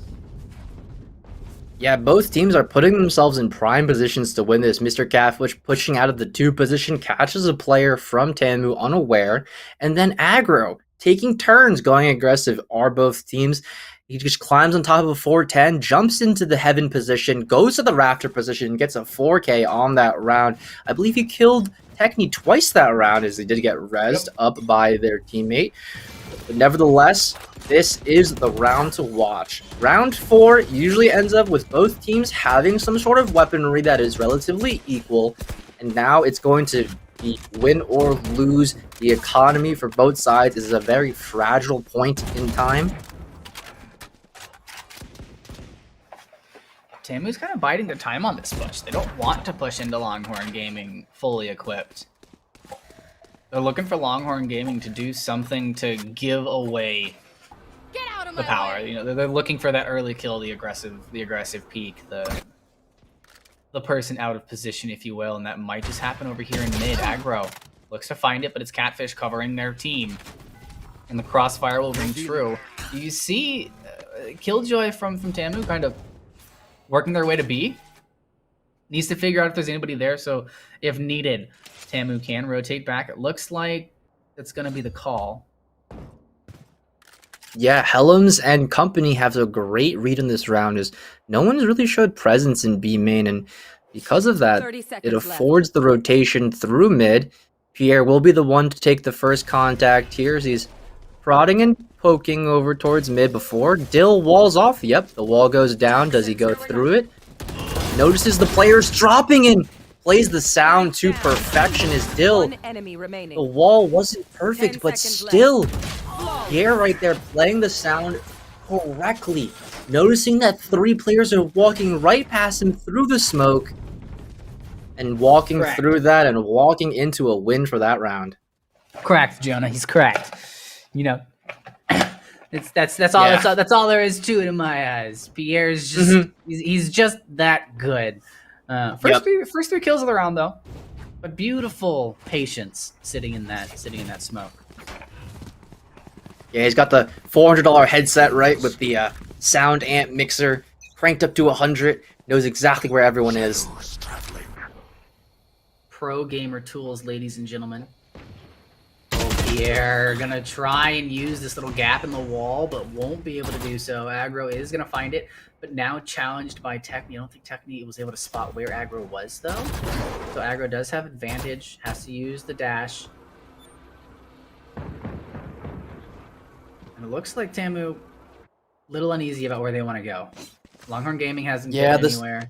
Speaker 2: Yeah, both teams are putting themselves in prime positions to win this. Mr. Catfish pushing out of the 2 position, catches a player from TAMU unaware, and then Aggro taking turns going aggressive are both teams. He just climbs on top of a 410, jumps into the heaven position, goes to the rafter position, gets a 4K on that round. I believe he killed Techni twice that round as they did get rezzed up by their teammate. But nevertheless, this is the round to watch. Round 4 usually ends up with both teams having some sort of weaponry that is relatively equal, and now it's going to be win or lose. The economy for both sides is a very fragile point in time.
Speaker 1: TAMU's kind of biding their time on this push. They don't want to push into Longhorn Gaming fully equipped. They're looking for Longhorn Gaming to do something to give away the power. They're looking for that early kill, the aggressive peak, the person out of position, if you will, and that might just happen over here in mid. Aggro looks to find it, but it's Catfish covering their team, and the crossfire will ring true. You see Killjoy from TAMU kind of working their way to B. Needs to figure out if there's anybody there, so if needed, TAMU can rotate back. It looks like it's going to be the call.
Speaker 2: Yeah, Helms and company have a great read in this round as no one's really showed presence in B main, and because of that, it affords the rotation through mid. Pierre will be the one to take the first contact here as he's prodding and poking over towards mid before Dill walls off. Yep, the wall goes down. Does he go through it? Notices the players dropping in. Plays the sound to perfection as Dill. The wall wasn't perfect, but still, Pierre right there playing the sound correctly. Noticing that 3 players are walking right past him through the smoke. And walking through that and walking into a win for that round.
Speaker 1: Correct, Jonah. He's correct. That's all there is to it in my eyes. Pierre's just he's just that good. First 3 kills of the round though, but beautiful patience sitting in that smoke.
Speaker 2: Yeah, he's got the $400 headset right with the sound amp mixer cranked up to 100. Knows exactly where everyone is.
Speaker 1: Pro gamer tools, ladies and gentlemen. Pierre gonna try and use this little gap in the wall, but won't be able to do so. Aggro is gonna find it, but now challenged by Techni. I don't think Techni was able to spot where Aggro was, though. So Aggro does have advantage, has to use the dash. And it looks like TAMU a little uneasy about where they want to go. Longhorn Gaming hasn't been anywhere.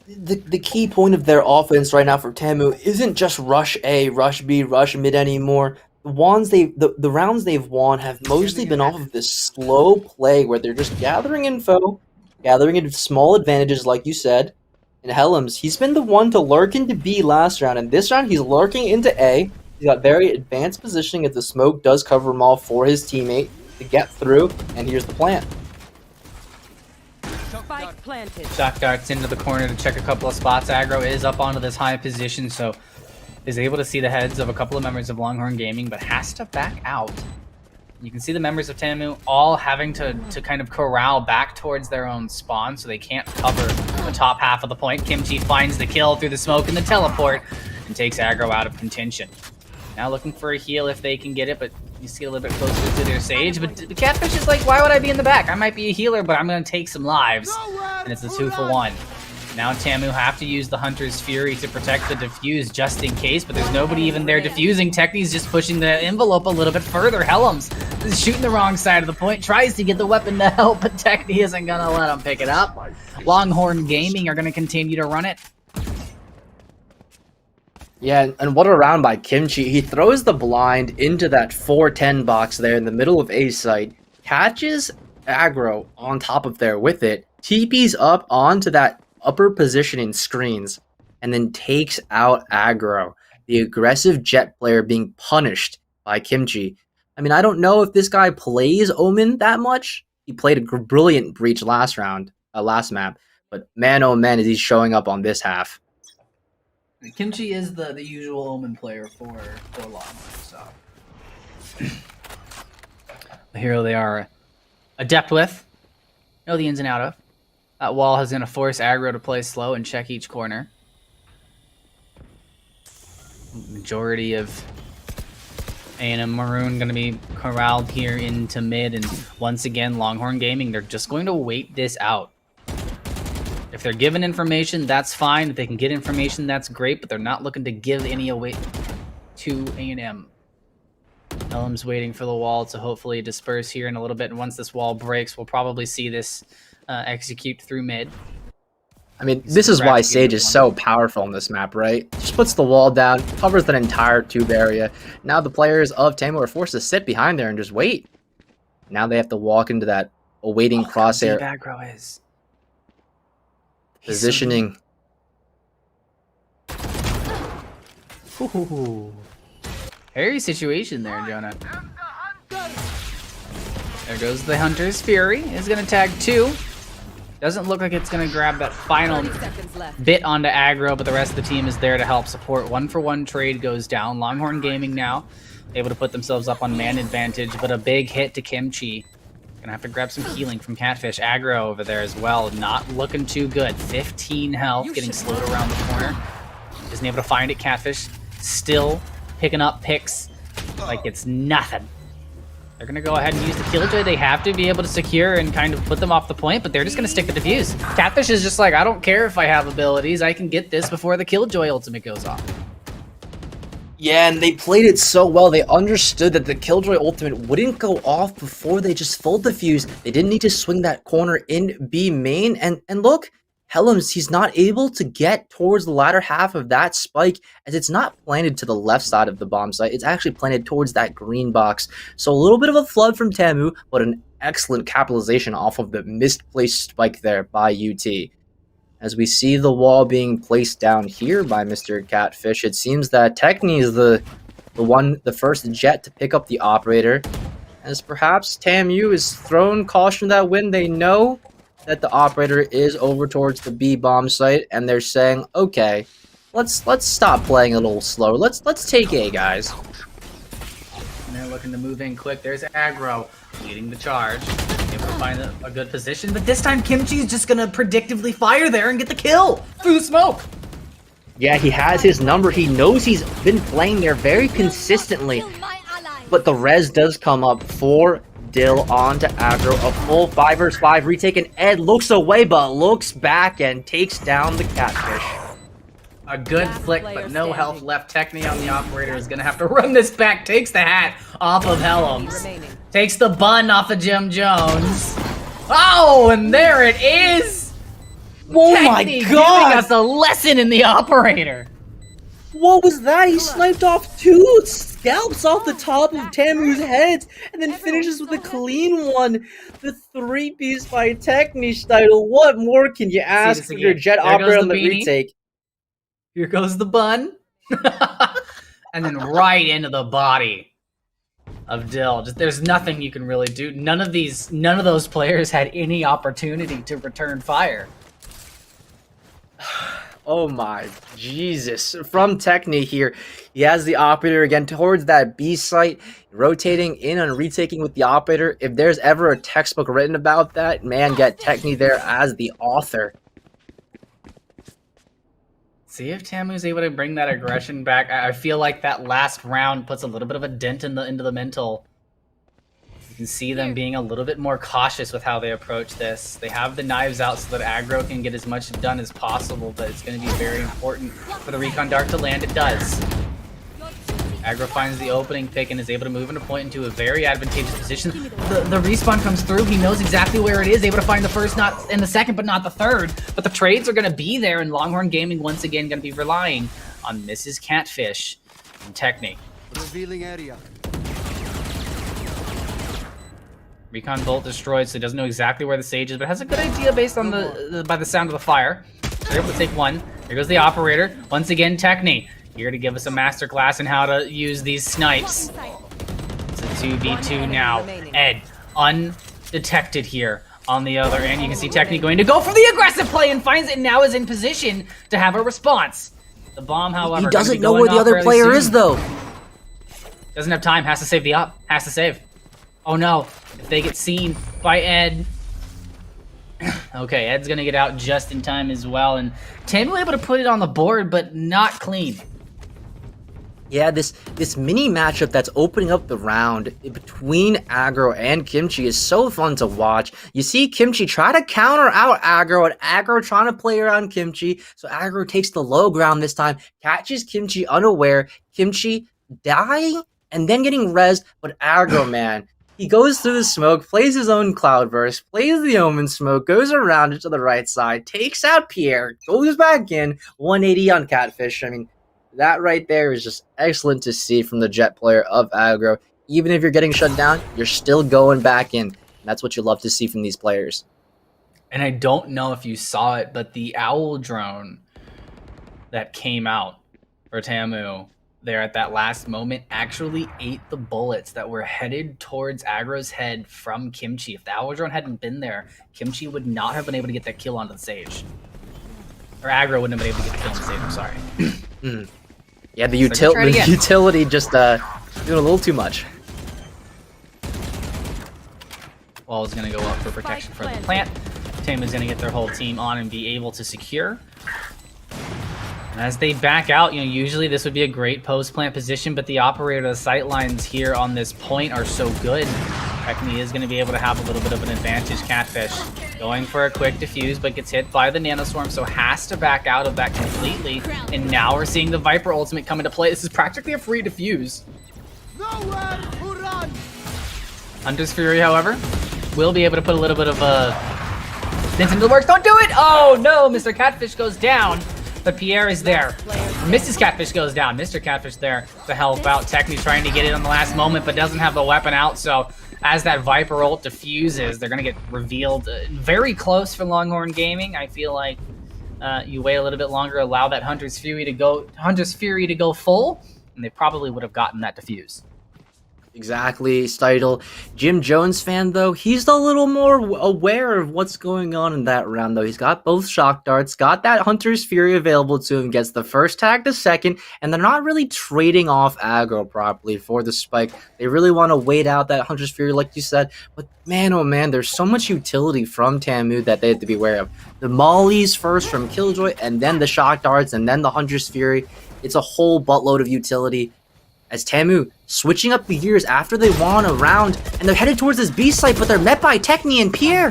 Speaker 2: The key point of their offense right now for TAMU isn't just rush A, rush B, rush mid anymore. The rounds they've won have mostly been off of this slow play where they're just gathering info, gathering small advantages like you said, And Helms, he's been the one to lurk into B last round, and this round he's lurking into A. He's got very advanced positioning as the smoke does cover him all for his teammate to get through, and here's the plan.
Speaker 6: Spike planted.
Speaker 1: Shock darts into the corner to check a couple of spots. Aggro is up onto this high position, so is able to see the heads of a couple of members of Longhorn Gaming, but has to back out. You can see the members of TAMU all having to kind of corral back towards their own spawn, so they can't cover the top half of the point. Kimchi finds the kill through the smoke and the teleport, and takes Aggro out of contention. Now looking for a heal if they can get it, but you see a little bit closer to their Sage. But the Catfish is like, why would I be in the back? I might be a healer, but I'm going to take some lives. And it's a 2-for-1. Now TAMU have to use the Hunter's Fury to protect the defuse just in case, but there's nobody even there defusing. Techni's just pushing the envelope a little bit further. Helms is shooting the wrong side of the point, tries to get the weapon to help, but Techni isn't going to let him pick it up. Longhorn Gaming are going to continue to run it.
Speaker 2: Yeah, and what a round by Kimchi. He throws the blind into that 410 box there in the middle of A site, catches Aggro on top of there with it, TP's up onto that upper positioning screens, and then takes out Aggro, the aggressive Jet player being punished by Kimchi. I mean, I don't know if this guy plays Omen that much. He played a brilliant Breach last round, last map, but man oh man is he showing up on this half.
Speaker 1: Kimchi is the usual Omen player for Longhorn, so the hero they are adept with, know the ins and out of. That wall is going to force Aggro to play slow and check each corner. Majority of A&M Maroon going to be corralled here into mid, and once again Longhorn Gaming, they're just going to wait this out. If they're given information, that's fine. If they can get information, that's great, but they're not looking to give any away to A&M. Helm's waiting for the wall to hopefully disperse here in a little bit, and once this wall breaks, we'll probably see this execute through mid.
Speaker 2: I mean, this is why Sage is so powerful on this map, right? Just puts the wall down, covers that entire tube area. Now the players of TAMU are forced to sit behind there and just wait. Now they have to walk into that awaiting crosshair.
Speaker 1: Aggro is.
Speaker 2: Positioning.
Speaker 1: Ooh. Hairy situation there, Jonah. There goes the Hunter's Fury. Is going to tag 2. Doesn't look like it's going to grab that final bit onto Aggro, but the rest of the team is there to help support. 1-for-1 trade goes down. Longhorn Gaming now able to put themselves up on man advantage, but a big hit to Kimchi. Gonna have to grab some healing from Catfish. Aggro over there as well. Not looking too good. 15 health, getting slowed around the corner. Isn't able to find it. Catfish still picking up picks like it's nothing. They're gonna go ahead and use the Killjoy. They have to be able to secure and kind of put them off the point, but they're just gonna stick the defuse. Catfish is just like, I don't care if I have abilities. I can get this before the Killjoy ultimate goes off.
Speaker 2: Yeah, and they played it so well. They understood that the Killjoy ultimate wouldn't go off before they just full defuse. They didn't need to swing that corner in B main. And look, Helms, he's not able to get towards the latter half of that spike as it's not planted to the left side of the bomb site. It's actually planted towards that green box. So a little bit of a flood from TAMU, but an excellent capitalization off of the misplaced spike there by UT. As we see the wall being placed down here by Mr. Catfish, it seems that Techni is the first Jet to pick up the operator. As perhaps TAMU is thrown caution to that wind, they know that the operator is over towards the B bomb site, and they're saying, okay, let's stop playing a little slower. Let's take A, guys.
Speaker 1: And they're looking to move in quick. There's Aggro leading the charge. Able to find a good position, but this time Kimchi's just gonna predictively fire there and get the kill through the smoke.
Speaker 2: Yeah, he has his number. He knows he's been playing there very consistently. But the res does come up for Dill onto Aggro. A full 5 vs 5 retake, and Ed looks away but looks back and takes down the Catfish.
Speaker 1: A good flick, but no health left. Techni on the operator is gonna have to run this back. Takes the hat off of Helms. Takes the bun off of Jim Jones. Oh, and there it is!
Speaker 2: Oh
Speaker 1: Techni
Speaker 2: my
Speaker 1: giving
Speaker 2: god!
Speaker 1: us a lesson in the operator.
Speaker 2: What was that? He sniped off 2 scalps off the top of TAMU's head, and then finishes with a clean one. The 3-piece by Technisch title. What more can you ask from your Jet
Speaker 1: There goes
Speaker 2: operator on the
Speaker 1: beanie.
Speaker 2: retake?
Speaker 1: Here goes the bun. And then right into the body of Dill. Just, there's nothing you can really do. None of those players had any opportunity to return fire.
Speaker 2: Oh my Jesus. From Techni here, he has the operator again towards that B site, rotating in and retaking with the operator. If there's ever a textbook written about that, man, get Techni there as the author.
Speaker 1: See if TAMU's able to bring that aggression back. I feel like that last round puts a little bit of a dent into the mental. You can see them being a little bit more cautious with how they approach this. They have the knives out so that aggro can get as much done as possible, but it's going to be very important for the recon dart to land. It does. Aggro finds the opening pick and is able to move into point into a very advantageous position. The respawn comes through. He knows exactly where it is, able to find the first, not in the second, but not the third. But the trades are going to be there, and Longhorn Gaming once again going to be relying on Mrs. Catfish and Technique.
Speaker 4: Revealing area.
Speaker 1: Recon Bolt destroyed, so he doesn't know exactly where the Sage is, but has a good idea based on by the sound of the fire. They're able to take one. There goes the operator. Once again, Techni here to give us a masterclass in how to use these snipes. It's a 2v2 now. Ed, undetected here on the other end. You can see Techni going to go for the aggressive play and finds it and now is in position to have a response. The bomb, however,
Speaker 2: he doesn't know where the other player is, though.
Speaker 1: Doesn't have time. Has to save the up. Has to save. Oh no. If they get seen by Ed. Okay, Ed's gonna get out just in time as well. And TAMU able to put it on the board, but not clean.
Speaker 2: Yeah, this mini matchup that's opening up the round between Aggro and Kimchi is so fun to watch. You see Kimchi try to counter out Aggro, and Aggro trying to play around Kimchi. So Aggro takes the low ground this time, catches Kimchi unaware. Kimchi dying and then getting rezzed, but Aggro, man, he goes through the smoke, plays his own Cloudburst, plays the Omen smoke, goes around it to the right side, takes out Pierre, goes back in, 180 on Catfish. I mean, that right there is just excellent to see from the Jet player of Aggro. Even if you're getting shut down, you're still going back in. And that's what you love to see from these players.
Speaker 1: And I don't know if you saw it, but the owl drone that came out for TAMU there at that last moment actually ate the bullets that were headed towards Aggro's head from Kimchi. If the owl drone hadn't been there, Kimchi would not have been able to get that kill onto the Sage. Or Aggro wouldn't have been able to get the kill on the Sage, I'm sorry.
Speaker 2: Yeah, the utility just doing a little too much.
Speaker 1: Wall is going to go up for protection for the plant. TAMU is going to get their whole team on and be able to secure. And as they back out, usually this would be a great post-plant position, but the operator, the sight lines here on this point are so good. Techni is going to be able to have a little bit of an advantage. Catfish going for a quick defuse, but gets hit by the nanoswarm, so has to back out of that completely. And now we're seeing the Viper ultimate come into play. This is practically a free defuse.
Speaker 4: Nowhere to run.
Speaker 1: Hunter's Fury, however, will be able to put a little bit of a dent into the works. Don't do it! Oh no, Mr. Catfish goes down. But Pierre is there. Mrs. Catfish goes down. Mr. Catfish there to help out. Techni's trying to get it on the last moment, but doesn't have the weapon out. So as that Viper ult diffuses, they're going to get revealed very close for Longhorn Gaming. I feel like you wait a little bit longer, allow that Hunter's Fury to go full, and they probably would have gotten that diffuse.
Speaker 2: Exactly, Steitel. Jim Jones fan, though, he's a little more aware of what's going on in that round, though. He's got both shock darts, got that Hunter's Fury available to him, gets the first tag to second, and they're not really trading off aggro properly for the spike. They really want to wait out that Hunter's Fury, like you said, but man, oh man, there's so much utility from TAMU that they have to be aware of. The mollies first from Killjoy, and then the shock darts, and then the Hunter's Fury. It's a whole buttload of utility. As TAMU switching up the gears after they won a round, and they're headed towards this B site, but they're met by Techni and Pierre.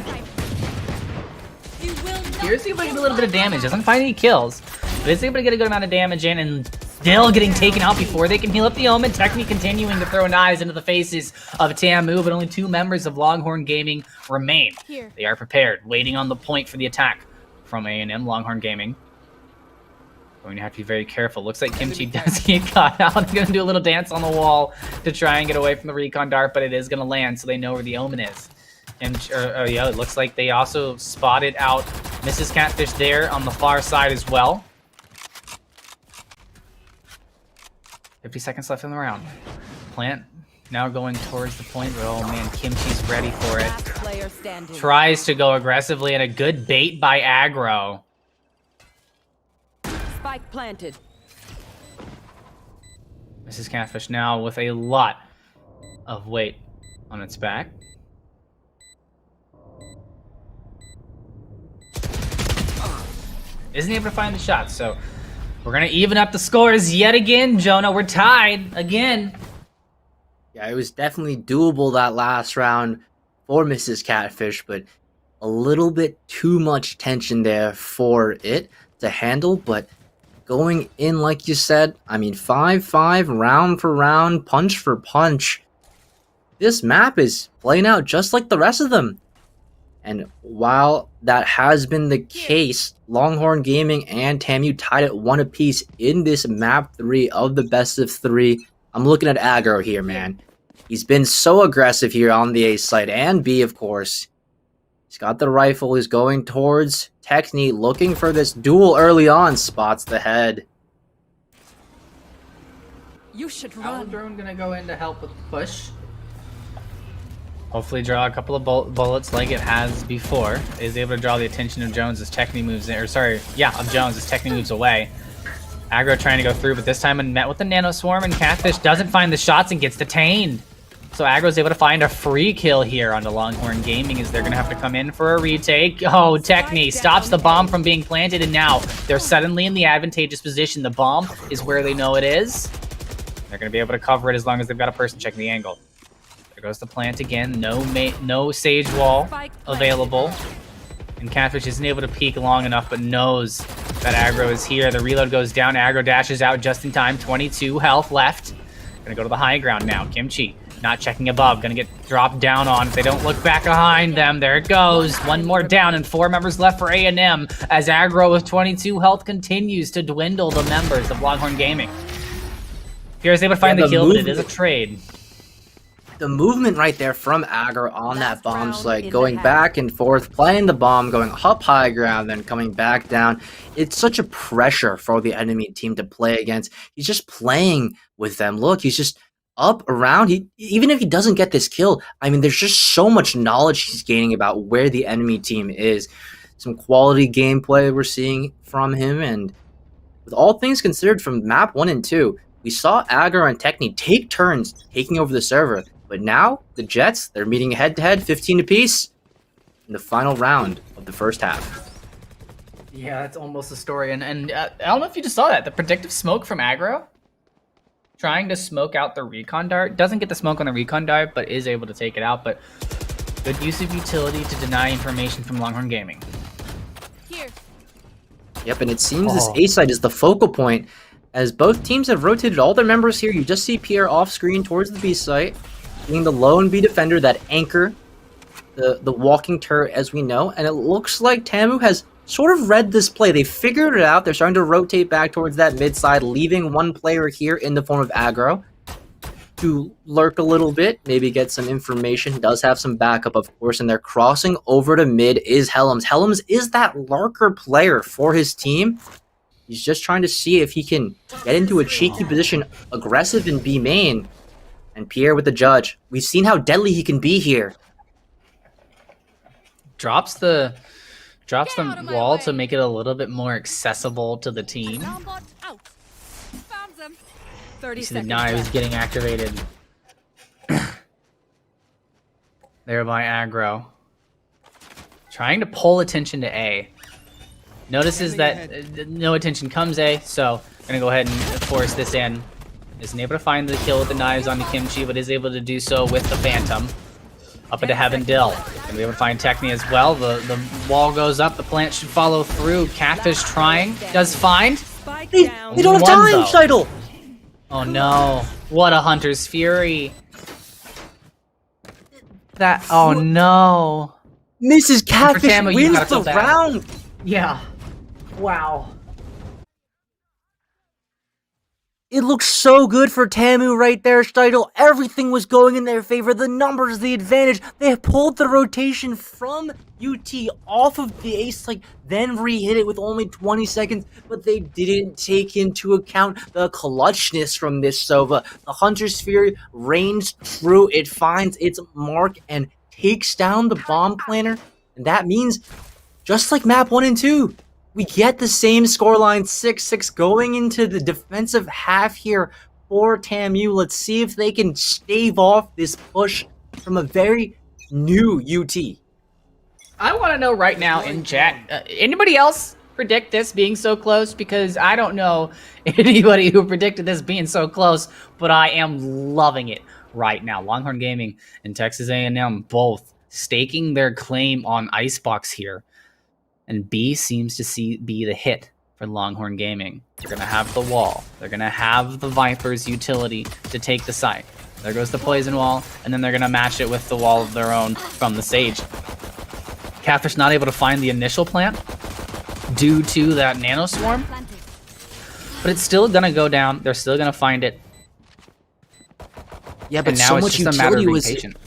Speaker 1: Pierre's able to get a little bit of damage, doesn't find any kills, but is able to get a good amount of damage in, and still getting taken out before they can heal up the Omen. Techni continuing to throw knives into the faces of TAMU, but only 2 members of Longhorn Gaming remain. They are prepared, waiting on the point for the attack from A&M Longhorn Gaming. Going to have to be very careful. Looks like Kimchi does get caught out. He's gonna do a little dance on the wall to try and get away from the recon dart, but it is gonna land, so they know where the omen is. Yeah, it looks like they also spotted out Mrs. Catfish there on the far side as well. 50 seconds left in the round. Plant now going towards the point, but oh man, Kimchi's ready for it.
Speaker 6: Last player standing.
Speaker 1: Tries to go aggressively, and a good bait by aggro.
Speaker 6: Spike planted.
Speaker 1: Mrs. Catfish now with a lot of weight on its back. Isn't able to find the shot, so we're gonna even up the scores yet again, Jonah. We're tied again.
Speaker 2: Yeah, it was definitely doable that last round for Mrs. Catfish, but a little bit too much tension there for it to handle. But going in, like you said, I mean, 5-5, round for round, punch for punch. This map is playing out just like the rest of them. And while that has been the case, Longhorn Gaming and TAMU tied at 1 apiece in this map 3 of the best of 3. I'm looking at aggro here, man. He's been so aggressive here on the A side and B, of course. He's got the rifle. He's going towards Techni, looking for this duel early on. Spots the head.
Speaker 3: You should
Speaker 1: Our
Speaker 3: run.
Speaker 1: drone gonna go in to help with the push. Hopefully draw a couple of bullets like it has before. Is able to draw the attention of Jones as Techni moves in, of Jones as Techni moves away. Aggro trying to go through, but this time met with the nano swarm, and Catfish doesn't find the shots and gets detained. So Aggro's able to find a free kill here onto Longhorn Gaming as they're going to have to come in for a retake. Oh, Techni stops the bomb from being planted, and now they're suddenly in the advantageous position. The bomb is where they know it is. They're going to be able to cover it as long as they've got a person checking the angle. There goes the plant again. No Sage Wall available. And Catfish isn't able to peek long enough, but knows that Aggro is here. The reload goes down. Aggro dashes out just in time. 22 health left. Gonna go to the high ground now. Kimchi not checking above. Gonna get dropped down on if they don't look back behind them. There it goes. One more down and 4 members left for A&M as Aggro with 22 health continues to dwindle the members of Longhorn Gaming. Pierre's able to find the kill, but it is a trade.
Speaker 2: The movement right there from Aggro on that bomb site, going back and forth, playing the bomb, going up high ground, then coming back down. It's such a pressure for the enemy team to play against. He's just playing with them. Look, he's just up around. Even if he doesn't get this kill, I mean, there's just so much knowledge he's gaining about where the enemy team is. Some quality gameplay we're seeing from him, and with all things considered from map 1 and 2, we saw Aggro and Techni take turns taking over the server. But now, the Jets, they're meeting head-to-head, 15 apiece, in the final round of the first half.
Speaker 1: Yeah, that's almost the story. And I don't know if you just saw that. The predictive smoke from Aggro, trying to smoke out the recon dart. Doesn't get the smoke on the recon dart, but is able to take it out. But good use of utility to deny information from Longhorn Gaming.
Speaker 3: Here.
Speaker 2: Yep, and it seems this A site is the focal point. As both teams have rotated all their members here, you just see Pierre off-screen towards the B site, being the lone B defender, that anchor, the walking turret as we know, and it looks like TAMU has sort of read this play. They figured it out. They're starting to rotate back towards that mid side, leaving one player here in the form of Aggro to lurk a little bit, maybe get some information. Does have some backup, of course, and they're crossing over to mid is Helms. Helms is that lurker player for his team. He's just trying to see if he can get into a cheeky position, aggressive in B main. And Pierre with the judge. We've seen how deadly he can be here.
Speaker 1: Drops the wall to make it a little bit more accessible to the team.
Speaker 3: Alarmbot out. Found them.
Speaker 6: 30
Speaker 1: You see the
Speaker 6: seconds
Speaker 1: knives
Speaker 6: left.
Speaker 1: getting activated. There by Aggro. Trying to pull attention to A. Notices that no attention comes A, so gonna go ahead and force this in. Isn't able to find the kill with the knives on the Kimchi, but is able to do so with the Phantom. Up into Heaven Dill. Gonna be able to find Techni as well. The wall goes up, the plant should follow through. Catfish trying, does find.
Speaker 6: Spike
Speaker 2: They
Speaker 6: down.
Speaker 2: don't have
Speaker 1: One,
Speaker 2: time,
Speaker 1: though.
Speaker 2: Shidle!
Speaker 1: Oh no, what a Hunter's Fury. Oh no.
Speaker 2: Mrs. Catfish
Speaker 1: TAMU, you
Speaker 2: wins
Speaker 1: gotta
Speaker 2: the
Speaker 1: feel bad.
Speaker 2: round!
Speaker 1: Yeah. Wow.
Speaker 2: It looked so good for TAMU right there, Steidel. Everything was going in their favor. The numbers, the advantage. They pulled the rotation from UT off of the ace site, then re-hit it with only 20 seconds, but they didn't take into account the clutchness from this Sova. The Hunter Sphere reigns true. It finds its mark and takes down the bomb planner. And that means, just like map 1 and 2, we get the same scoreline, 6-6, going into the defensive half here for TAMU. Let's see if they can stave off this push from a very new UT.
Speaker 1: I want to know right now in chat, anybody else predict this being so close? Because I don't know anybody who predicted this being so close, but I am loving it right now. Longhorn Gaming and Texas A&M both staking their claim on Icebox here. And B seems to be the hit for Longhorn Gaming. They're going to have the wall. They're going to have the Viper's utility to take the site. There goes the poison wall, and then they're going to match it with the wall of their own from the Sage. Catfish not able to find the initial plant due to that nano swarm, but it's still going to go down. They're still going to find it.
Speaker 2: Yeah, but
Speaker 1: And now
Speaker 2: so
Speaker 1: it's
Speaker 2: much
Speaker 1: just a matter of
Speaker 2: utility
Speaker 1: being
Speaker 2: was
Speaker 1: patient.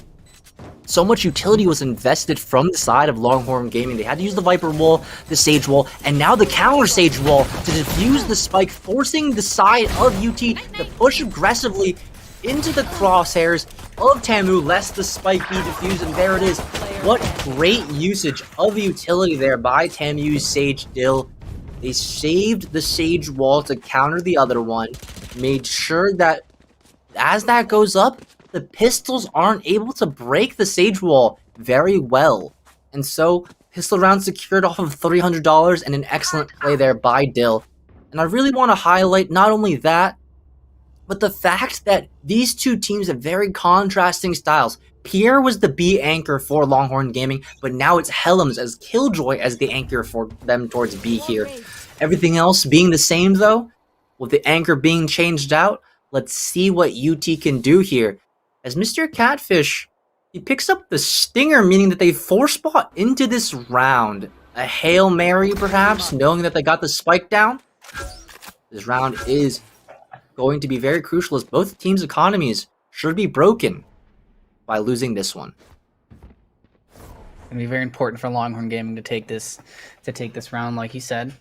Speaker 2: so much utility was invested from the side of Longhorn Gaming. They had to use the Viper wall, the Sage wall, and now the counter Sage wall to defuse the spike, forcing the side of UT to push aggressively into the crosshairs of TAMU, lest the spike be defused, and there it is. What great usage of utility there by TAMU's Sage Dill. They saved the Sage wall to counter the other one, made sure that as that goes up, the pistols aren't able to break the Sage wall very well. And so, pistol round secured off of $300 and an excellent play there by Dill. And I really want to highlight not only that, but the fact that these two teams have very contrasting styles. Pierre was the B anchor for Longhorn Gaming, but now it's Helms as Killjoy as the anchor for them towards B here. Everything else being the same though, with the anchor being changed out, let's see what UT can do here. As Mr. Catfish, he picks up the Stinger, meaning that they force spot into this round. A Hail Mary, perhaps, knowing that they got the spike down. This round is going to be very crucial as both teams' economies should be broken by losing this one.
Speaker 1: It's gonna be very important for Longhorn Gaming to take this round, like he said.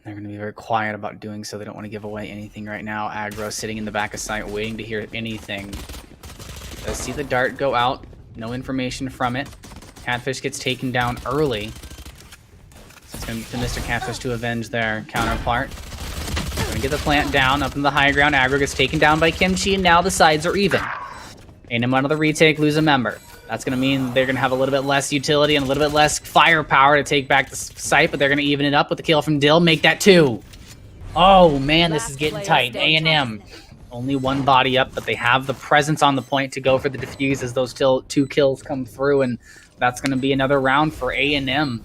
Speaker 1: They're going to be very quiet about doing so. They don't want to give away anything right now. Aggro sitting in the back of sight, waiting to hear anything. Does see the dart go out. No information from it. Catfish gets taken down early. So it's going to be Mr. Catfish to avenge their counterpart. Going to get the plant down up in the high ground. Aggro gets taken down by Kimchi, and now the sides are even. A&M out of the retake, lose a member. That's going to mean they're going to have a little bit less utility and a little bit less firepower to take back the site, but they're going to even it up with the kill from Dill. Make that 2. Oh, man, this is getting tight. A&M, only one body up, but they have the presence on the point to go for the defuse as those 2 kills come through, and that's going to be another round for A&M.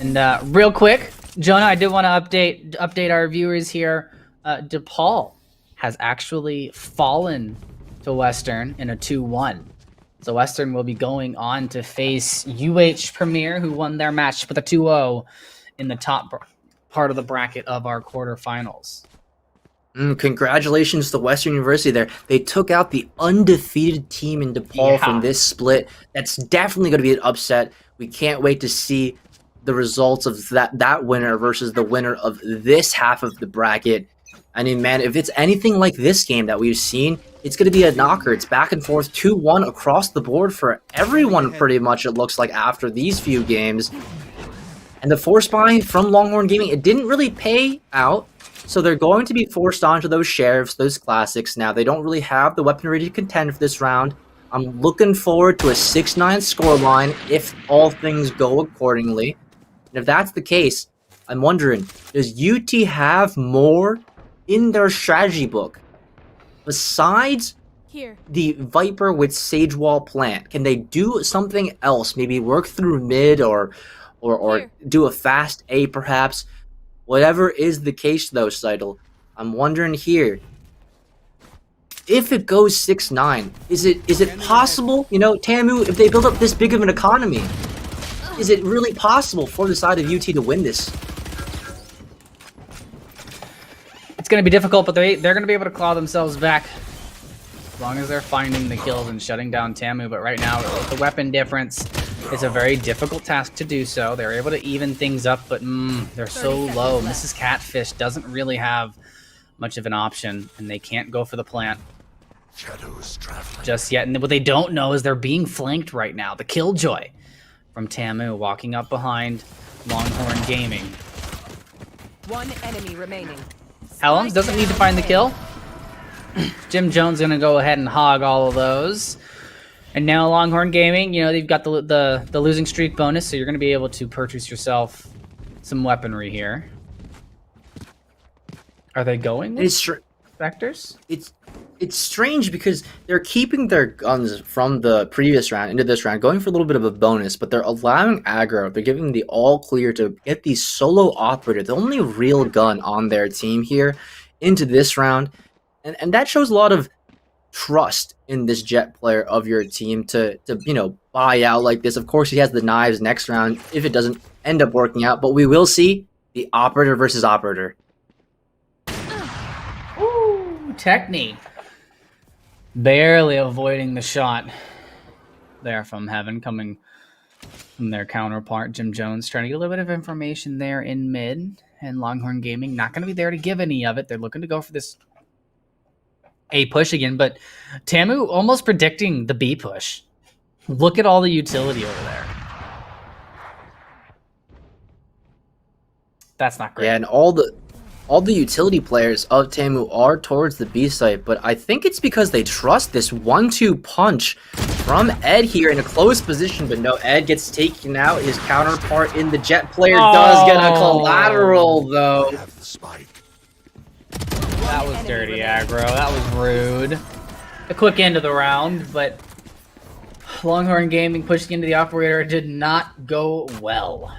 Speaker 1: And real quick, Jonah, I did want to update our viewers here. DePaul has actually fallen to Western in a 2-1. So Western will be going on to face UH Premier, who won their match with a 2-0 in the top part of the bracket of our quarterfinals.
Speaker 2: Congratulations to Western University there. They took out the undefeated team in DePaul from this split. That's definitely going to be an upset. We can't wait to see the results of that winner versus the winner of this half of the bracket. I mean, man, if it's anything like this game that we've seen, it's going to be a knocker. It's back and forth, 2-1 across the board for everyone pretty much, it looks like, after these few games. And the force buy from Longhorn Gaming, it didn't really pay out, so they're going to be forced onto those Sheriffs, those Classics now. They don't really have the weaponry to contend for this round. I'm looking forward to a 6-9 scoreline if all things go accordingly. And if that's the case, I'm wondering, does UT have more in their strategy book besides the Viper with Sage Wall plant? Can they do something else? Maybe work through mid or do a fast A perhaps? Whatever is the case though, Seidel, I'm wondering here, if it goes 6-9, is it possible, you know, TAMU, if they build up this big of an economy, is it really possible for the side of UT to win this?
Speaker 1: It's going to be difficult, but they're going to be able to claw themselves back as long as they're finding the kills and shutting down TAMU. But right now, with the weapon difference, it's a very difficult task to do so. They're able to even things up, but they're so low. Mrs. Catfish doesn't really have much of an option, and they can't go for the plant just yet. And what they don't know is they're being flanked right now. The Killjoy from TAMU walking up behind Longhorn Gaming.
Speaker 6: One enemy remaining.
Speaker 1: Helms doesn't need to find the kill. Jim Jones gonna go ahead and hog all of those. And now Longhorn Gaming, you know, they've got the losing streak bonus, so you're gonna be able to purchase yourself some weaponry here. Are they going with Vectors?
Speaker 2: It's strange because they're keeping their guns from the previous round into this round, going for a little bit of a bonus, but they're allowing aggro. They're giving the all clear to get the solo operator, the only real gun on their team here, into this round. And that shows a lot of trust in this Jet player of your team to you know, buy out like this. Of course, he has the knives next round if it doesn't end up working out, but we will see the operator versus operator.
Speaker 1: Ooh, Techni. Barely avoiding the shot there from Heaven, coming from their counterpart, Jim Jones, trying to get a little bit of information there in mid. And Longhorn Gaming not going to be there to give any of it. They're looking to go for this A push again, but TAMU almost predicting the B push. Look at all the utility over there. That's not great.
Speaker 2: Yeah, and all the utility players of TAMU are towards the B site, but I think it's because they trust this 1-2 punch from Ed here in a close position, but no, Ed gets taken out. His counterpart in the Jet player does get a collateral, though.
Speaker 1: That was dirty aggro. That was rude. A quick end of the round, but Longhorn Gaming pushing into the operator did not go well.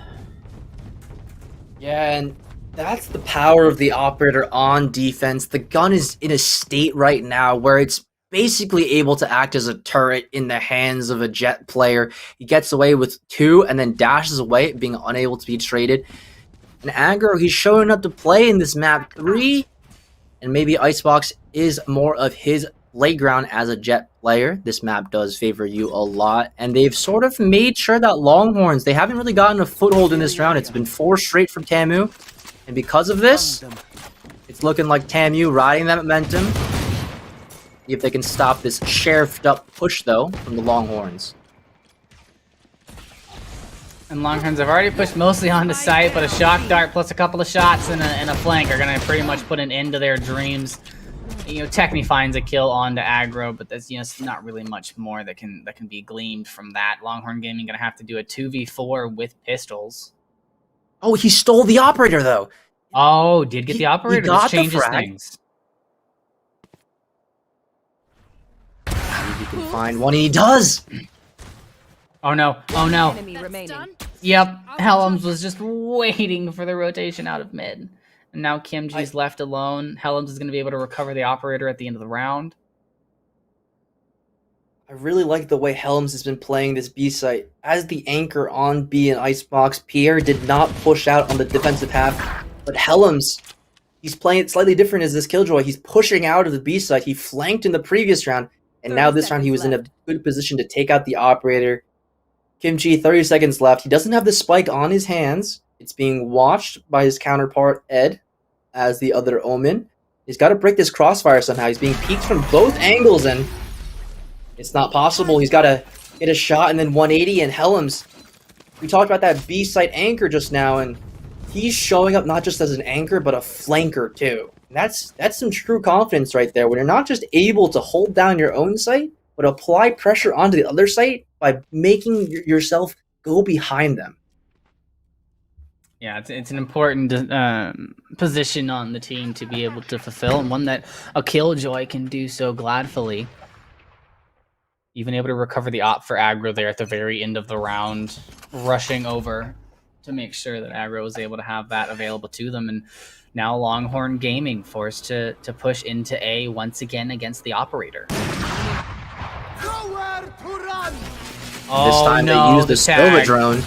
Speaker 2: Yeah, and that's the power of the operator on defense. The gun is in a state right now where it's basically able to act as a turret in the hands of a Jet player. He gets away with 2 and then dashes away, being unable to be traded. And aggro, he's showing up to play in this map 3. And maybe Icebox is more of his playground as a Jet player. This map does favor you a lot. And they've sort of made sure that Longhorns, they haven't really gotten a foothold in this round. It's been 4 straight from TAMU. And because of this, it's looking like TAMU riding that momentum. See if they can stop this sheriffed up push, though, from the Longhorns.
Speaker 1: And Longhorns have already pushed mostly onto site, but a shock dart plus a couple of shots and a flank are going to pretty much put an end to their dreams. You know, Techni finds a kill onto aggro, but that's, you know, not really much more that can be gleaned from that. Longhorn Gaming going to have to do a 2v4 with pistols.
Speaker 2: Oh, he stole the operator, though.
Speaker 1: Oh, did get the operator?
Speaker 2: He got
Speaker 1: This changes
Speaker 2: the frag.
Speaker 1: things.
Speaker 2: If he can find one, and he does.
Speaker 1: Oh no! Oh no!
Speaker 6: Enemy remaining.
Speaker 1: Yep, Helms was just waiting for the rotation out of mid. And now Kimji's left alone. Helms is going to be able to recover the operator at the end of the round.
Speaker 2: I really like the way Helms has been playing this B site. As the anchor on B and Icebox, Pierre did not push out on the defensive half, but Helms, he's playing it slightly different as this Killjoy. He's pushing out of the B site. He flanked in the previous round, and now this round he was in a good position to take out the operator. Kimchi, 30 seconds left. He doesn't have the spike on his hands. It's being watched by his counterpart, Ed, as the other Omen. He's got to break this crossfire somehow. He's being peeked from both angles, and it's not possible. He's got to get a shot and then 180, and Helms, we talked about that B site anchor just now, and he's showing up not just as an anchor, but a flanker too. And that's some true confidence right there, when you're not just able to hold down your own site, but apply pressure onto the other site by making yourself go behind them.
Speaker 1: Yeah, it's an important position on the team to be able to fulfill, and one that a Killjoy can do so gladfully. Even able to recover the op for aggro there at the very end of the round, rushing over to make sure that aggro was able to have that available to them. And now Longhorn Gaming forced to push into A once again against the operator.
Speaker 4: Nowhere to run!
Speaker 1: Oh,
Speaker 2: This time
Speaker 1: no,
Speaker 2: they used the Silver
Speaker 1: tag.
Speaker 2: drone.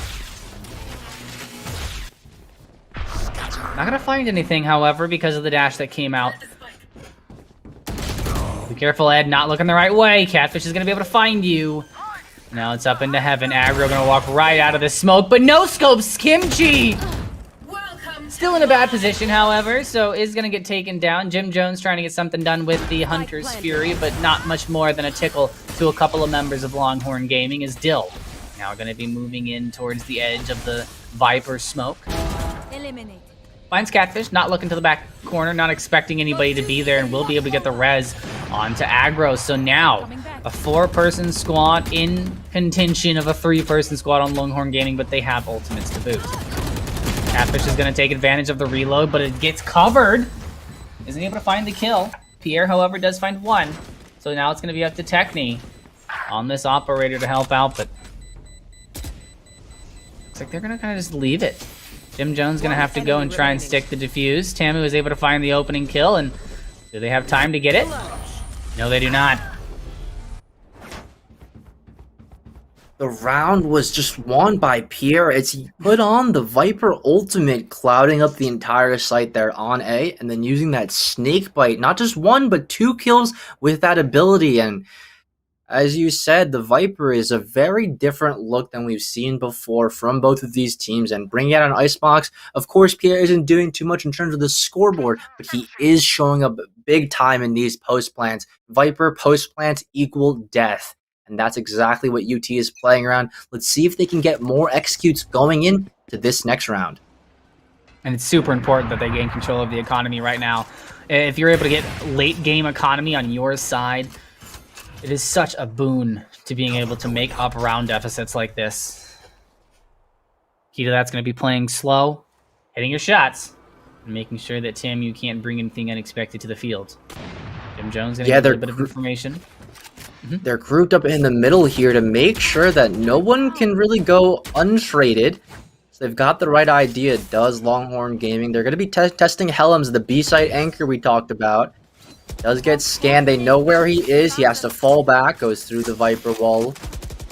Speaker 1: Not gonna find anything, however, because of the dash that came out. Be careful, Ed, not looking the right way. Catfish is gonna be able to find you. Now it's up into heaven. Aggro gonna walk right out of the smoke, but no scopes Kimchi! Still in a bad position, however, so is gonna get taken down. Jim Jones trying to get something done with the Hunter's Fury, but not much more than a tickle to a couple of members of Longhorn Gaming is Dill. Now gonna be moving in towards the edge of the Viper smoke.
Speaker 3: Eliminate.
Speaker 1: Finds Catfish, not looking to the back corner, not expecting anybody to be there, and will be able to get the res onto Aggro. So now, a 4-person squad in contention of a 3-person squad on Longhorn Gaming, but they have ultimates to boot. Catfish is going to take advantage of the reload, but it gets covered. Isn't able to find the kill. Pierre, however, does find one. So now it's going to be up to Techni on this operator to help out, but looks like they're going to kind of just leave it. Jim Jones going to have to go and try and stick the defuse. TAMU is able to find the opening kill, and do they have time to get it? No, they do not.
Speaker 2: The round was just won by Pierre as he put on the Viper ultimate, clouding up the entire site there on A, and then using that snake bite, not just 1, but 2 kills with that ability. And as you said, the Viper is a very different look than we've seen before from both of these teams. And bringing out an Icebox, of course, Pierre isn't doing too much in terms of the scoreboard, but he is showing up big time in these post plants. Viper post plants equal death. And that's exactly what UT is playing around. Let's see if they can get more executes going into this next round.
Speaker 1: And it's super important that they gain control of the economy right now. If you're able to get late game economy on your side, it is such a boon to being able to make up round deficits like this. Key to that's going to be playing slow, hitting your shots, and making sure that TAMU can't bring anything unexpected to the field. Jim Jones going to get a little bit of information.
Speaker 2: They're grouped up in the middle here to make sure that no one can really go untraded. So they've got the right idea, does Longhorn Gaming. They're going to be testing Helms, the B-site anchor we talked about. Does get scanned. They know where he is. He has to fall back, goes through the Viper wall.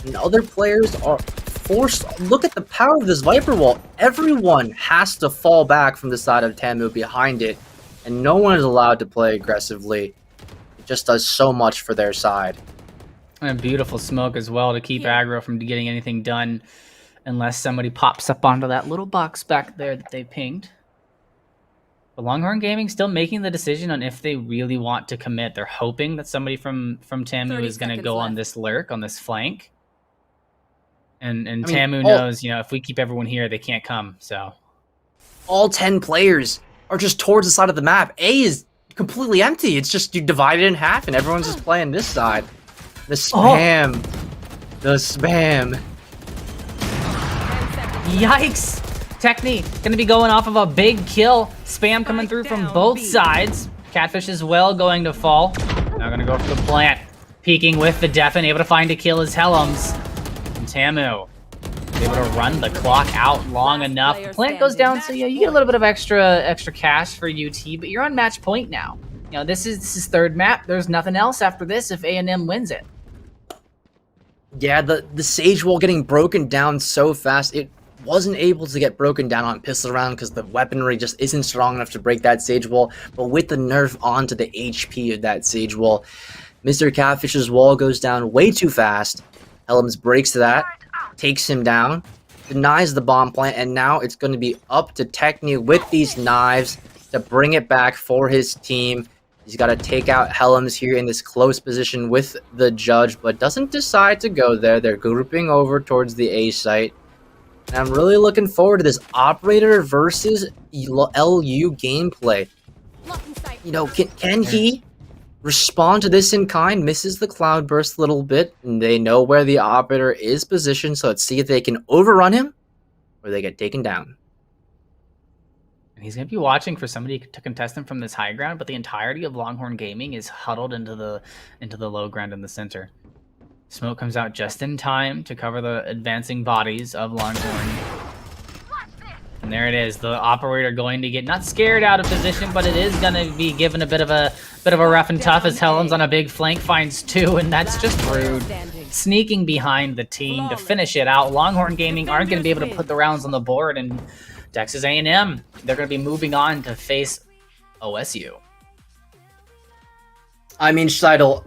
Speaker 2: And other players are forced. Look at the power of this Viper wall. Everyone has to fall back from the side of TAMU behind it. And no one is allowed to play aggressively. It just does so much for their side.
Speaker 1: And a beautiful smoke as well to keep aggro from getting anything done unless somebody pops up onto that little box back there that they pinged. But Longhorn Gaming still making the decision on if they really want to commit. They're hoping that somebody from TAMU is going to go on this lurk, on this flank. And TAMU knows, you know, if we keep everyone here, they can't come, so.
Speaker 2: All 10 players are just towards the side of the map. A is completely empty. It's just you divide it in half and everyone's just playing this side. The spam. The spam.
Speaker 1: Yikes! Techni gonna be going off of a big kill. Spam coming through from both sides. Catfish as well going to fall. Now gonna go for the plant. Peeking with the Deafen, able to find a kill is Helms. And TAMU able to run the clock out long enough. The plant goes down, so yeah, you get a little bit of extra cash for UT, but you're on match point now. You know, this is third map. There's nothing else after this if A&M wins it.
Speaker 2: Yeah, the Sage Wall getting broken down so fast. It wasn't able to get broken down on pistol round because the weaponry just isn't strong enough to break that Sage Wall. But with the nerf onto the HP of that Sage Wall, Mr. Catfish's wall goes down way too fast. Helms breaks that, takes him down, denies the bomb plant, and now it's going to be up to Techni with these knives to bring it back for his team. He's got to take out Helms here in this close position with the judge, but doesn't decide to go there. They're grouping over towards the A site. And I'm really looking forward to this operator versus LU gameplay. You know, can he respond to this in kind? Misses the cloudburst a little bit, and they know where the operator is positioned, so let's see if they can overrun him or they get taken down.
Speaker 1: And he's going to be watching for somebody to contest him from this high ground, but the entirety of Longhorn Gaming is huddled into the low ground in the center. Smoke comes out just in time to cover the advancing bodies of Longhorn. And there it is, the operator going to get not scared out of position, but it is going to be given a bit of a rough and tough as Helms on a big flank finds 2, and that's just rude. Sneaking behind the team to finish it out. Longhorn Gaming aren't going to be able to put the rounds on the board, and Texas A&M, they're going to be moving on to face OSU.
Speaker 2: I mean, Scheidel,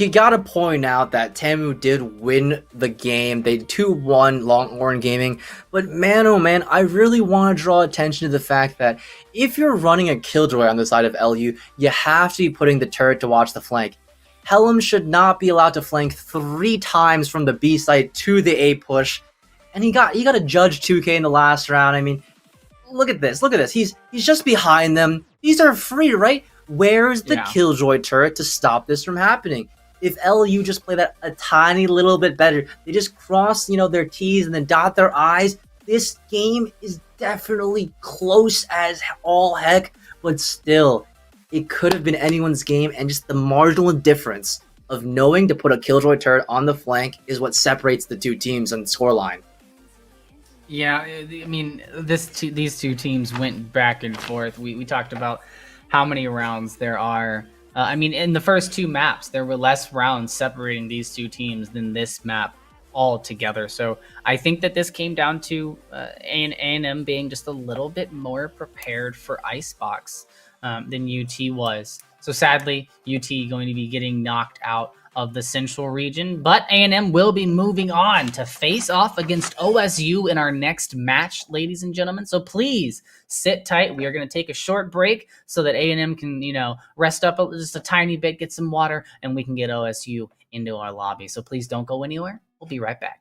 Speaker 2: you gotta point out that TAMU did win the game. They 2-1 Longhorn Gaming. But man, oh man, I really want to draw attention to the fact that if you're running a Killjoy on the side of LU, you have to be putting the turret to watch the flank. Helm should not be allowed to flank 3 times from the B site to the A push. And he got a judge 2K in the last round. I mean, look at this. He's just behind them. These are free, right? Where's the Killjoy turret to stop this from happening? If LU just play that a tiny little bit better, they just cross, their T's and then dot their I's, this game is definitely close as all heck, but still, it could have been anyone's game, and just the marginal difference of knowing to put a Killjoy turret on the flank is what separates the two teams on the scoreline.
Speaker 1: Yeah, I mean, these two teams went back and forth. We talked about how many rounds there are. I mean, in the first 2 maps, there were less rounds separating these two teams than this map altogether. So I think that this came down to A&M being just a little bit more prepared for Icebox than UT was. So sadly, UT going to be getting knocked out of the Central region, but A&M will be moving on to face off against OSU in our next match, ladies and gentlemen. So please sit tight. We are going to take a short break so that A&M can, rest up just a tiny bit, get some water, and we can get OSU into our lobby. So please don't go anywhere. We'll be right back.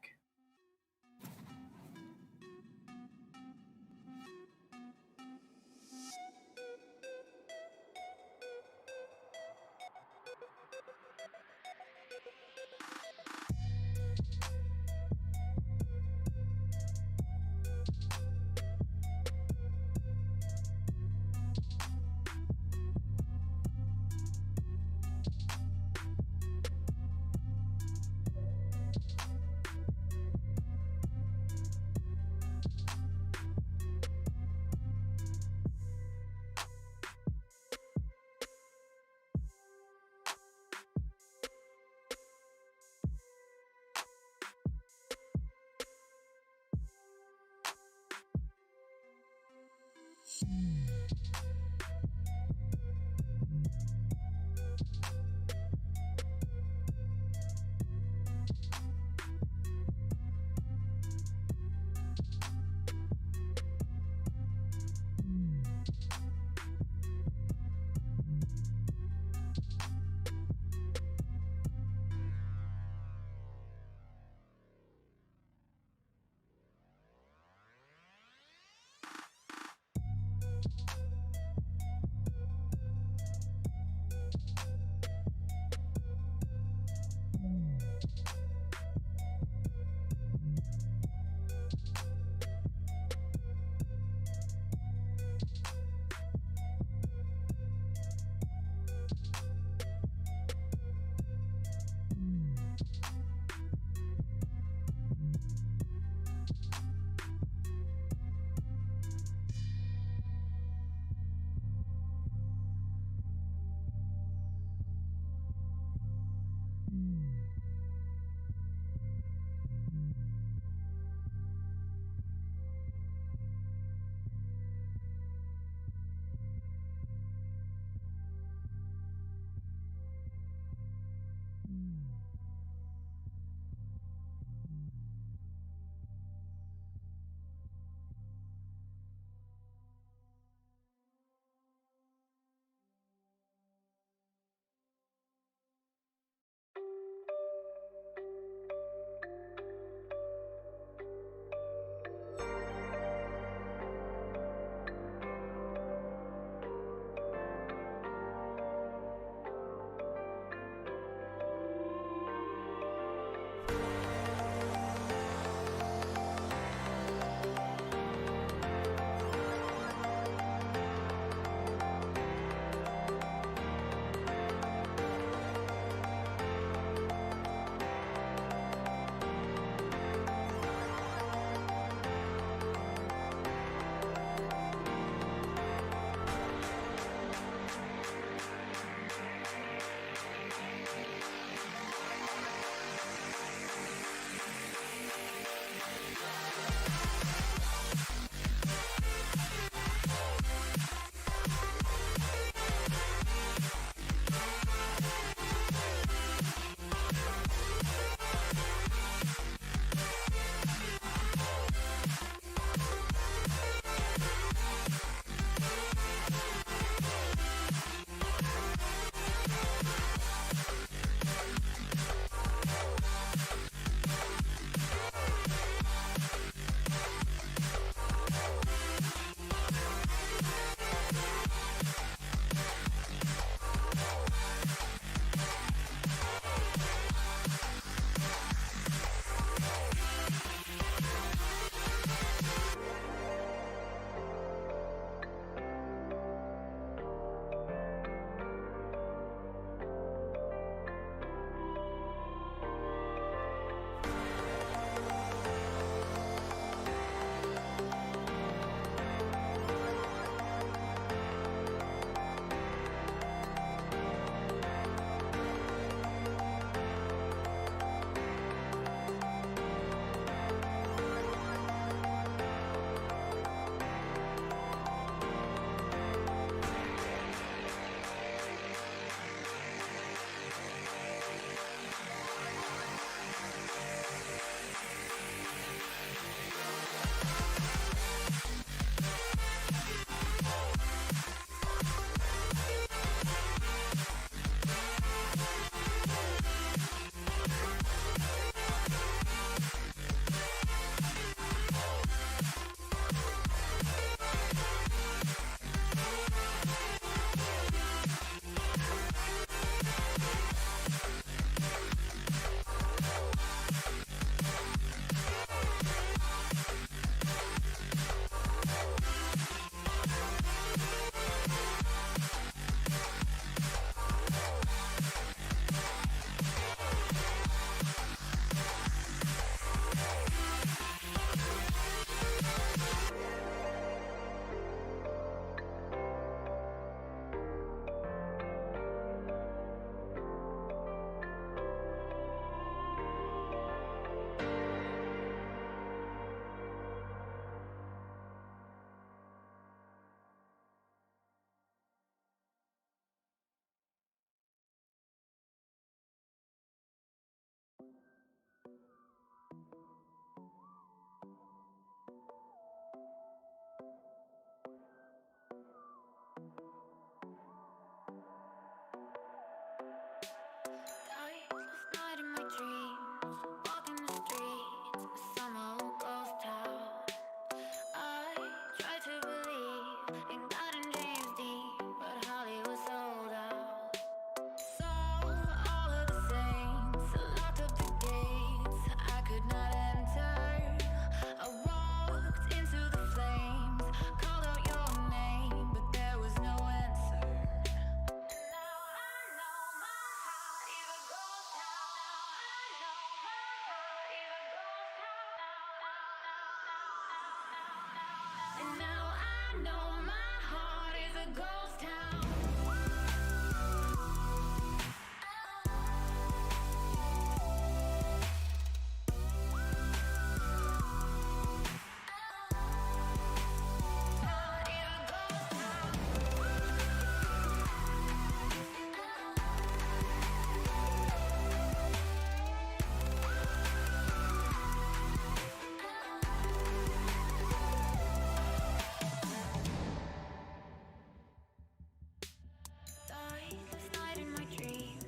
Speaker 5: Last night in my dreams,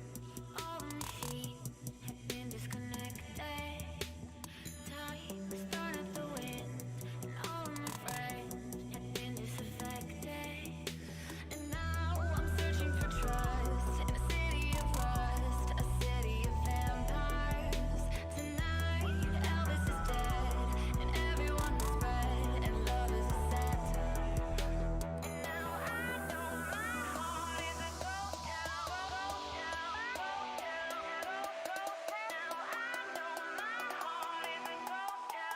Speaker 5: all my feet had been disconnected. Time was thrown at the wind, and all my friends had been disaffected. And now I'm searching for trust in a city of rust, a city of vampires. Tonight, Elvis is dead, and everyone is spread, and love is a satire. And now I know my heart is a ghost town, ghost town, ghost town, ghost town. Now I know my heart is a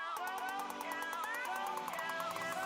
Speaker 5: ghost town, ghost town, ghost town.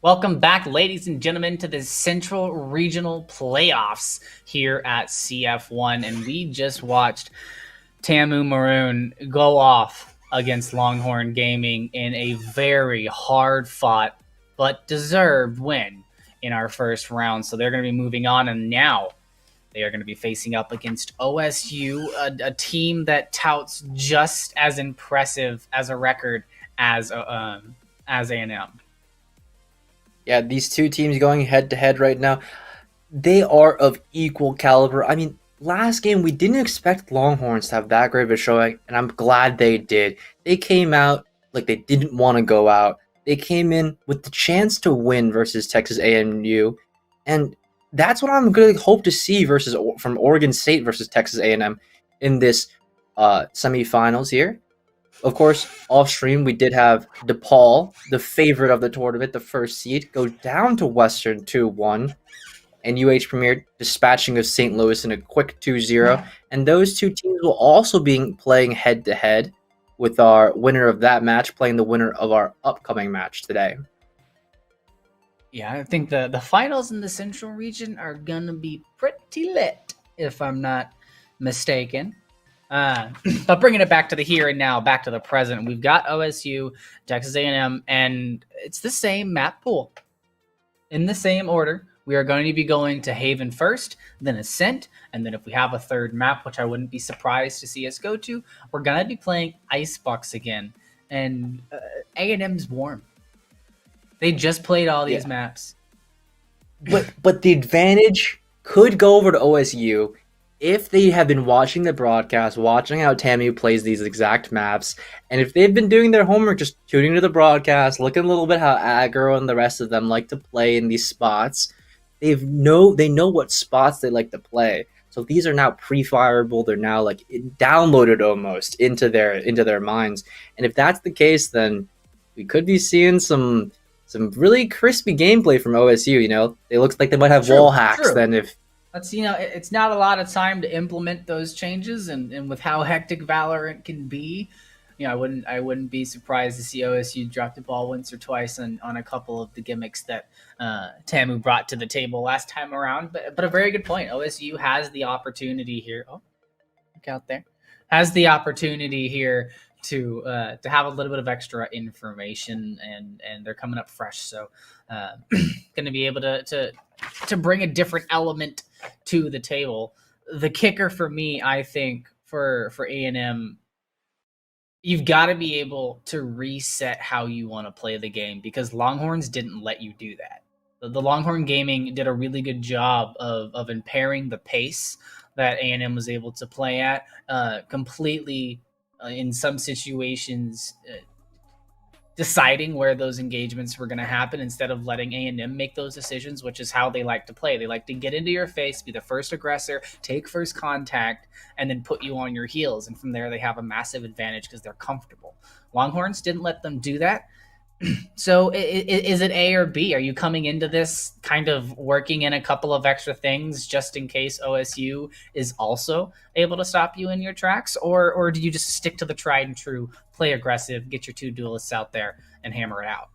Speaker 1: Welcome back, ladies and gentlemen, to the Central Regional Playoffs here at CF1. And we just watched TAMU Maroon go off against Longhorn Gaming in a very hard-fought but deserved win in our first round. So they're going to be moving on, and now they are going to be facing up against OSU, a team that touts just as impressive as a record as A&M.
Speaker 2: Yeah, these two teams going head to head right now, they are of equal caliber. I mean, last game we didn't expect Longhorns to have that great of a showing, and I'm glad they did. They came out like they didn't want to go out. They came in with the chance to win versus Texas A&M, and that's what I'm going to hope to see from Oregon State versus Texas A&M in this semifinals here. Of course, off stream, we did have DePaul, the favorite of the tournament, the first seed, go down to Western 2-1, and UH Premier dispatching of St. Louis in a quick 2-0. And those two teams will also be playing head-to-head, with our winner of that match playing the winner of our upcoming match today.
Speaker 1: Yeah, I think the finals in the Central region are going to be pretty lit, if I'm not mistaken. But bringing it back to the here and now, back to the present, we've got OSU, Texas A&M, and it's the same map pool. In the same order, we are going to be going to Haven first, then Ascent, and then if we have a third map, which I wouldn't be surprised to see us go to, we're going to be playing Icebox again. And A&M's warm. They just played all these
Speaker 2: Yeah.
Speaker 1: maps.
Speaker 2: But the advantage could go over to OSU if they have been watching the broadcast, watching how TAMU plays these exact maps, and if they've been doing their homework, just tuning to the broadcast, looking a little bit how Aggro and the rest of them like to play in these spots. They know what spots they like to play. So these are now pre-fireable. They're now like downloaded almost into their minds. And if that's the case, then we could be seeing some really crispy gameplay from OSU. You know, it looks like they might have wall hacks.
Speaker 1: True.
Speaker 2: Then if
Speaker 1: That's, it's not a lot of time to implement those changes, and with how hectic Valorant can be, I wouldn't be surprised to see OSU drop the ball once or twice on a couple of the gimmicks that TAMU brought to the table last time around. But a very good point. OSU has the opportunity here. Oh, look out there! Has the opportunity here to have a little bit of extra information, and they're coming up fresh, so going to be able to bring a different element to the table. The kicker for me, I think, for A&M, you've got to be able to reset how you want to play the game, because Longhorns didn't let you do that. The Longhorn Gaming did a really good job of impairing the pace that A&M was able to play at, completely in some situations deciding where those engagements were going to happen instead of letting A&M make those decisions, which is how they like to play. They like to get into your face, be the first aggressor, take first contact, and then put you on your heels. And from there, they have a massive advantage because they're comfortable. Longhorns didn't let them do that. So is it A or B? Are you coming into this kind of working in a couple of extra things just in case OSU is also able to stop you in your tracks? Or do you just stick to the tried and true, play aggressive, get your two duelists out there and hammer it out?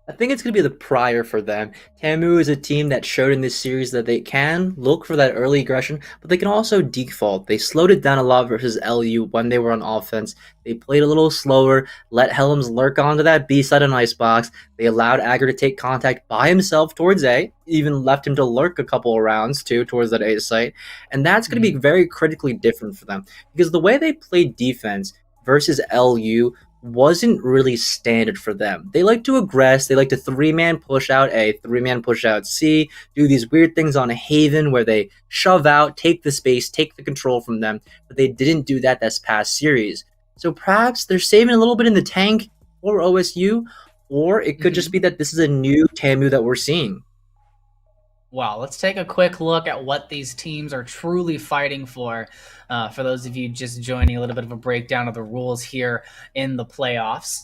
Speaker 2: I think it's going to be the prior for them. TAMU is a team that showed in this series that they can look for that early aggression, but they can also default. They slowed it down a lot versus LU when they were on offense. They played a little slower, let Helms lurk onto that B side of Icebox. They allowed Aggro to take contact by himself towards A, even left him to lurk a couple of rounds too towards that A site. And that's going to be very critically different for them, because the way they played defense versus LU wasn't really standard for them. They like to aggress. They like to 3-man push out A, 3-man push out C, do these weird things on a Haven where they shove out, take the space, take the control from them, but they didn't do that this past series. So perhaps they're saving a little bit in the tank for OSU, or it could just be that this is a new TAMU that we're seeing.
Speaker 1: Well, let's take a quick look at what these teams are truly fighting for. For those of you just joining, a little bit of a breakdown of the rules here in the playoffs.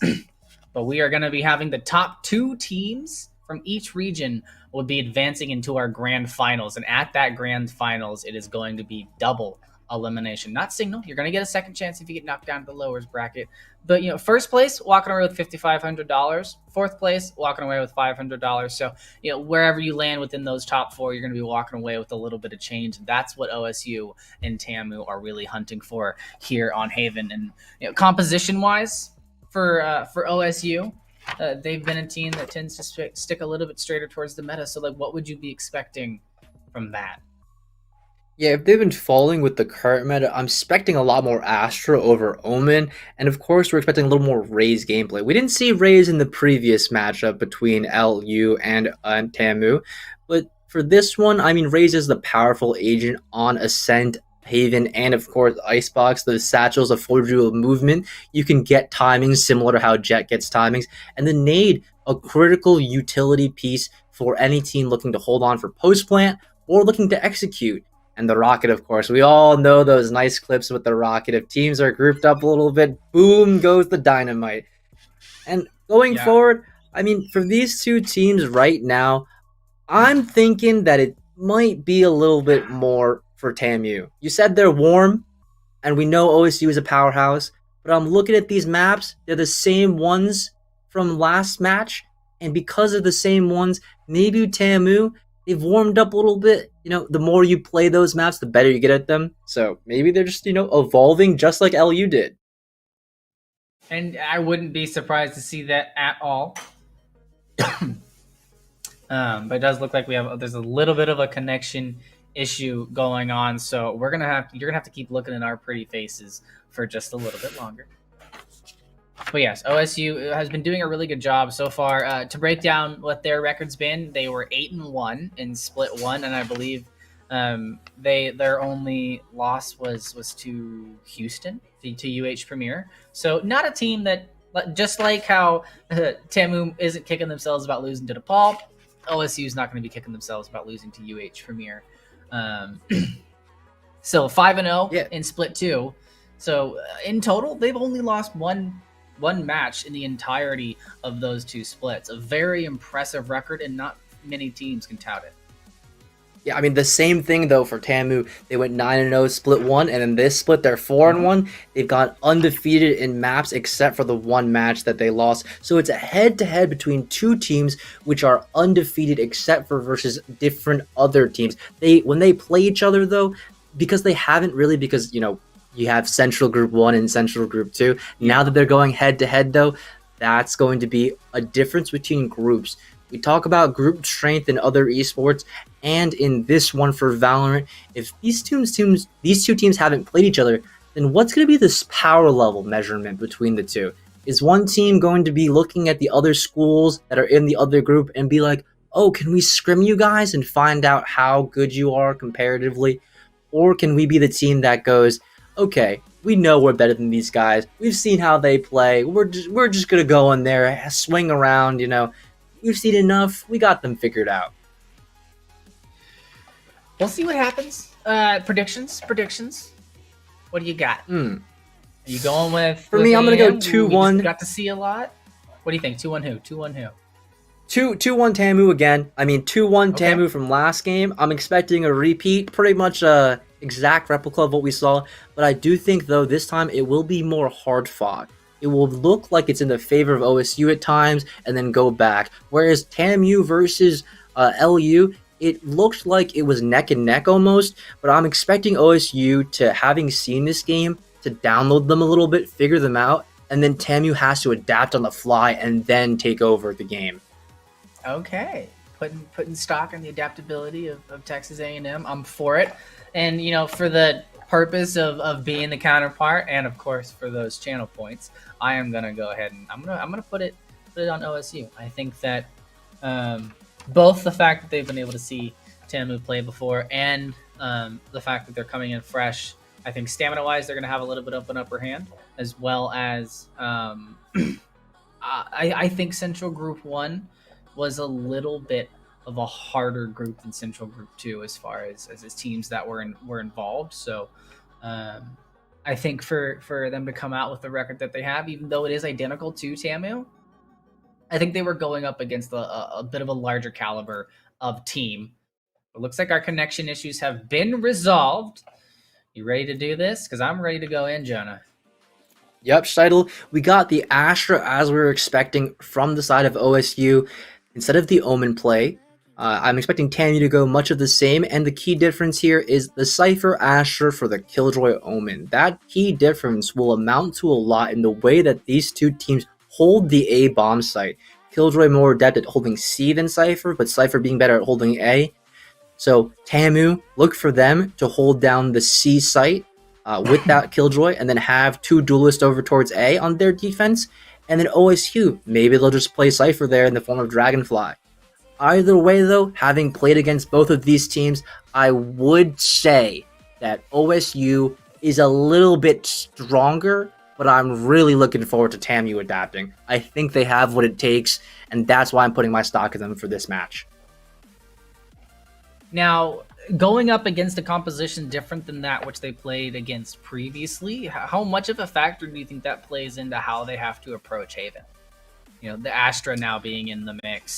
Speaker 1: But we are going to be having the top 2 teams from each region will be advancing into our grand finals. And at that grand finals, it is going to be double elimination, not single. You're going to get a second chance if you get knocked down to the lowers bracket. But, first place, walking away with $5,500. Fourth place, walking away with $500. So, wherever you land within those top 4, you're going to be walking away with a little bit of change. That's what OSU and TAMU are really hunting for here on Haven. And, composition-wise for OSU, they've been a team that tends to stick a little bit straighter towards the meta. So, what would you be expecting from that?
Speaker 2: Yeah, if they've been falling with the current meta, I'm expecting a lot more Astra over Omen, and of course we're expecting a little more Raze gameplay. We didn't see Raze in the previous matchup between LU and TAMU, but for this one, I mean, Raze is the powerful agent on Ascent, Haven, and of course Icebox. The satchels afford you a movement. You can get timings similar to how Jet gets timings, and the nade, a critical utility piece for any team looking to hold on for post plant or looking to execute. And the rocket, of course. We all know those nice clips with the rocket. If teams are grouped up a little bit, boom goes the dynamite. And going forward, I mean, for these two teams right now, I'm thinking that it might be a little bit more for TAMU. You said they're warm, and we know OSU is a powerhouse, but I'm looking at these maps. They're the same ones from last match, and because of the same ones, maybe TAMU, they've warmed up a little bit. The more you play those maps, the better you get at them. So maybe they're just, evolving just like LU did.
Speaker 1: And I wouldn't be surprised to see that at all. But it does look like there's a little bit of a connection issue going on. So you're gonna have to keep looking at our pretty faces for just a little bit longer. But yes, OSU has been doing a really good job so far. To break down what their record's been, they were 8-1 in split one, and I believe their only loss was to Houston, to UH Premier. So not a team that, just like how TAMU isn't kicking themselves about losing to DePaul, OSU is not going to be kicking themselves about losing to UH Premier. So 5-0 in split two. So in total, they've only lost one match in the entirety of those two splits. A very impressive record, and not many teams can tout it.
Speaker 2: Yeah, I mean, the same thing, though, for TAMU. They went 9-0 split one, and in this split, they're 4-1. They've gone undefeated in maps except for the one match that they lost. So it's a head-to-head between two teams which are undefeated except for versus different other teams. When they play each other, though, because they haven't really, because, you know, you have Central Group 1 and Central Group 2. Now that they're going head-to-head, though, that's going to be a difference between groups. We talk about group strength in other esports, and in this one for Valorant, if these two teams haven't played each other, then what's going to be this power level measurement between the two? Is one team going to be looking at the other schools that are in the other group and be like, oh, can we scrim you guys and find out how good you are comparatively? Or can we be the team that goes, okay, we know we're better than these guys. We've seen how they play. We're just going to go in there, swing around, you know. We've seen enough. We got them figured out.
Speaker 1: We'll see what happens. Predictions. What do you got? Are you going with?
Speaker 2: For me, I'm gonna go 2-1.
Speaker 1: Got to see a lot. What do you think? 2-1 who? 2-1 who?
Speaker 2: 2-1 TAMU again. I mean, 2-1 TAMU from last game. I'm expecting a repeat, pretty much a exact replica of what we saw. But I do think, though, this time it will be more hard fought. It will look like it's in the favor of OSU at times and then go back. Whereas TAMU versus LU, it looked like it was neck and neck almost. But I'm expecting OSU to, having seen this game, to download them a little bit, figure them out, and then TAMU has to adapt on the fly and then take over the game.
Speaker 1: Okay, putting stock in the adaptability of Texas A&M. I'm for it, and you know, for the purpose of being the counterpart, and of course for those channel points, I am gonna go ahead and I'm gonna put it on OSU. I think that both the fact that they've been able to see TAMU play before and the fact that they're coming in fresh, I think stamina wise they're gonna have a little bit of an upper hand, as well as I think Central Group 1 was a little bit of a harder group than Central Group 2 as far as teams that were involved. So I think for them to come out with the record that they have, even though it is identical to TAMU, I think they were going up against a bit of a larger caliber of team. It looks like our connection issues have been resolved. You ready to do this? Because I'm ready to go in, Jonah.
Speaker 2: Yep, Scheidel. We got the Astra as we were expecting from the side of OSU. Instead of the Omen play, I'm expecting TAMU to go much of the same, and the key difference here is the Cypher Astra for the Killjoy Omen. That key difference will amount to a lot in the way that these two teams hold the A bomb site. Killjoy more adept at holding C than Cypher, but Cypher being better at holding A. So TAMU, look for them to hold down the C site with that Killjoy, and then have two duelists over towards A on their defense. And then OSU, maybe they'll just play Cypher there in the form of Dragonfly. Either way, though, having played against both of these teams, I would say that OSU is a little bit stronger, but I'm really looking forward to TAMU adapting. I think they have what it takes, and that's why I'm putting my stock in them for this match.
Speaker 1: Now, going up against a composition different than that which they played against previously, how much of a factor do you think that plays into how they have to approach Haven? You know, the Astra now being in the mix.